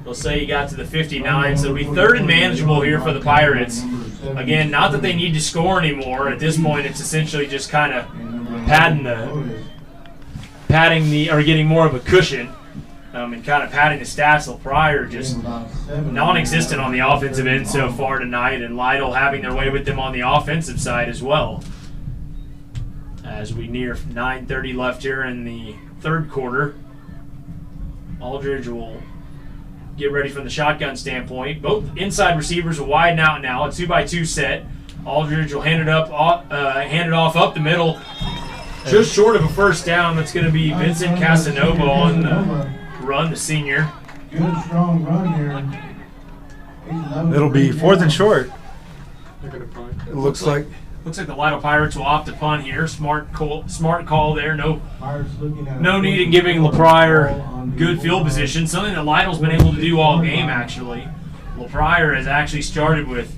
Speaker 7: They'll say he got to the 59, so it'll be third and manageable here for the Pirates. Again, not that they need to score anymore. At this point, it's essentially just kind of getting more of a cushion and kind of padding the stats. Pryor just non-existent on the offensive end so far tonight, and Lytle having their way with them on the offensive side as well. As we near 9:30 left here in the third quarter, Aldridge will get ready from the shotgun standpoint. Both inside receivers are wide out now. A 2x2 set. Aldridge will hand it off up the middle, just short of a first down. That's going to be Vincent Casanova on the run, the senior.
Speaker 3: Good, strong run here.
Speaker 8: It'll be fourth and short. It looks like
Speaker 7: the Lytle Pirates will opt to punt here. Smart call there. No need in giving Pryor good field position. Something that Lytle's been able to do all game, actually. Pryor has actually started with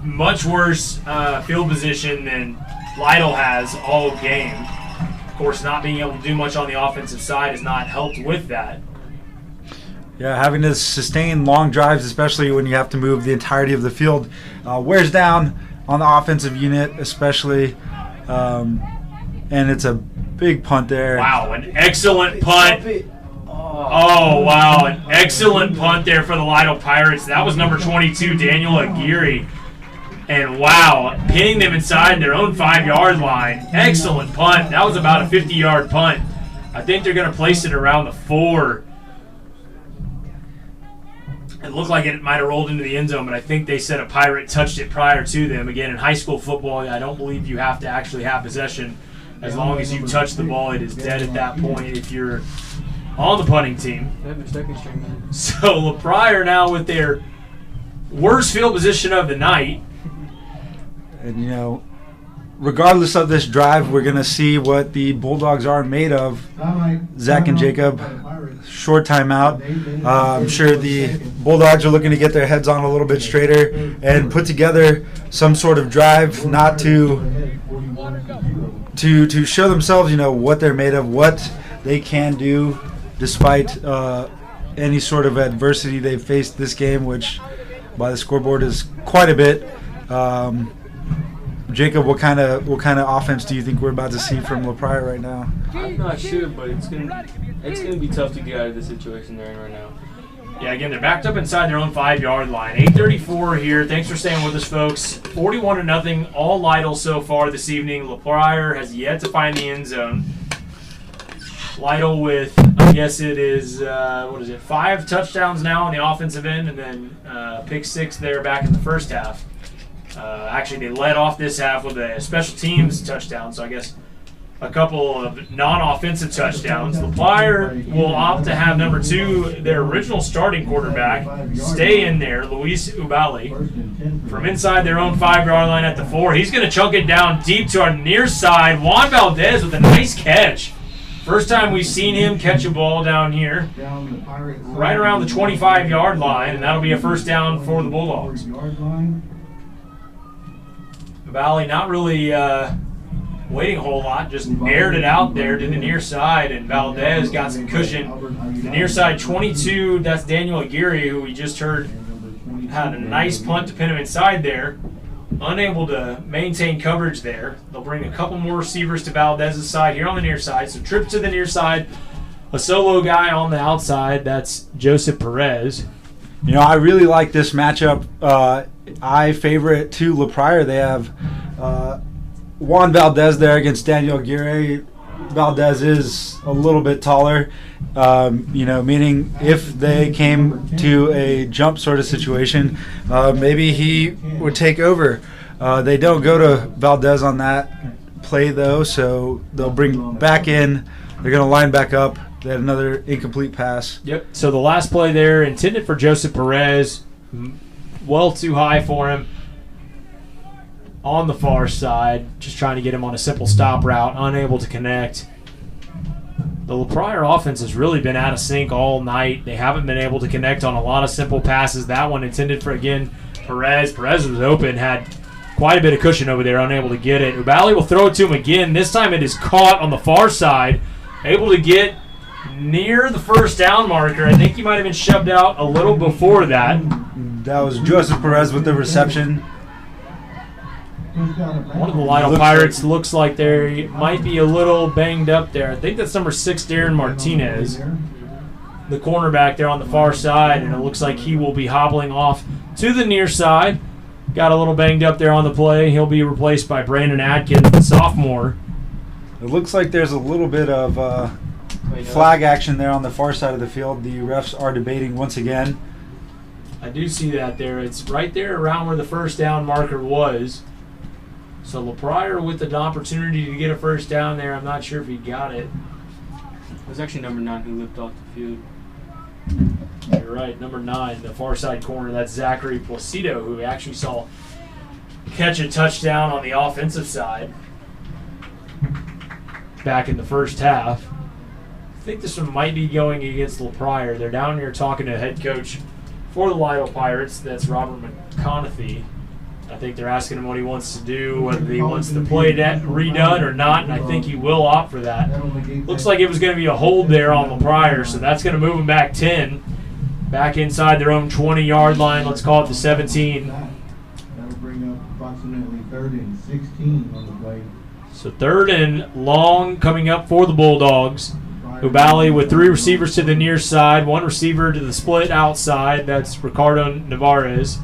Speaker 7: much worse field position than Lytle has all game. Of course, not being able to do much on the offensive side has not helped with that.
Speaker 8: Yeah, having to sustain long drives, especially when you have to move the entirety of the field, wears down on the offensive unit, especially. And it's a big punt there.
Speaker 7: Wow, an excellent punt. Oh, wow, an excellent punt there for the Lytle Pirates. That was number 22, Daniel Aguirre. And wow, pinning them inside their own 5-yard line. Excellent punt. That was about a 50-yard punt. I think they're going to place it around the 4. It looked like it might have rolled into the end zone, but I think they said a Pirate touched it prior to them. Again, in high school football, I don't believe you have to actually have possession. As long as you touch the ball, it is dead at that point if you're on the punting team. So Pryor now with their worst field position of the night.
Speaker 8: And, you know, regardless of this drive, we're going to see what the Bulldogs are made of. Zach and Jacob, short timeout. I'm sure the Bulldogs are looking to get their heads on a little bit straighter and put together some sort of drive, not to show themselves, you know, what they're made of, what they can do despite any sort of adversity they've faced this game, which by the scoreboard is quite a bit. Jacob, what kind of offense do you think we're about to see from Pryor right now?
Speaker 5: I'm not sure, but it's gonna be tough to get out of the situation they're in right now.
Speaker 7: Yeah, again, they're backed up inside their own 5-yard line. 8:34 here. Thanks for staying with us, folks. 41-0, all Lytle so far this evening. Pryor has yet to find the end zone. Lytle with, I guess it is, 5 touchdowns now on the offensive end, and then pick 6 there back in the first half. Actually, they led off this half with a special teams touchdown, so I guess a couple of non-offensive touchdowns. Pryor will opt to have number 2, their original starting quarterback, stay in there, Luis Ubali, from inside their own 5-yard line at the 4. He's going to chunk it down deep to our near side. Juan Valdez with a nice catch. First time we've seen him catch a ball down here, right around the 25-yard line, and that'll be a first down for the Bulldogs. Valley not really waiting a whole lot, just aired it out there to the near side, and Valdez got some cushion. The near side 22, that's Daniel Aguirre, who we just heard had a nice punt to pin him inside there. Unable to maintain coverage there. They'll bring a couple more receivers to Valdez's side here on the near side. So trip to the near side. A solo guy on the outside, that's Joseph Perez.
Speaker 8: You know, I really like this matchup. I favor it to LaPryor. They have Juan Valdez there against Daniel Aguirre. Valdez is a little bit taller, meaning if they came to a jump sort of situation, maybe he would take over. They don't go to Valdez on that play, though, so they'll bring back in. They're going to line back up. They had another incomplete pass.
Speaker 7: Yep. So the last play there, intended for Joseph Perez, well too high for him. On the far side, just trying to get him on a simple stop route, unable to connect. The LaPryor offense has really been out of sync all night. They haven't been able to connect on a lot of simple passes. That one intended for, again, Perez. Perez was open, had quite a bit of cushion over there, unable to get it. Ubali will throw it to him again. This time it is caught on the far side, able to get near the first down marker. I think he might have been shoved out a little before that.
Speaker 8: That was Joseph Perez with the reception.
Speaker 7: One of the Lytle Pirates looks like they might be a little banged up there. I think that's number 6, Darren Martinez, the cornerback there on the far side, and it looks like he will be hobbling off to the near side. Got a little banged up there on the play. He'll be replaced by Brandon Adkins, the sophomore.
Speaker 8: It looks like there's a little bit of flag action there on the far side of the field. The refs are debating once again.
Speaker 7: I do see that there. It's right there around where the first down marker was. So LaPryor with an opportunity to get a first down there. I'm not sure if he got it.
Speaker 5: It was actually number 9 who limped off the field.
Speaker 7: You're right, number 9, the far side corner. That's Zakry Placido, who we actually saw catch a touchdown on the offensive side back in the first half. I think this one might be going against LaPryor. They're down here talking to head coach for the Lytle Pirates. That's Robert McConaughey. I think they're asking him what he wants to do, whether he wants the play redone or not, and I think he will opt for that. Looks like it was going to be a hold there on LaPryor, so that's going to move him back 10. Back inside their own 20-yard line. Let's call it the 17.
Speaker 10: That'll bring up approximately 3rd and 16 on the play.
Speaker 7: So 3rd and long coming up for the Bulldogs. Ubali with 3 receivers to the near side, 1 receiver to the split outside. That's Ricardo Navarez.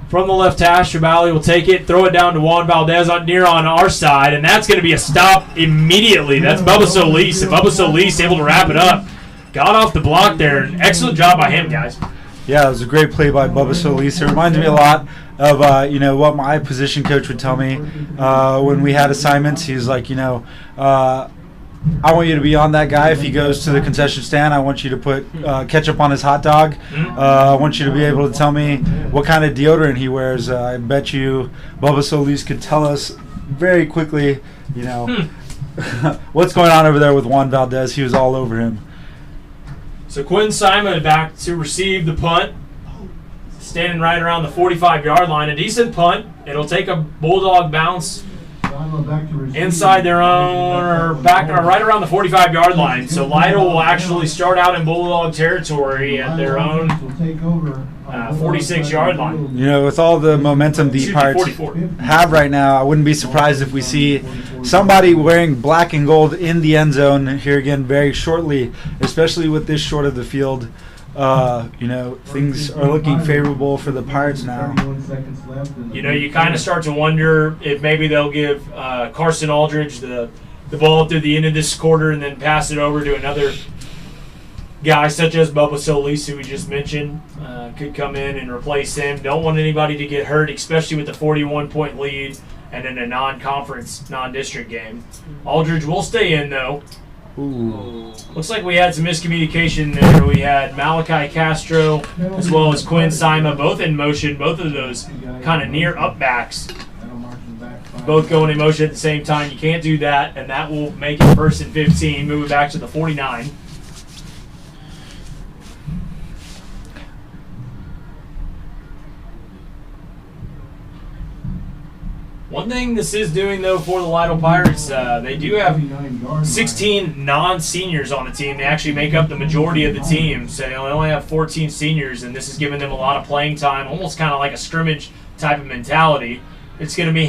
Speaker 7: From the left hash, Ubali will take it, throw it down to Juan Valdez on our side, and that's going to be a stop immediately. That's Bubba Solis, and Bubba Solis able to wrap it up. Got off the block there. An excellent job by him, guys.
Speaker 8: Yeah, it was a great play by Bubba Solis. It reminds me a lot of what my position coach would tell me when we had assignments. He was like, I want you to be on that guy if he goes to the concession stand. I want you to put ketchup on his hot dog. I want you to be able to tell me what kind of deodorant he wears. I bet you Bubba Solis could tell us very quickly, what's going on over there with Juan Valdez. He was all over him.
Speaker 7: So Quinn Simon back to receive the punt. Standing right around the 45-yard line. A decent punt. It'll take a Bulldog bounce inside their own, or right around the 45-yard line. So Lytle will actually start out in Bulldog territory at their own 46-yard line.
Speaker 8: With all the momentum the Pirates have right now, I wouldn't be surprised if we see somebody wearing black and gold in the end zone here again very shortly, especially with this short of the field. Things are looking favorable for the Pirates now.
Speaker 7: You kind of start to wonder if maybe they'll give Carson Aldridge the ball through the end of this quarter and then pass it over to another guy such as Bubba Solis, who we just mentioned, could come in and replace him. Don't want anybody to get hurt, especially with the 41-point lead and in a non-conference, non-district game. Aldridge will stay in, though.
Speaker 8: Ooh.
Speaker 7: Looks like we had some miscommunication there. We had Malachi Castro as well as Quinn Sima, both in motion, both of those kind of near up backs. Both going in motion at the same time. You can't do that, and that will make it 1st and 15, moving back to the 49.
Speaker 4: One thing this is doing, though, for the Lytle Pirates, they do have 16 non-seniors on the team. They actually make up the majority of the team, so they only have 14 seniors, and this is giving them a lot of playing time, almost kind of like a scrimmage type of mentality. It's going to be a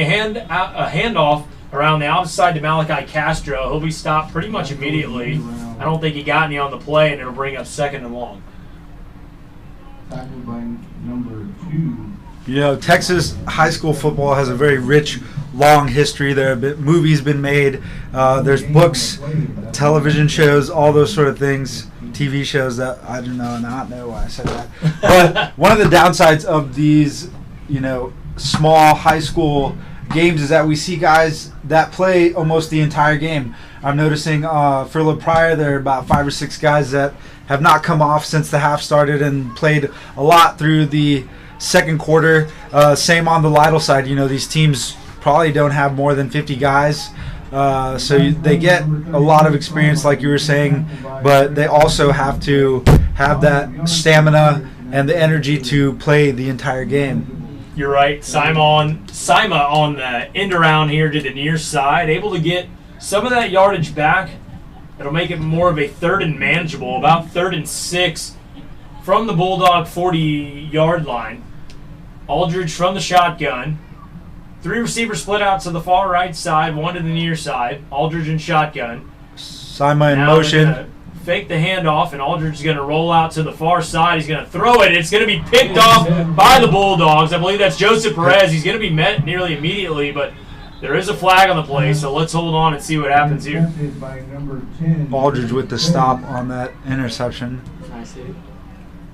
Speaker 4: handoff around the outside to Malachi Castro. He'll be stopped pretty much immediately. I don't think he got any on the play, and it'll bring up 2nd and long.
Speaker 10: Tackled by number 2.
Speaker 8: You know, Texas high school football has a very rich, long history. There have been movies been made. There's books, television shows, all those sort of things. TV shows that I do not know why I said that. But one of the downsides of these, you know, small high school games is that we see guys that play almost the entire game. I'm noticing for Pryor, there are about 5 or 6 guys that have not come off since the half started and played a lot through the second quarter. Same on the Lytle side. You know, these teams probably don't have more than 50 guys. So they get a lot of experience, like you were saying, but they also have to have that stamina and the energy to play the entire game.
Speaker 4: You're right. Sima on the end around here to the near side, able to get some of that yardage back. It'll make it more of a 3rd and manageable, about 3rd and 6 from the Bulldog 40-yard line. Aldridge from the shotgun. 3 receivers split out to the far right side, 1 to the near side. Aldridge in shotgun.
Speaker 8: Sima in motion.
Speaker 4: Fake the handoff, and Aldridge is going to roll out to the far side. He's going to throw it. It's going to be picked off by the Bulldogs. I believe that's Joseph Perez. He's going to be met nearly immediately, but there is a flag on the play, so let's hold on and see what happens here.
Speaker 8: Aldridge with the stop on that interception.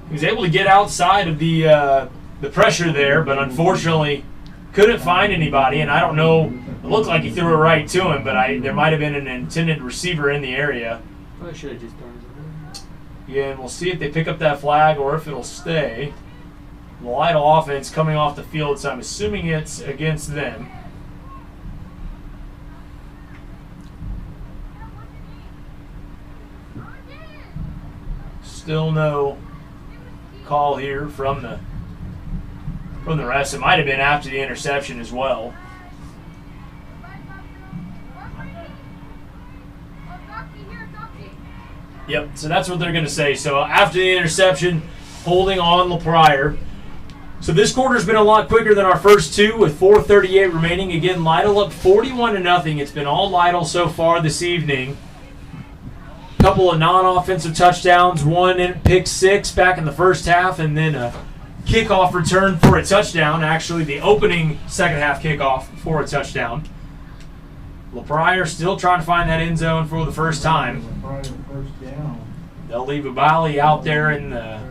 Speaker 4: He was able to get outside of the pressure there, but unfortunately couldn't find anybody, and I don't know. It looked like he threw it right to him, but there might have been an intended receiver in the area.
Speaker 5: Probably should have just done it.
Speaker 4: Yeah, and we'll see if they pick up that flag or if it'll stay. The Lytle offense coming off the field, so I'm assuming it's against them. Still no call here from the rest. It might have been after the interception as well. Yep, so that's what they're going to say. So after the interception, holding on Pryor. So this quarter's been a lot quicker than our first 2 with 4:38 remaining. Again, Lytle up 41-0. It's been all Lytle so far this evening. A couple of non-offensive touchdowns, 1 in pick 6 back in the first half, and then a kickoff return for a touchdown. Actually, the opening second half kickoff for a touchdown. Pryor still trying to find that end zone for the first time. They'll leave Ubali out there in the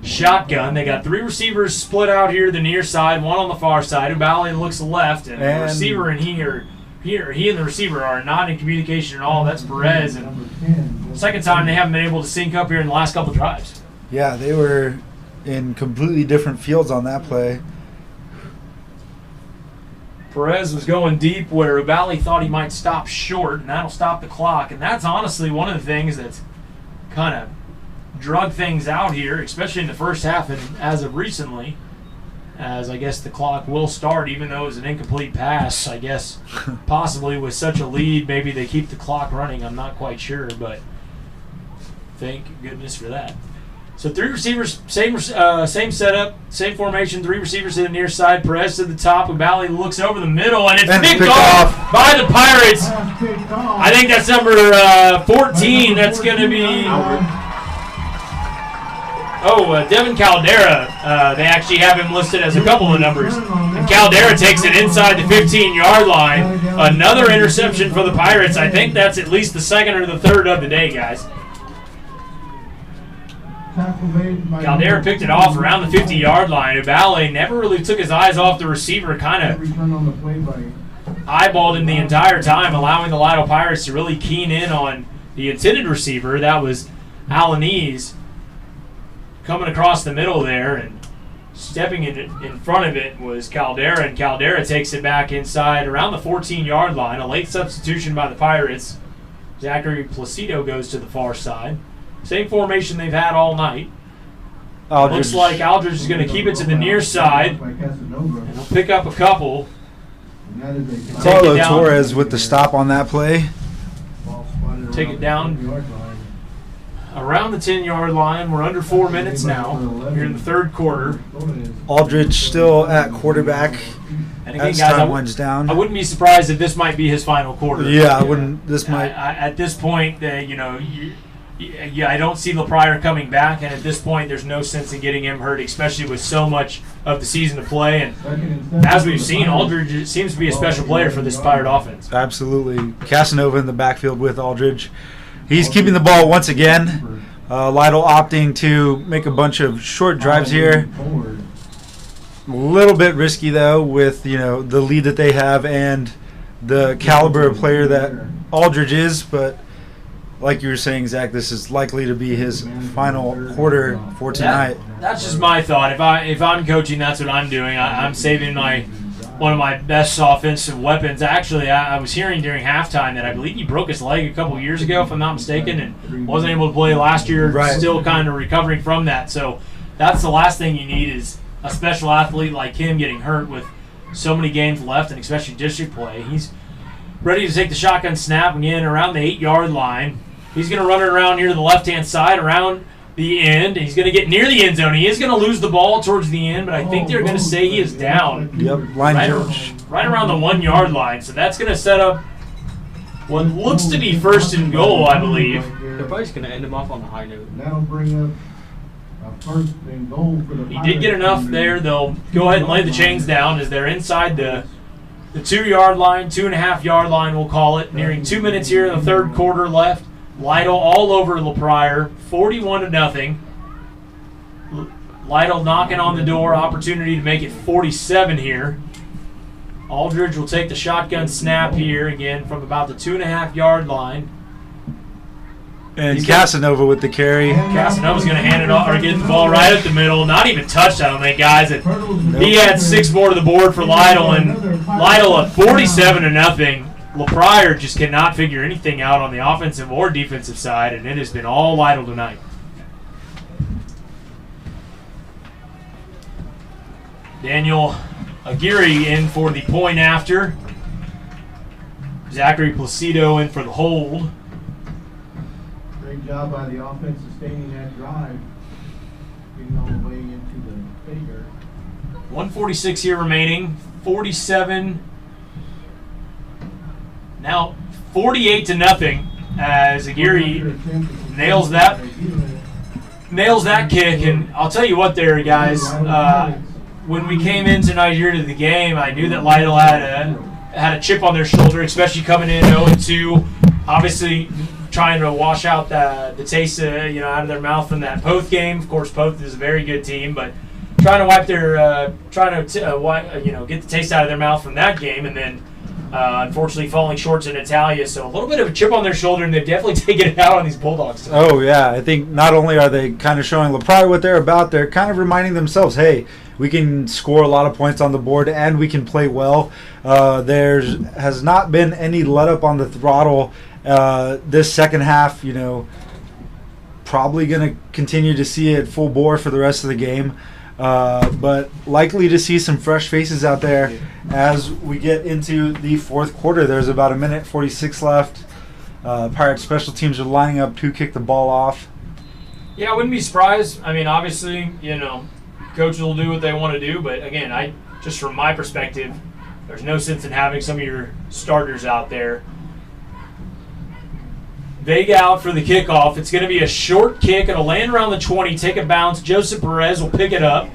Speaker 4: shotgun. They got 3 receivers split out here to the near side, 1 on the far side. Ubali looks left, and the receiver and he and the receiver are not in communication at all. That's Perez, and second time they haven't been able to sync up here in the last couple drives.
Speaker 8: Yeah, they were in completely different fields on that play.
Speaker 4: Perez was going deep where Ubali thought he might stop short, and that'll stop the clock. And that's honestly one of the things that's kind of drug things out here, especially in the first half and as of recently, as I guess the clock will start, even though it was an incomplete pass. I guess possibly with such a lead, maybe they keep the clock running. I'm not quite sure, but thank goodness for that. So 3 receivers, same setup, same formation, 3 receivers to the near side, Perez to the top, Ubali looks over the middle, and it's picked off by the Pirates. I think that's number 14. That's going to be Devin Caldera. They actually have him listed as a couple of numbers. And Caldera takes it inside the 15-yard line. Another interception for the Pirates. I think that's at least the 2nd or the 3rd of the day, guys. Caldera picked it off around the 50-yard line. Ubali never really took his eyes off the receiver, kind of eyeballed him the entire time, allowing the Lytle Pirates to really keen in on the intended receiver. That was Alanese coming across the middle there, and stepping in front of it was Caldera, and Caldera takes it back inside around the 14-yard line. A late substitution by the Pirates. Zakry Placido goes to the far side. Same formation they've had all night.
Speaker 7: Looks like Aldridge is going to keep it to the near side.
Speaker 10: By Cassanova.
Speaker 7: And he'll pick up a couple.
Speaker 10: And that is a
Speaker 8: Carlo
Speaker 7: down.
Speaker 8: Torres with the stop on that play.
Speaker 10: ball spotted
Speaker 7: Take
Speaker 10: around
Speaker 7: it down.
Speaker 10: the 10-yard line.
Speaker 7: Around the 10-yard line. We're under 4 minutes now. Here in the third quarter.
Speaker 8: Aldridge still at quarterback
Speaker 7: And again,
Speaker 8: as
Speaker 7: guys,
Speaker 8: time winds down.
Speaker 7: I wouldn't be surprised if this might be his final quarter.
Speaker 8: Yeah, I wouldn't. This might.
Speaker 7: At this point, I don't see LaPryor coming back, and at this point, there's no sense in getting him hurt, especially with so much of the season to play. And as we've seen, Aldridge seems to be a special player for this Pirate offense.
Speaker 8: Absolutely. Casanova in the backfield with Aldridge. He's keeping the ball once again. Lytle opting to make a bunch of short drives here. A little bit risky, though, with the lead that they have and the caliber of player that Aldridge is. But like you were saying, Zach, this is likely to be his final quarter for tonight.
Speaker 7: That's just my thought. If I'm coaching, that's what I'm doing. I'm saving one of my best offensive weapons. Actually, I was hearing during halftime that I believe he broke his leg a couple years ago, if I'm not mistaken, and wasn't able to play last year.
Speaker 8: Right.
Speaker 7: Still kind of recovering from that. So that's the last thing you need is a special athlete like him getting hurt with so many games left, and especially district play. He's ready to take the shotgun snap again around the 8-yard line. He's going to run it around here to the left-hand side, around the end. He's going to get near the end zone. He is going to lose the ball towards the end, but I think they're going to say he is down.
Speaker 8: Yep, line judge.
Speaker 7: Right around the 1-yard line. So that's going to set up what looks to be first and goal, I believe.
Speaker 5: They're probably just going to end him off on the high note.
Speaker 10: That'll bring up a first and goal for the
Speaker 7: He did get enough there. They'll go ahead and lay the chains down as they're inside the 2-yard line, 2.5-yard line, we'll call it. Nearing 2 minutes here in the third quarter left. Lytle all over LaPryor, 41-0. Lytle knocking on the door, opportunity to make it 47 here. Aldridge will take the shotgun snap here again from about the 2.5-yard line.
Speaker 8: And Casanova with the carry.
Speaker 7: Casanova's going to hand it off or get the ball right at the middle. Not even touched, I don't think, guys. He had 6 more to the board for Lytle, and Lytle at 47-0. LaPryor just cannot figure anything out on the offensive or defensive side, and it has been all Lytle tonight. Daniel Aguirre in for the point after. Zakry Placido in for the hold.
Speaker 10: Great job by the offense sustaining that drive, getting all the way into the figure.
Speaker 7: 1:46 here remaining. 47. Now 48-0 as Aguirre nails that kick. And I'll tell you what, there, guys. When we came in tonight here to the game, I knew that Lytle had a chip on their shoulder, especially coming in 0-2. Obviously, trying to wash out the taste out of their mouth from that Poth game. Of course, Poth is a very good team, but trying to wipe their get the taste out of their mouth from that game, and then unfortunately falling short in Italia. So a little bit of a chip on their shoulder, and they've definitely taken it out on these Bulldogs.
Speaker 8: Oh, yeah. I think not only are they kind of showing LaPryor what they're about, they're kind of reminding themselves, hey, we can score a lot of points on the board and we can play well. There has not been any let up on the throttle this second half. Probably going to continue to see it full bore for the rest of the game. But likely to see some fresh faces out there as we get into the fourth quarter. There's about 1:46 left. Pirate special teams are lining up to kick the ball off.
Speaker 7: Yeah, I wouldn't be surprised. I mean, obviously, coaches will do what they want to do. But, again, just from my perspective, there's no sense in having some of your starters out there. Vega out for the kickoff. It's going to be a short kick. It'll land around the 20, take a bounce. Joseph Perez will pick it up.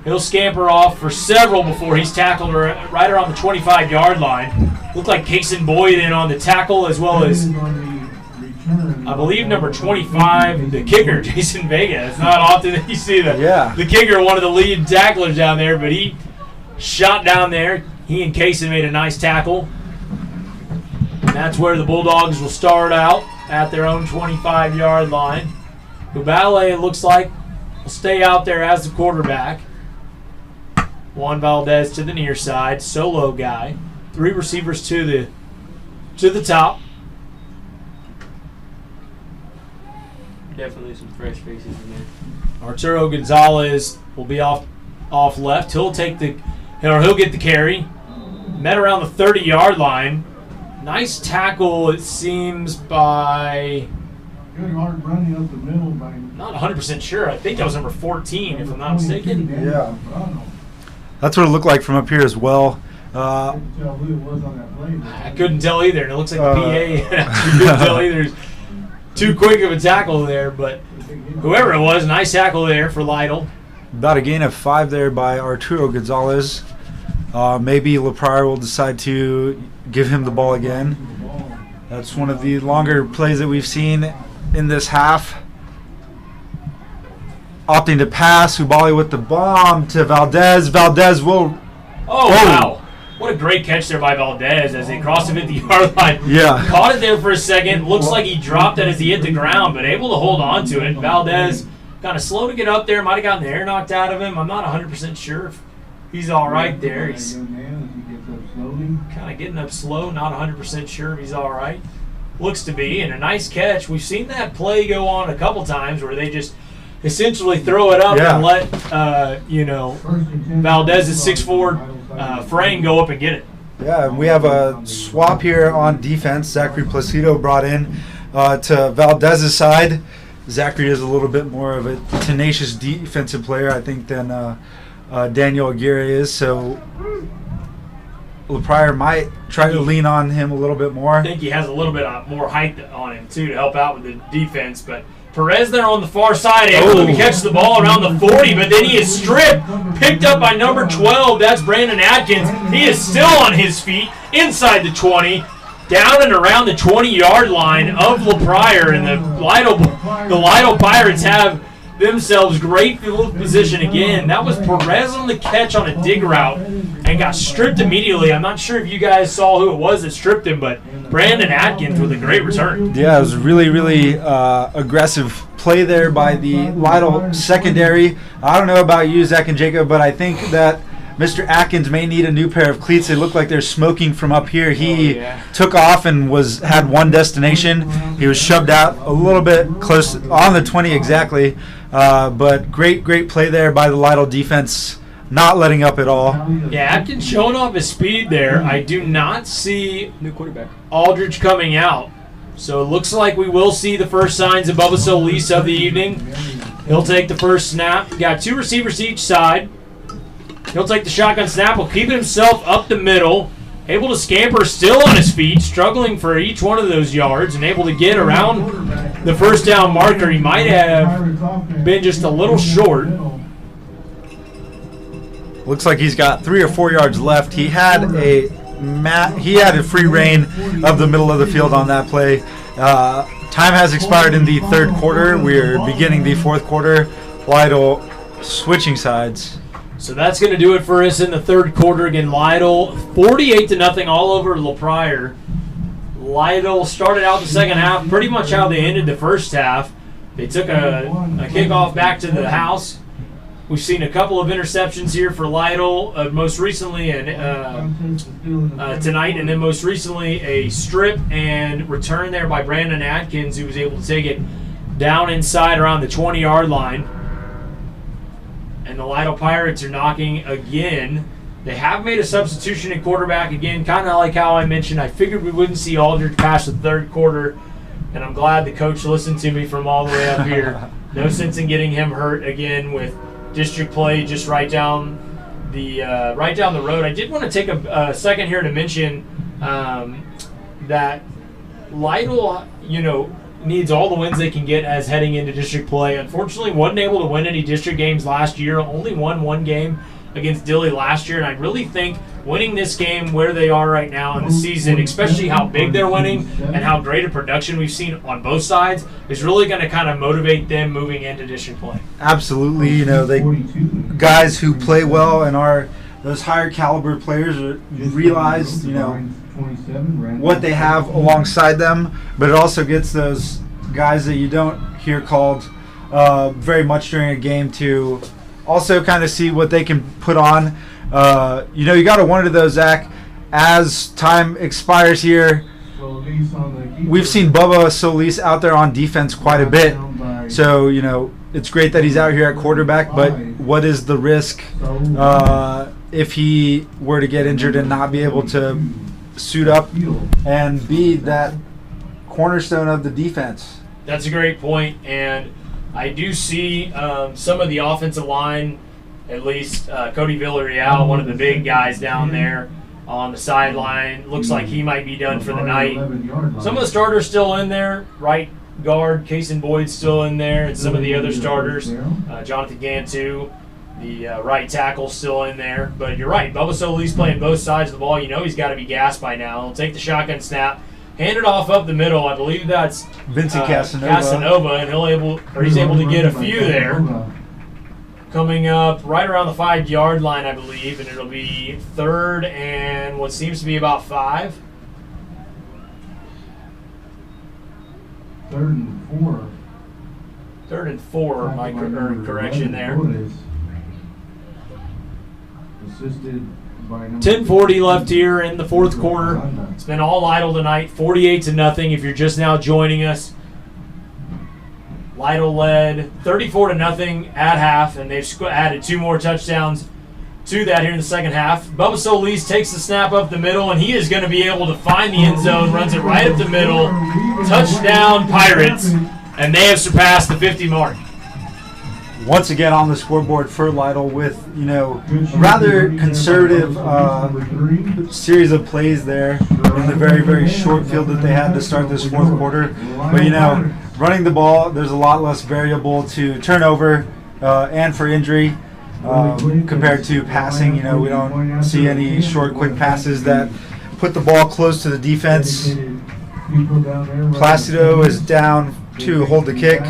Speaker 7: He'll scamper off for several before he's tackled right around the 25-yard line. Looked like Cason Boyd in on the tackle, as well as, I believe, number 25, the kicker, Jason Vega. It's not often that you see the kicker, one of the lead tacklers down there, but he shot down there. He and Cason made a nice tackle. And that's where the Bulldogs will start out at their own 25-yard line. Ubale, it looks like, will stay out there as the quarterback. Juan Valdez to the near side, solo guy. 3 receivers to the top.
Speaker 5: Definitely some fresh faces in there.
Speaker 7: Arturo Gonzalez will be off left. He'll get the carry. Met around the 30-yard line. Nice tackle, it seems, by...
Speaker 10: Good hard running up the middle by...
Speaker 7: Not 100% sure. I think that was number 14, if I'm not mistaken.
Speaker 10: Yeah.
Speaker 11: That's what it looked like from up here as well.
Speaker 10: I couldn't tell who it was on that play.
Speaker 7: I couldn't tell either, and it looks like the PA couldn't tell either. Too quick of a tackle there, but whoever it was, nice tackle there for Lytle.
Speaker 11: About a gain of 5 there by Arturo Gonzalez. Maybe LaPryor will decide to give him the ball again. That's one of the longer plays that we've seen in this half. Opting to pass, Ubali with the bomb to Valdez. Valdez will...
Speaker 7: Oh, wow. What a great catch there by Valdez as they crossed the 50-yard line.
Speaker 11: Yeah.
Speaker 7: Caught it there for a second. Looks like he dropped it as he hit the ground, but able to hold on to it. Valdez kind of slow to get up there. Might have gotten the air knocked out of him. I'm not 100% sure if he's all right there. He's kind of getting up slow. Not 100% sure if he's all right. Looks to be. And a nice catch. We've seen that play go on a couple times where they just essentially throw it up and let, Valdez's 6'4" Frame go up and get it.
Speaker 11: Yeah, and we have a swap here on defense. Zakry Placido brought in to Valdez's side. Zakry is a little bit more of a tenacious defensive player, I think, than Daniel Aguirre is. So LaPryor might try to lean on him a little bit more.
Speaker 7: I think he has a little bit more height on him, too, to help out with the defense. But Perez there on the far side, able to catch the ball around the 40, but then he is stripped, picked up by number 12. That's Brandon Atkins. He is still on his feet inside the 20, down and around the 20-yard line of LaPryor, and the Lytle Pirates have themselves great field position again. That was Perez on the catch on a dig route and got stripped immediately. I'm not sure if you guys saw who it was that stripped him, but Brandon Atkins with a great return.
Speaker 11: Yeah, it was really, really aggressive play there by the Lytle secondary. I don't know about you, Zach and Jacob, but I think that Mr. Atkins may need a new pair of cleats. They look like they're smoking from up here. He took off and had one destination. He was shoved out a little bit close on the 20 exactly. But great play there by the Lytle defense, not letting up at all.
Speaker 7: Yeah, Atkins showing off his speed there. I do not see new quarterback Aldridge coming out. So it looks like we will see the first signs of Bubba Solis of the evening. He'll take the first snap. Got 2 receivers each side. He'll take the shotgun snap. Will keep himself up the middle. Able to scamper, still on his feet, struggling for each one of those yards, and able to get around the first down marker. He might have been just a little short.
Speaker 11: Looks like he's got 3 or 4 yards left. He had a free reign of the middle of the field on that play. Time has expired in the third quarter. We're beginning the fourth quarter. Lytle switching sides.
Speaker 7: So that's going to do it for us in the third quarter. Again, Lytle 48-0 all over LaPryor. Lytle started out the second half pretty much how they ended the first half. They took a kickoff back to the house. We've seen a couple of interceptions here for Lytle, most recently tonight, and then most recently a strip and return there by Brandon Atkins, who was able to take it down inside around the 20-yard line. And the Lytle Pirates are knocking again. They have made a substitution in quarterback again, kind of like how I mentioned. I figured we wouldn't see Aldridge past the third quarter, and I'm glad the coach listened to me from all the way up here. No sense in getting him hurt again with district play just right down the road. I did want to take a second here to mention that Lytle, needs all the wins they can get as heading into district play. Unfortunately, wasn't able to win any district games last year. Only won one game against Dilley last year, and I really think winning this game where they are right now in the season, especially how big they're winning and how great a production we've seen on both sides, is really going to kind of motivate them moving into district play.
Speaker 11: Absolutely. They guys who play well and are those higher caliber players realize, what they have alongside them, but it also gets those guys that you don't hear called very much during a game to also kind of see what they can put on. You got to wonder though, Zach, as time expires here, we've seen Bubba Solis out there on defense quite a bit. So, it's great that he's out here at quarterback, but what is the risk if he were to get injured and not be able to suit up and be that cornerstone of the defense?
Speaker 7: That's a great point, and I do see some of the offensive line, at least Cody Villarreal, one of the big guys down there on the sideline. Looks like he might be done for the night. Some of the starters still in there. Right guard, Kason Boyd's still in there, and some of the other starters, Jonathan Gantu, the right tackle still in there. But you're right, Bubba Solis playing both sides of the ball. You know he's got to be gassed by now. He'll take the shotgun snap, hand it off up the middle. I believe that's
Speaker 11: Vincent Casanova,
Speaker 7: and he's able to get a few there. Coming up right around the 5-yard line, I believe, and it'll be 3rd and what seems to be about 5.
Speaker 10: 3rd and 4.
Speaker 7: 3rd and 4, my correction there.
Speaker 10: Assisted by
Speaker 7: 10:40 left here in the 4th quarter. It's been all Lytle tonight, 48-0. If you're just now joining us, Lytle led 34-0 at half, and they've added 2 more touchdowns to that here in the second half. Bubba Solis takes the snap up the middle, and he is going to be able to find the end zone, runs it right up the middle. Touchdown, Pirates, and they have surpassed the 50 mark.
Speaker 11: Once again on the scoreboard for Lytle with, a rather conservative series of plays there in the very, very short field that they had to start this 4th quarter. But, running the ball, there's a lot less variable to turnover and for injury compared to passing. We don't see any short, quick passes that put the ball close to the defense. Placido is down to hold the kick.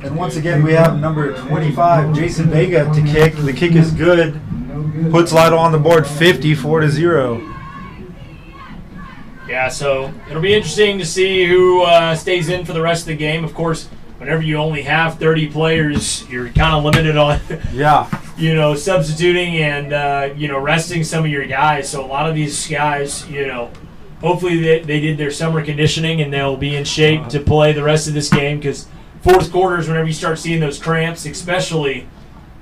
Speaker 11: And once again, we have number 25, Jason Vega, to kick. The kick is good. Puts Lytle on the board 54-0.
Speaker 7: Yeah, so it'll be interesting to see who stays in for the rest of the game. Of course, whenever you only have 30 players, you're kind of limited on substituting and resting some of your guys. So a lot of these guys, hopefully they did their summer conditioning and they'll be in shape to play the rest of this game, because 4th quarter is whenever you start seeing those cramps, especially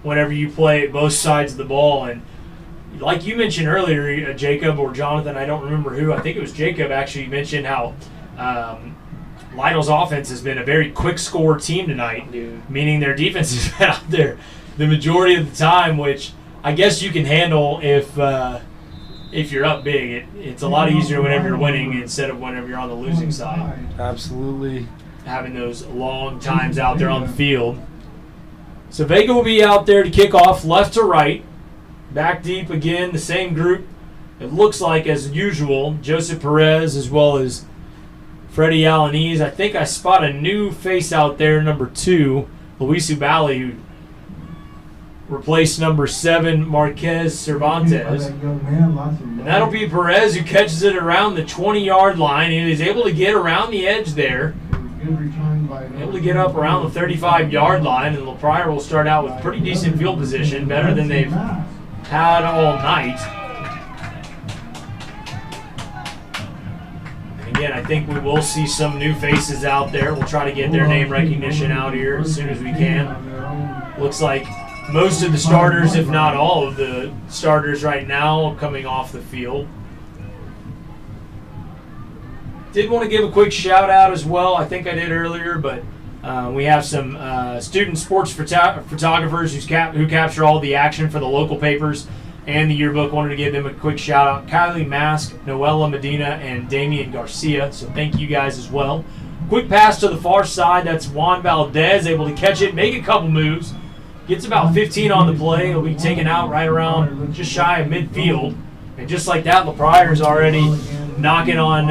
Speaker 7: whenever you play both sides of the ball. And like you mentioned earlier, Jacob or Jonathan, I don't remember who, I think it was Jacob actually mentioned how Lytle's offense has been a very quick score team tonight, meaning their defense has been out there the majority of the time, which I guess you can handle if you're up big. It's a lot easier whenever you're winning instead of whenever you're on the losing side.
Speaker 11: Absolutely.
Speaker 7: Having those long times out there on the field. So Vega will be out there to kick off left to right. Back deep again, the same group. It looks like, as usual, Joseph Perez as well as Freddie Alaniz. I think I spot a new face out there, number 2, Luis Ubali, who replaced number 7, Marquez Cervantes. And that'll be Perez, who catches it around the 20-yard line and is able to get around the edge there. Able to get up around the 35-yard line, and Pryor will start out with pretty decent field position, better than they've had all night. And again, I think we will see some new faces out there. We'll try to get their name recognition out here as soon as we can. Looks like most of the starters, if not all of the starters right now, coming off the field. Did want to give a quick shout out as well. I think I did earlier, but we have some student sports photographers who capture all the action for the local papers and the yearbook. Wanted to give them a quick shout out. Kylie Mask, Noella Medina, and Damian Garcia. So thank you guys as well. Quick pass to the far side. That's Juan Valdez, able to catch it, make a couple moves. Gets about 15 on the play. He'll be taken out right around just shy of midfield. And just like that, LaPryer's already knocking on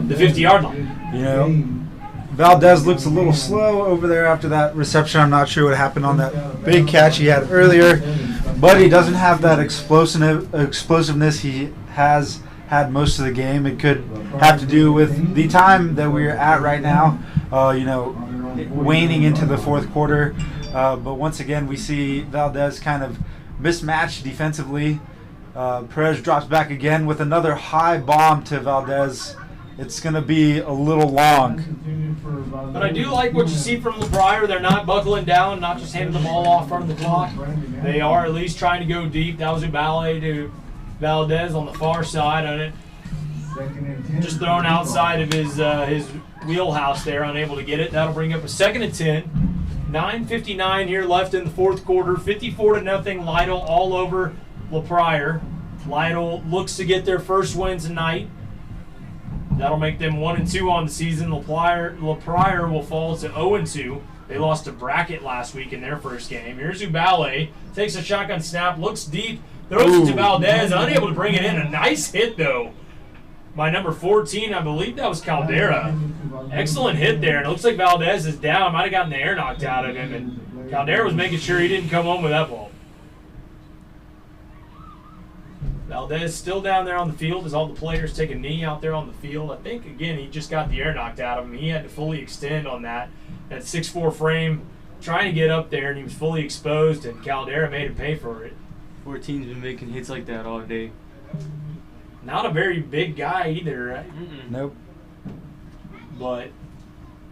Speaker 7: the 50-yard line.
Speaker 11: Valdez looks a little slow over there after that reception. I'm not sure what happened on that big catch he had earlier, but he doesn't have that explosiveness he has had most of the game. It could have to do with the time that we're at right now, waning into the 4th quarter. But once again, we see Valdez kind of mismatched defensively. Perez drops back again with another high bomb to Valdez. it's going to be a little long.
Speaker 7: But I do like what you see from Pryor. They're not buckling down, not just handing the ball off front of the clock. They are at least trying to go deep. That was a ballet to Valdez on the far side on it. Just thrown outside of his wheelhouse there, unable to get it. That'll bring up a 2nd and 10. 9:59 here left in the fourth quarter. 54-0 Lytle all over Pryor. Lytle looks to get their first win tonight. That'll make them 1-2 on the season. Pryor will fall to 0-2. They lost to Brackett last week in their first game. Here's Ubale. Takes a shotgun snap, looks deep, throws it to Valdez, unable to bring it in. A nice hit, though, by number 14. I believe that was Caldera. Excellent hit there, and it looks like Valdez is down. Might have gotten the air knocked out of him, and Caldera was making sure he didn't come home with that ball. Valdez still down there on the field as all the players take a knee out there on the field. I think, again, he just got the air knocked out of him. He had to fully extend on that 6'4" frame, trying to get up there, and he was fully exposed, and Caldera made him pay for it.
Speaker 5: 14's been making hits like that all day.
Speaker 7: Not a very big guy either, right?
Speaker 11: Nope.
Speaker 7: But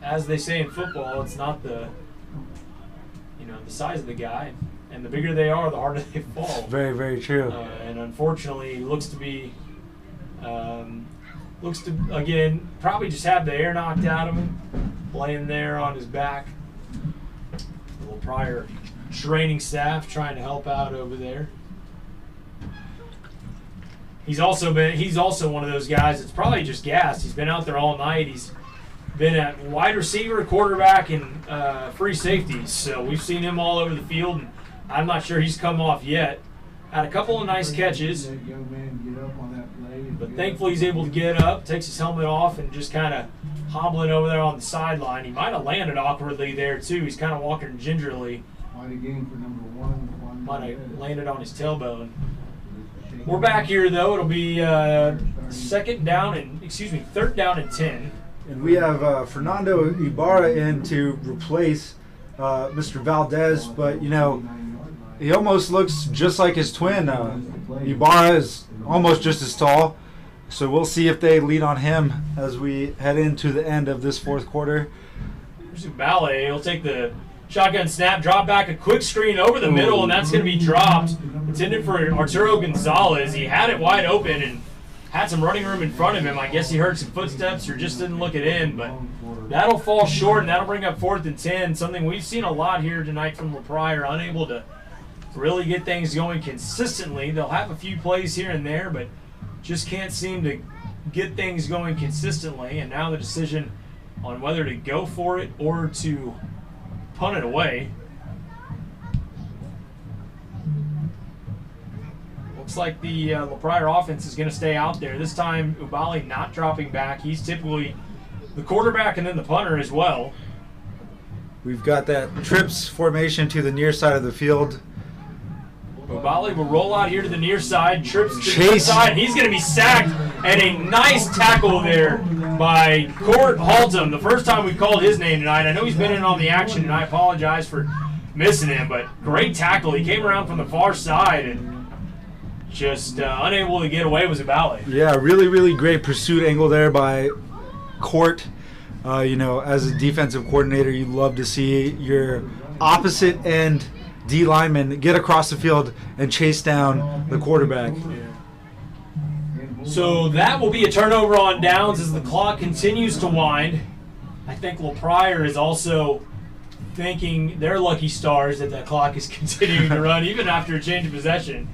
Speaker 7: as they say in football, it's not the size of the guy, and the bigger they are, the harder they fall.
Speaker 11: Very, very true.
Speaker 7: And unfortunately, looks to again probably just have the air knocked out of him, laying there on his back. A little Pryor training staff trying to help out over there. He's also one of those guys that's probably just gassed. He's been out there all night. He's been at wide receiver, quarterback, and free safeties. So we've seen him all over the field, and I'm not sure he's come off yet. Had a couple of nice catches, but thankfully he's able to get up, takes his helmet off, and just kind of hobbling over there on the sideline. He might have landed awkwardly there, too. He's kind of walking gingerly. Might have landed on his tailbone. We're back here, though. It'll be third down and 10.
Speaker 11: And we have Fernando Ibarra in to replace Mr. Valdez, but, he almost looks just like his twin. Ibarra is almost just as tall, so we'll see if they lead on him as we head into the end of this fourth quarter.
Speaker 7: Here's Ubale. He'll take the shotgun snap, drop back a quick screen over the middle, and that's going to be dropped. Intended for Arturo Gonzalez. He had it wide open and had some running room in front of him. I guess he heard some footsteps or just didn't look it in, but that'll fall short, and that'll bring up 4th and 10, something we've seen a lot here tonight from Pryor, unable to really get things going consistently. They'll have a few plays here and there, but just can't seem to get things going consistently, and now the decision on whether to go for it or to punt it away. Looks like the Pryor offense is going to stay out there. This time, Ubale not dropping back. He's typically the quarterback and then the punter as well.
Speaker 11: We've got that trips formation to the near side of the field.
Speaker 7: Ubale will roll out here to the near side, trips to the side, and he's going to be sacked. And a nice tackle there by Court Haltom. The first time we called his name tonight. I know he's been in on the action, and I apologize for missing him, but great tackle. He came around from the far side and just unable to get away with Ubale.
Speaker 11: Yeah, really, really great pursuit angle there by Court. As a defensive coordinator, you love to see your opposite end D lineman get across the field and chase down the quarterback.
Speaker 7: So that will be a turnover on downs as the clock continues to wind. I think Pryor is also thinking they're lucky stars that that clock is continuing to run even after a change of possession.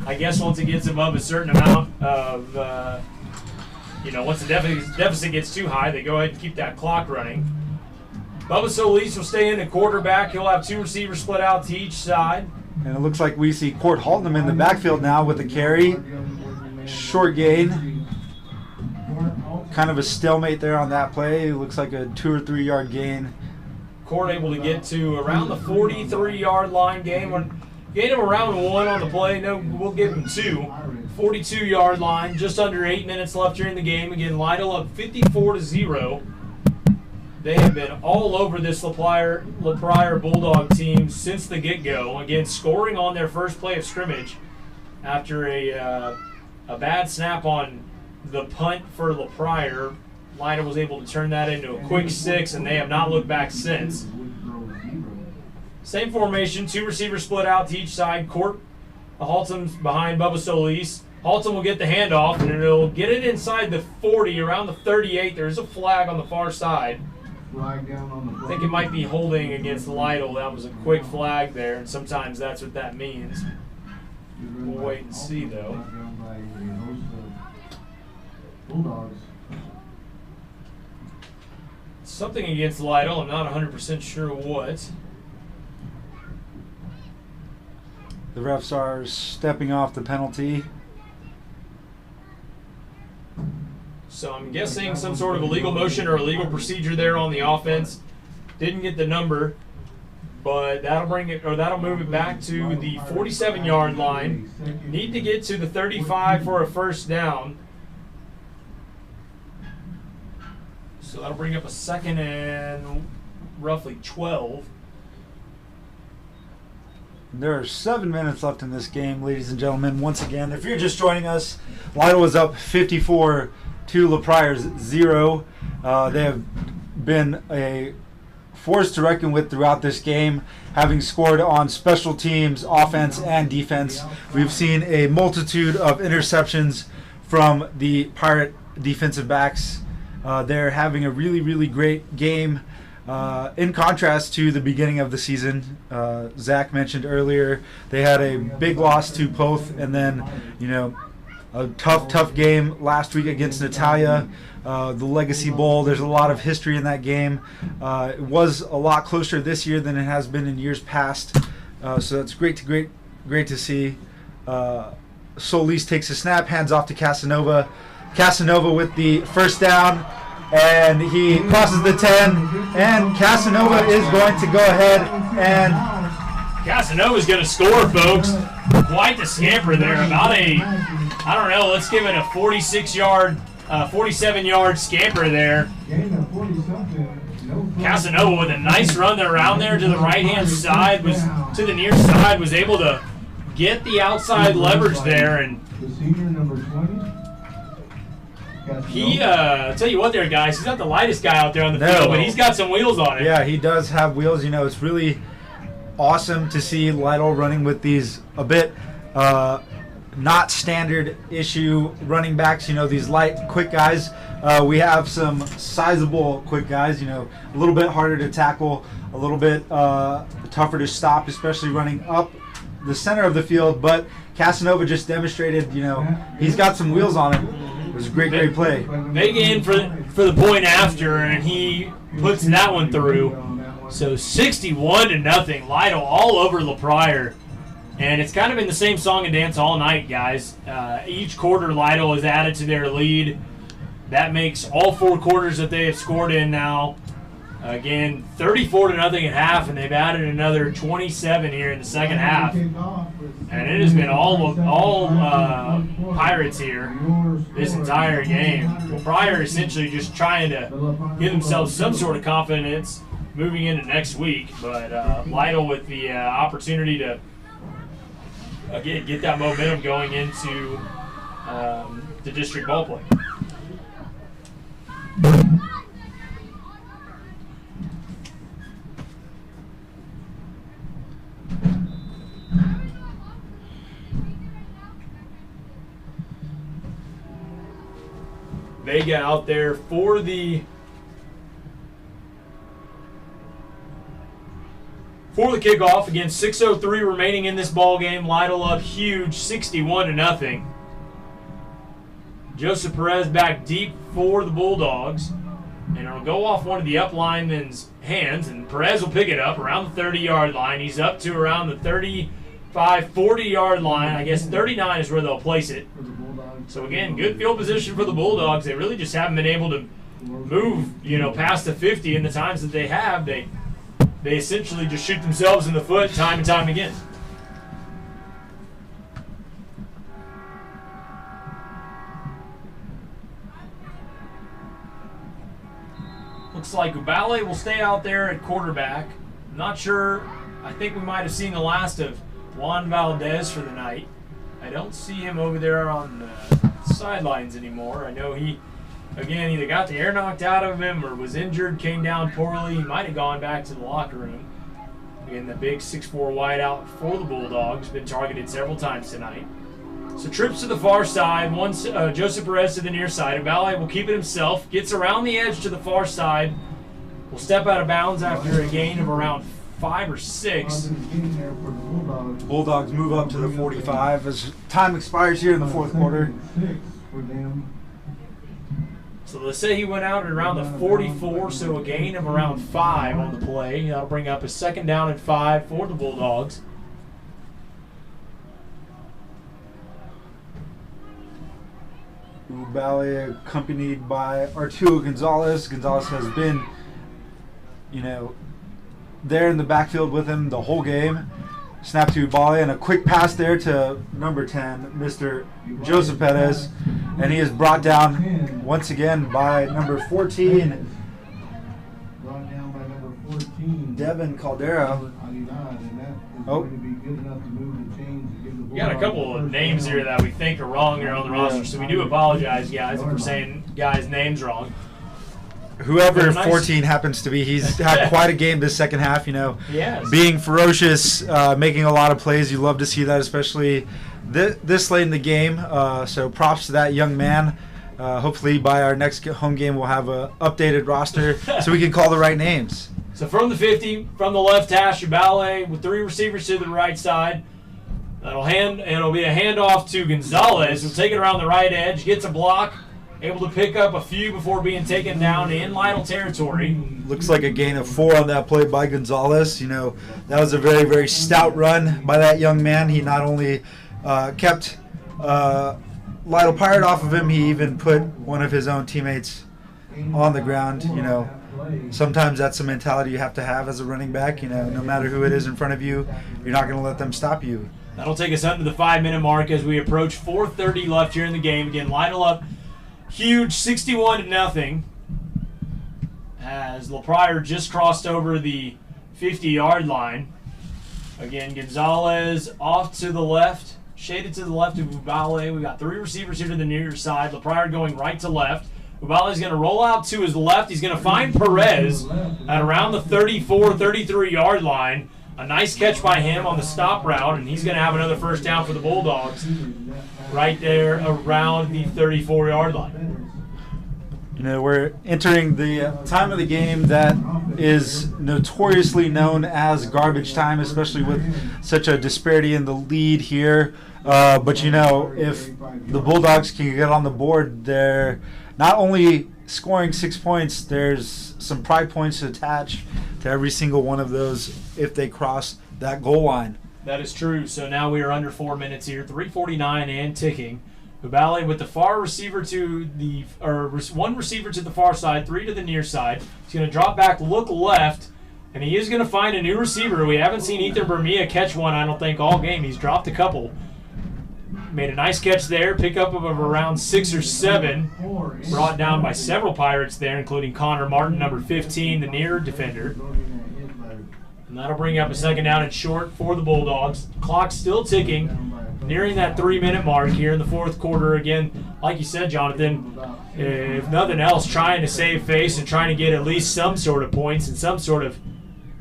Speaker 7: I guess once it gets above a certain amount of, once the deficit gets too high, they go ahead and keep that clock running. Bubba Solis will stay in at quarterback. He'll have 2 receivers split out to each side.
Speaker 11: And it looks like we see Court Haltom in the backfield now with the carry. Short gain. Kind of a stalemate there on that play. It looks like a 2 or 3 yard gain.
Speaker 7: Court able to get to around the 43-yard line. Gain him around 1 on the play. No, we'll give him 2. 42-yard line. Just under 8 minutes left here in the game. Again, Lytle up 54-0. They have been all over this Pryor Bulldog team since the get-go. Again, scoring on their first play of scrimmage after a bad snap on the punt for Pryor. Lytle was able to turn that into a quick 6, and they have not looked back since. Same formation, 2 receivers split out to each side. Haltom's behind Bubba Solis. Haltom will get the handoff, and it'll get it inside the 40, around the 38. There's a flag on the far side. I think it might be holding against Lytle. That was a quick flag there, and sometimes that's what that means. We'll wait and see, though. Something against Lytle. I'm not 100% sure what.
Speaker 11: The refs are stepping off the penalty.
Speaker 7: So I'm guessing some sort of illegal motion or illegal procedure there on the offense. Didn't get the number, but that'll move it back to the 47-yard line. Need to get to the 35 for a first down. So that'll bring up a 2nd and roughly 12.
Speaker 11: There are 7 minutes left in this game, ladies and gentlemen. Once again, if you're just joining us, Lytle was up 54 to LaPrior's 0. They have been a force to reckon with throughout this game, having scored on special teams, offense, and defense. We've seen a multitude of interceptions from the Pirate defensive backs. They're having a really, really great game. In contrast to the beginning of the season, Zach mentioned earlier, they had a big loss to Poth, and then, a tough game last week against Natalia, the Legacy Bowl. There's a lot of history in that game. It was a lot closer this year than it has been in years past, so that's great to see. Solis takes a snap, hands off to Cassanova. Cassanova with the first down, and he crosses the 10, and Cassanova is going to go ahead and...
Speaker 7: Casanova's going to score, folks. Quite the scamper there. About let's give it a 47-yard scamper there. Casanova with a nice run around there to the right-hand side, to the near side, was able to get the outside leverage there, and he, tell you what there, guys, he's not the lightest guy out there on the field, but he's got some wheels on it.
Speaker 11: Yeah, he does have wheels. It's really awesome to see Lytle running with these a bit not standard issue running backs, these light, quick guys. We have some sizable quick guys, a little bit harder to tackle, a little bit tougher to stop, especially running up the center of the field. But Cassanova just demonstrated, he's got some wheels on him. It was a great play.
Speaker 7: Big in for the point after, and he puts that one through. So 61-0, Lytle all over LaPrior. And it's kind of been the same song and dance all night, guys. Each quarter, Lytle has added to their lead. That makes all 4 quarters that they have scored in now. Again, 34-0 at half, and they've added another 27 here in the second half. And it has been all Pirates here this entire game. Well, Pryor essentially just trying to give themselves some sort of confidence moving into next week. But Lytle with the opportunity to get that momentum going into the district ball play. Vega out there for the kickoff. Again, 6:03 remaining in this ball game. Lytle up huge, 61-0. Joseph Perez back deep for the Bulldogs, and it'll go off one of the up linemen's hands, and Perez will pick it up around the 30-yard line. He's up to around the 35, 40-yard line. I guess 39 is where they'll place it. So again, good field position for the Bulldogs. They really just haven't been able to move, past the 50. And the times that they have, they essentially just shoot themselves in the foot time and time again. Looks like Ubale will stay out there at quarterback. Not sure. I think we might have seen the last of Juan Valdez for the night. I don't see him over there on the sidelines anymore. I know he again, either got the air knocked out of him or was injured, came down poorly. He might have gone back to the locker room. Again, the big 6'4 wideout for the Bulldogs, been targeted several times tonight. So trips to the far side, Joseph Perez to the near side. Ubalde will keep it himself, gets around the edge to the far side, will step out of bounds after a gain of around 5 or 6.
Speaker 11: Bulldogs move up to the 45 as time expires here in the fourth quarter.
Speaker 7: So let's say he went out at around the 44, so a gain of around 5 on the play. That'll bring up a 2nd down and 5 for the Bulldogs.
Speaker 11: Ubalde accompanied by Arturo Gonzalez. Gonzalez has been, there in the backfield with him the whole game. Snap to Ubalde and a quick pass there to number 10, Mr. Joseph Perez. And he is brought down once again by number 14,
Speaker 10: Brought down by number 14.
Speaker 11: Devin Caldera. Oh.
Speaker 7: We got a couple of names here that we think are wrong here on the roster, so we do apologize, guys, if we're saying guys' names wrong.
Speaker 11: Whoever 14 happens to be, he's had quite a game this second half,
Speaker 7: Yes.
Speaker 11: Being ferocious, making a lot of plays. You love to see that, especially this late in the game. So props to that young man. Hopefully by our next home game we'll have an updated roster so we can call the right names.
Speaker 7: So from the 50, from the left hash, Ubalde with 3 receivers to the right side. It'll be a handoff to Gonzalez, who'll take it around the right edge, gets a block, able to pick up a few before being taken down in Lytle territory.
Speaker 11: Looks like a gain of 4 on that play by Gonzalez. That was a very, very stout run by that young man. He not only kept Lytle Pirate off of him, he even put one of his own teammates on the ground. Sometimes that's the mentality you have to have as a running back. No matter who it is in front of you, you're not going to let them stop you.
Speaker 7: That'll take us under the 5-minute mark as we approach 4:30 left here in the game. Again, Lytle up huge, 61-0, as Pryor just crossed over the 50-yard line. Again, Gonzalez off to the left, shaded to the left of Ubalde. We've got 3 receivers here to the near side. Pryor going right to left. Ubalde's going to roll out to his left. He's going to find Perez at around the 34, 33-yard line. A nice catch by him on the stop route, and he's going to have another first down for the Bulldogs right there around the 34-yard line.
Speaker 11: We're entering the time of the game that is notoriously known as garbage time, especially with such a disparity in the lead here. But if the Bulldogs can get on the board, they're not only scoring 6 points, there's some pride points attached to every single one of those if they cross that goal line.
Speaker 7: That is true. So now we are under 4 minutes here, 3:49 and ticking. Ubalde with the far receiver one receiver to the far side, 3 to the near side. He's going to drop back, look left, and he is going to find a new receiver. We haven't seen Ethan Bermia catch one, I don't think, all game. He's dropped a couple. Made a nice catch there, pickup of around 6 or 7. Brought down by several Pirates there, including Connor Martin, number 15, the near defender. And that'll bring up a 2nd down and short for the Bulldogs. Clock still ticking, nearing that 3-minute mark here in the fourth quarter. Again, like you said, Jonathan, if nothing else, trying to save face and trying to get at least some sort of points and some sort of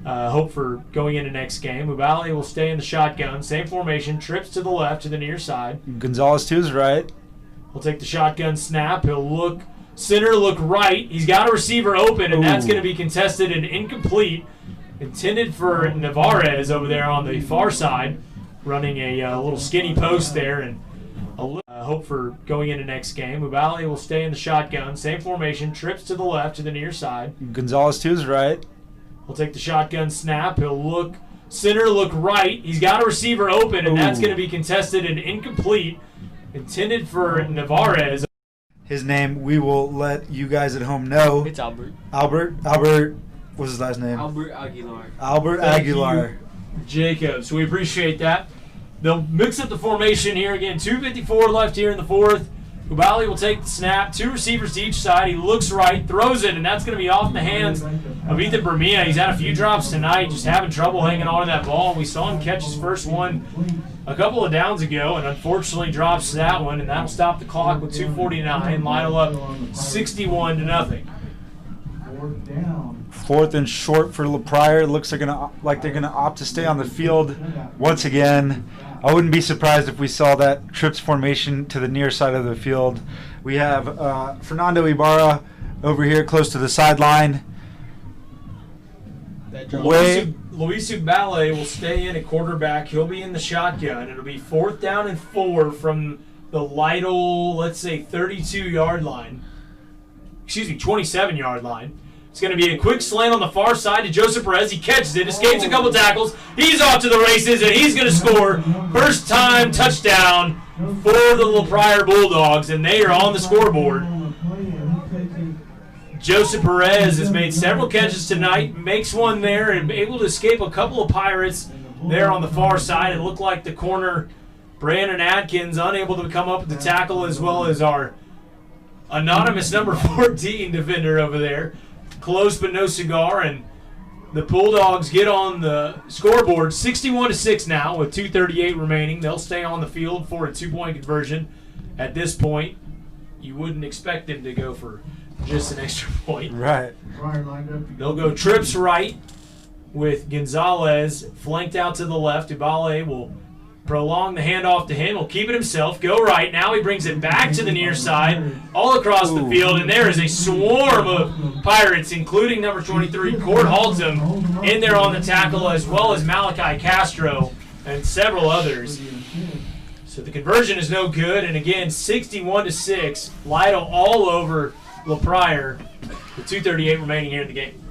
Speaker 7: hope for going into next game. Ubalde will stay in the shotgun. Same formation. Trips to the left to the near side.
Speaker 11: Gonzalez to his right.
Speaker 7: He'll take the shotgun snap. He'll look center, look right. He's got a receiver open, and that's going to be contested and incomplete. Intended for Navarez over there on the far side, running a little skinny post there, and hope for going into next game. Ubalde will stay in the shotgun. Same formation. Trips to the left to the near side.
Speaker 11: Gonzalez to his right.
Speaker 7: He'll take the shotgun snap. He'll look center, look right. He's got a receiver open, and that's going to be contested and incomplete. Intended for Navarez.
Speaker 11: His name, we will let you guys at home know.
Speaker 5: It's Albert.
Speaker 11: Albert, what's his last name?
Speaker 5: Albert Aguilar.
Speaker 11: Albert
Speaker 7: Thank
Speaker 11: Aguilar.
Speaker 7: you, Jacob. So we appreciate that. They'll mix up the formation here again. 2:54 left here in the fourth. Ubalde will take the snap. 2 receivers to each side. He looks right, throws it, and that's going to be off the hands of Ethan Bermia. He's had a few drops tonight, just having trouble hanging on to that ball. We saw him catch his first one a couple of downs ago, and unfortunately drops that one, and that'll stop the clock with 2:49. Lytle up 61-0.
Speaker 10: Fourth down.
Speaker 11: 4th and short for Pryor. It looks like they're gonna opt to stay on the field once again. I wouldn't be surprised if we saw that trips formation to the near side of the field. We have Fernando Ibarra over here close to the sideline.
Speaker 7: Luis Ubale will stay in at quarterback. He'll be in the shotgun. It'll be 4th down and 4 from the Lytle, let's say, 32-yard line. 27-yard line. It's going to be a quick slant on the far side to Joseph Perez. He catches it, escapes a couple tackles. He's off to the races, and he's going to score. First-time touchdown for the Pryor Bulldogs, and they are on the scoreboard. Joseph Perez has made several catches tonight, makes one there, and able to escape a couple of Pirates there on the far side. It looked like the corner, Brandon Adkins, unable to come up with the tackle, as well as our anonymous number 14 defender over there. Close but no cigar, and the Bulldogs get on the scoreboard 61-6 now with 2:38 remaining. They'll stay on the field for a 2-point conversion. At this point, you wouldn't expect them to go for just an extra point.
Speaker 11: Right.
Speaker 7: They'll go trips right with Gonzalez flanked out to the left. Ubale will prolong the handoff to him. He'll keep it himself. Go right. Now he brings it back to the near side, all across the field, and there is a swarm of Pirates, including number 23, Cord Haltom, in there on the tackle, as well as Malachi Castro and several others. So the conversion is no good, and again, 61-6. Lytle all over Pryor with 2:38 remaining here in the game.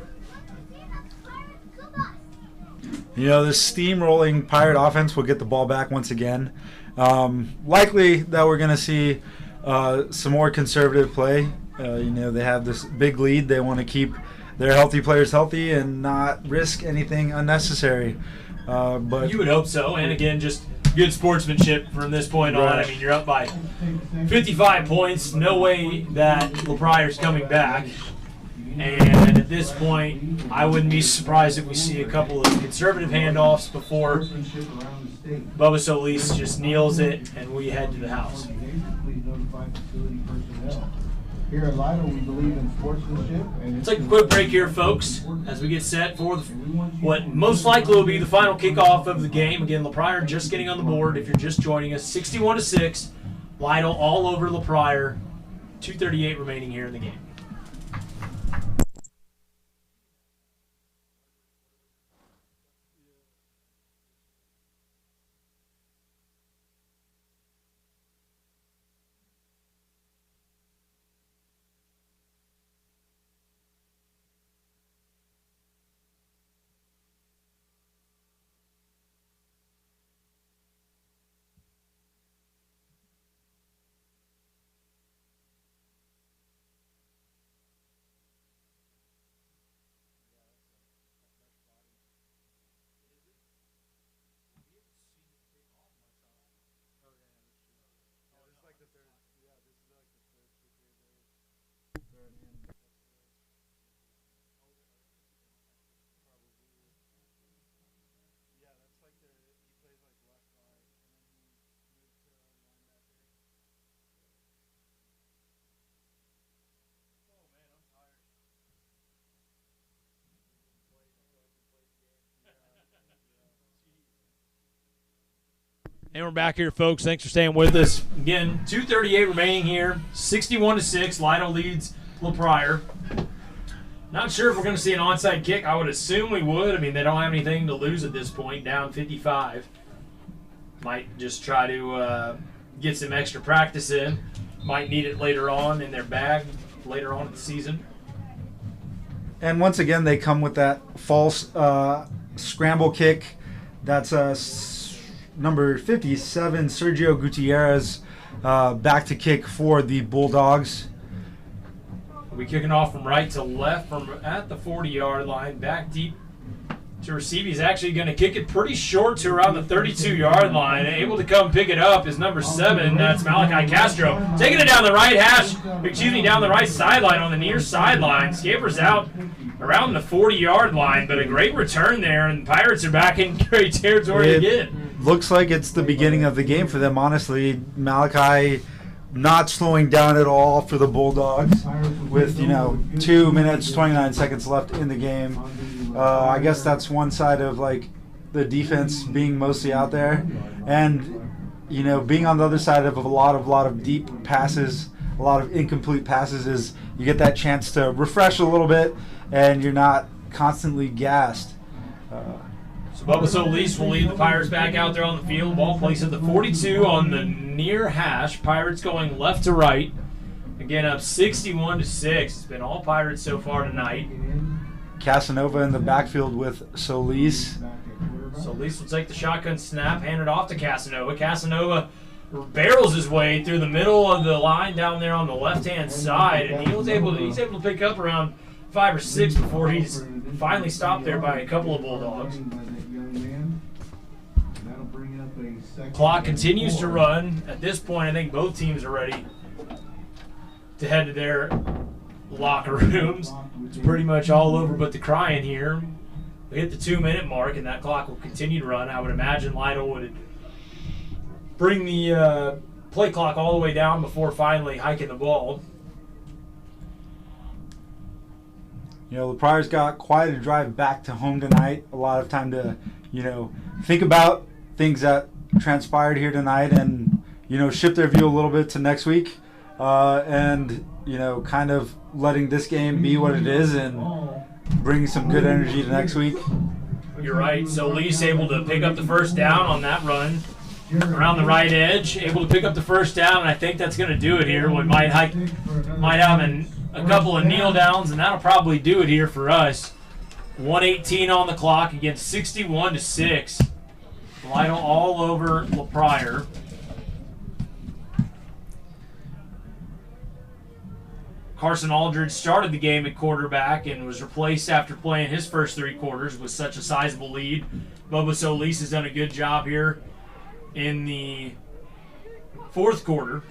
Speaker 11: You know, this steamrolling Pirate offense will get the ball back once again. Likely that we're going to see some more conservative play. You know, they have this big lead. They want to keep their healthy players healthy and not risk anything unnecessary. But
Speaker 7: you would hope so. And again, just good sportsmanship from this point on. I mean, you're up by 55 points. No way that Pryor's coming back. And at this point, I wouldn't be surprised if we see a couple of conservative handoffs before Bubba Solis just kneels it and we head to the house.
Speaker 10: Here at Lytle, we believe in sportsmanship.
Speaker 7: Let's take a quick break here, folks, as we get set for what most likely will be the final kickoff of the game. Again, Pryor just getting on the board. If you're just joining us, 61-6. Lytle all over Pryor. 2:38 remaining here in the game.
Speaker 12: And we're back here, folks. Thanks for staying with us.
Speaker 7: Again, 2:38 remaining here. 61-6. Lytle leads Pryor. Not sure if we're going to see an onside kick. I would assume we would. I mean, they don't have anything to lose at this point. Down 55. Might just try to get some extra practice in. Might need it later on in their bag later on in the season.
Speaker 11: And once again, they come with that false scramble kick. That's number 57, Sergio Gutierrez, back to kick for the Bulldogs.
Speaker 7: We'll be kicking off from right to left from at the 40-yard line, back deep to receive. He's actually going to kick it pretty short to around the 32-yard line. Able to come pick it up is number 7. That's Malachi Castro. Taking it down the right down the right sideline on the near sideline. Scampers out around the 40-yard line, but a great return there, and the Pirates are back in great territory again.
Speaker 11: looks like it's the beginning of the game for them, honestly. Malachi not slowing down at all for the Bulldogs with, 2 minutes, 29 seconds left in the game. I guess that's one side of, like, the defense being mostly out there. And, being on the other side of a lot of deep passes, a lot of incomplete passes, is you get that chance to refresh a little bit and you're not constantly gassed.
Speaker 7: So Bubba Solis will lead the Pirates back out there on the field. Ball placed at the 42 on the near hash. Pirates going left to right. Again, up 61-6. It's been all Pirates so far tonight.
Speaker 11: Cassanova in the backfield with Solis.
Speaker 7: Solis will take the shotgun snap, hand it off to Casanova. Casanova barrels his way through the middle of the line down there on the left-hand side, and he's able to pick up around 5 or 6 before he's finally stopped there by a couple of Bulldogs. Clock continues to run. At this point, I think both teams are ready to head to their locker rooms. It's pretty much all over but the crying here. We hit the 2-minute mark, and that clock will continue to run. I would imagine Lytle would bring the play clock all the way down before finally hiking the ball.
Speaker 11: The Prior's got quite a drive back to home tonight. A lot of time to, think about things that transpired here tonight and, shift their view a little bit to next week. And, kind of letting this game be what it is and bringing some good energy to next week.
Speaker 7: You're right. So Lee's able to pick up the first down on that run around the right edge, able to pick up the first down, and I think that's going to do it here. We might have a couple of kneel downs, and that'll probably do it here for us. 1:18 on the clock against 61-6. Lytle all over Pryor. Carson Aldridge started the game at quarterback and was replaced after playing his first 3 quarters with such a sizable lead. Bubba Solis has done a good job here in the 4th quarter.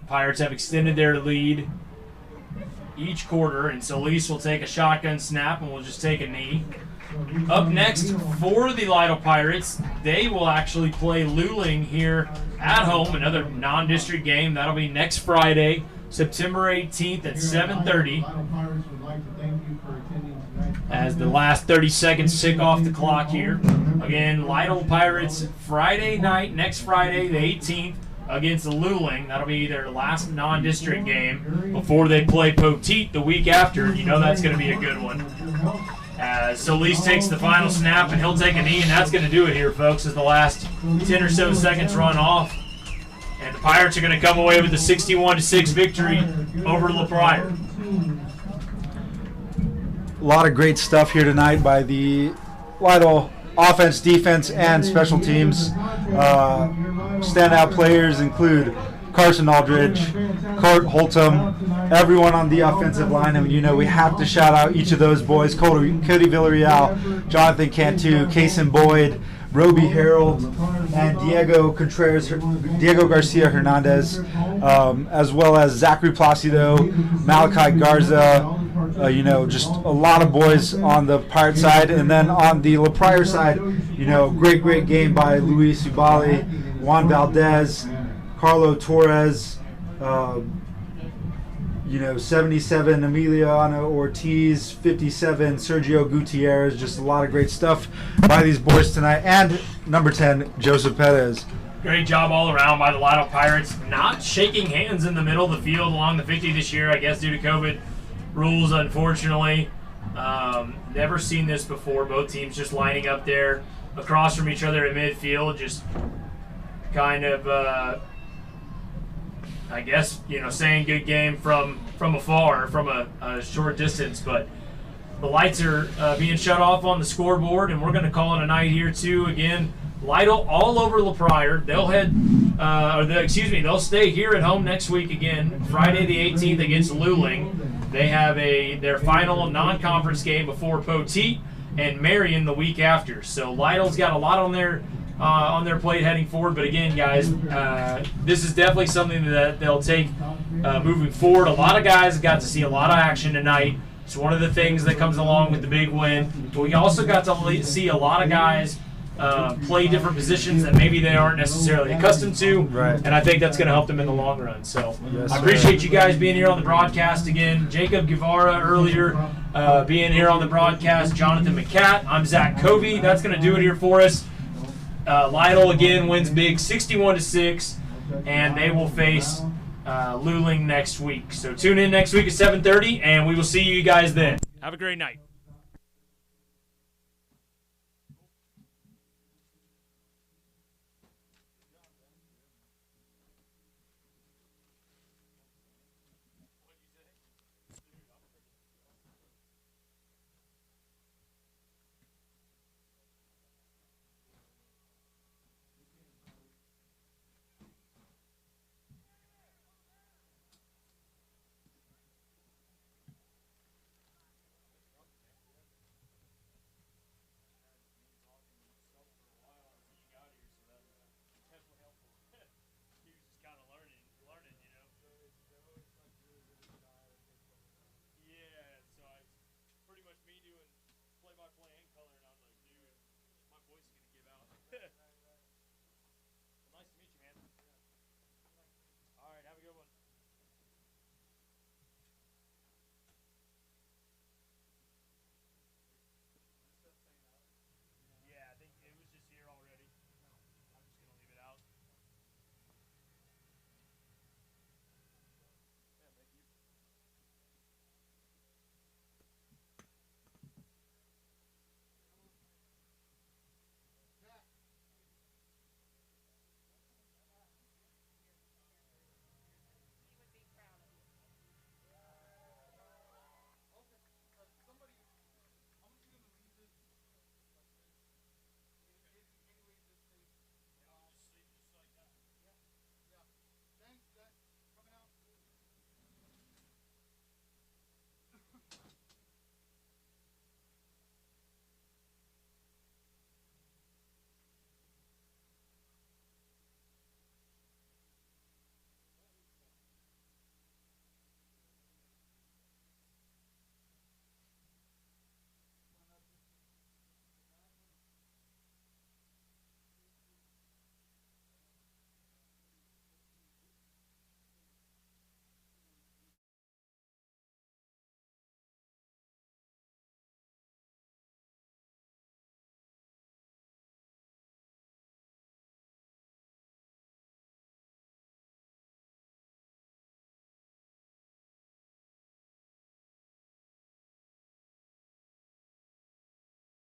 Speaker 7: Pirates have extended their lead each quarter, and Solis will take a shotgun snap and will just take a knee. Up next for the Lytle Pirates, they will actually play Luling here at home, another non-district game. That'll be next Friday, September 18th at 7:30. As the last 30 seconds tick off the clock here. Again, Lytle Pirates Friday night, next Friday, the 18th, against the Luling. That'll be their last non-district game before they play Poteet the week after. You know that's going to be a good one. As Solis takes the final snap, and he'll take a knee, and that's going to do it here, folks, as the last 10 or so seconds run off. And the Pirates are going to come away with a 61-6 victory over Pryor.
Speaker 11: A lot of great stuff here tonight by the Lytle offense, defense, and special teams. Standout players include Carson Aldridge, Court Holtum, everyone on the offensive line. I mean, we have to shout out each of those boys: Cody Villarreal, Jonathan Cantu, Kason Boyd, Roby Harold, and Diego Garcia Hernandez, as well as Zakry Placido, Malachi Garza. Just a lot of boys on the Pirate side. And then on the Pryor side, great game by Luis Ubali, Juan Valdez, Carlo Torres, 77 Emiliano Ortiz, 57 Sergio Gutierrez. Just a lot of great stuff by these boys tonight. And number 10, Joseph Perez.
Speaker 7: Great job all around by the Lytle Pirates. Not shaking hands in the middle of the field along the 50 this year, I guess, due to COVID rules, unfortunately. Never seen this before. Both teams just lining up there across from each other in midfield, just kind of, I guess, saying good game from afar, from a short distance. But the lights are being shut off on the scoreboard, and we're going to call it a night here, too. Again, Lytle all over Pryor. They'll they'll stay here at home next week again, Friday the 18th against Luling. They have their final non-conference game before Poteet and Marion the week after. So Lytle's got a lot on their plate heading forward. But again, guys, this is definitely something that they'll take moving forward. A lot of guys got to see a lot of action tonight. It's one of the things that comes along with the big win. But we also got to see a lot of guys play different positions that maybe they aren't necessarily accustomed to.
Speaker 11: Right.
Speaker 7: And I think that's going to help them in the long run. So
Speaker 11: Yes,
Speaker 7: I
Speaker 11: sir.
Speaker 7: appreciate you guys being here on the broadcast again. Jacob Guevara earlier being here on the broadcast. Jonathan McCat. I'm Zach Covey. That's going to do it here for us. Lytle again wins big 61-6, and they will face Luling next week. So tune in next week at 7:30, and we will see you guys then. Have a great night.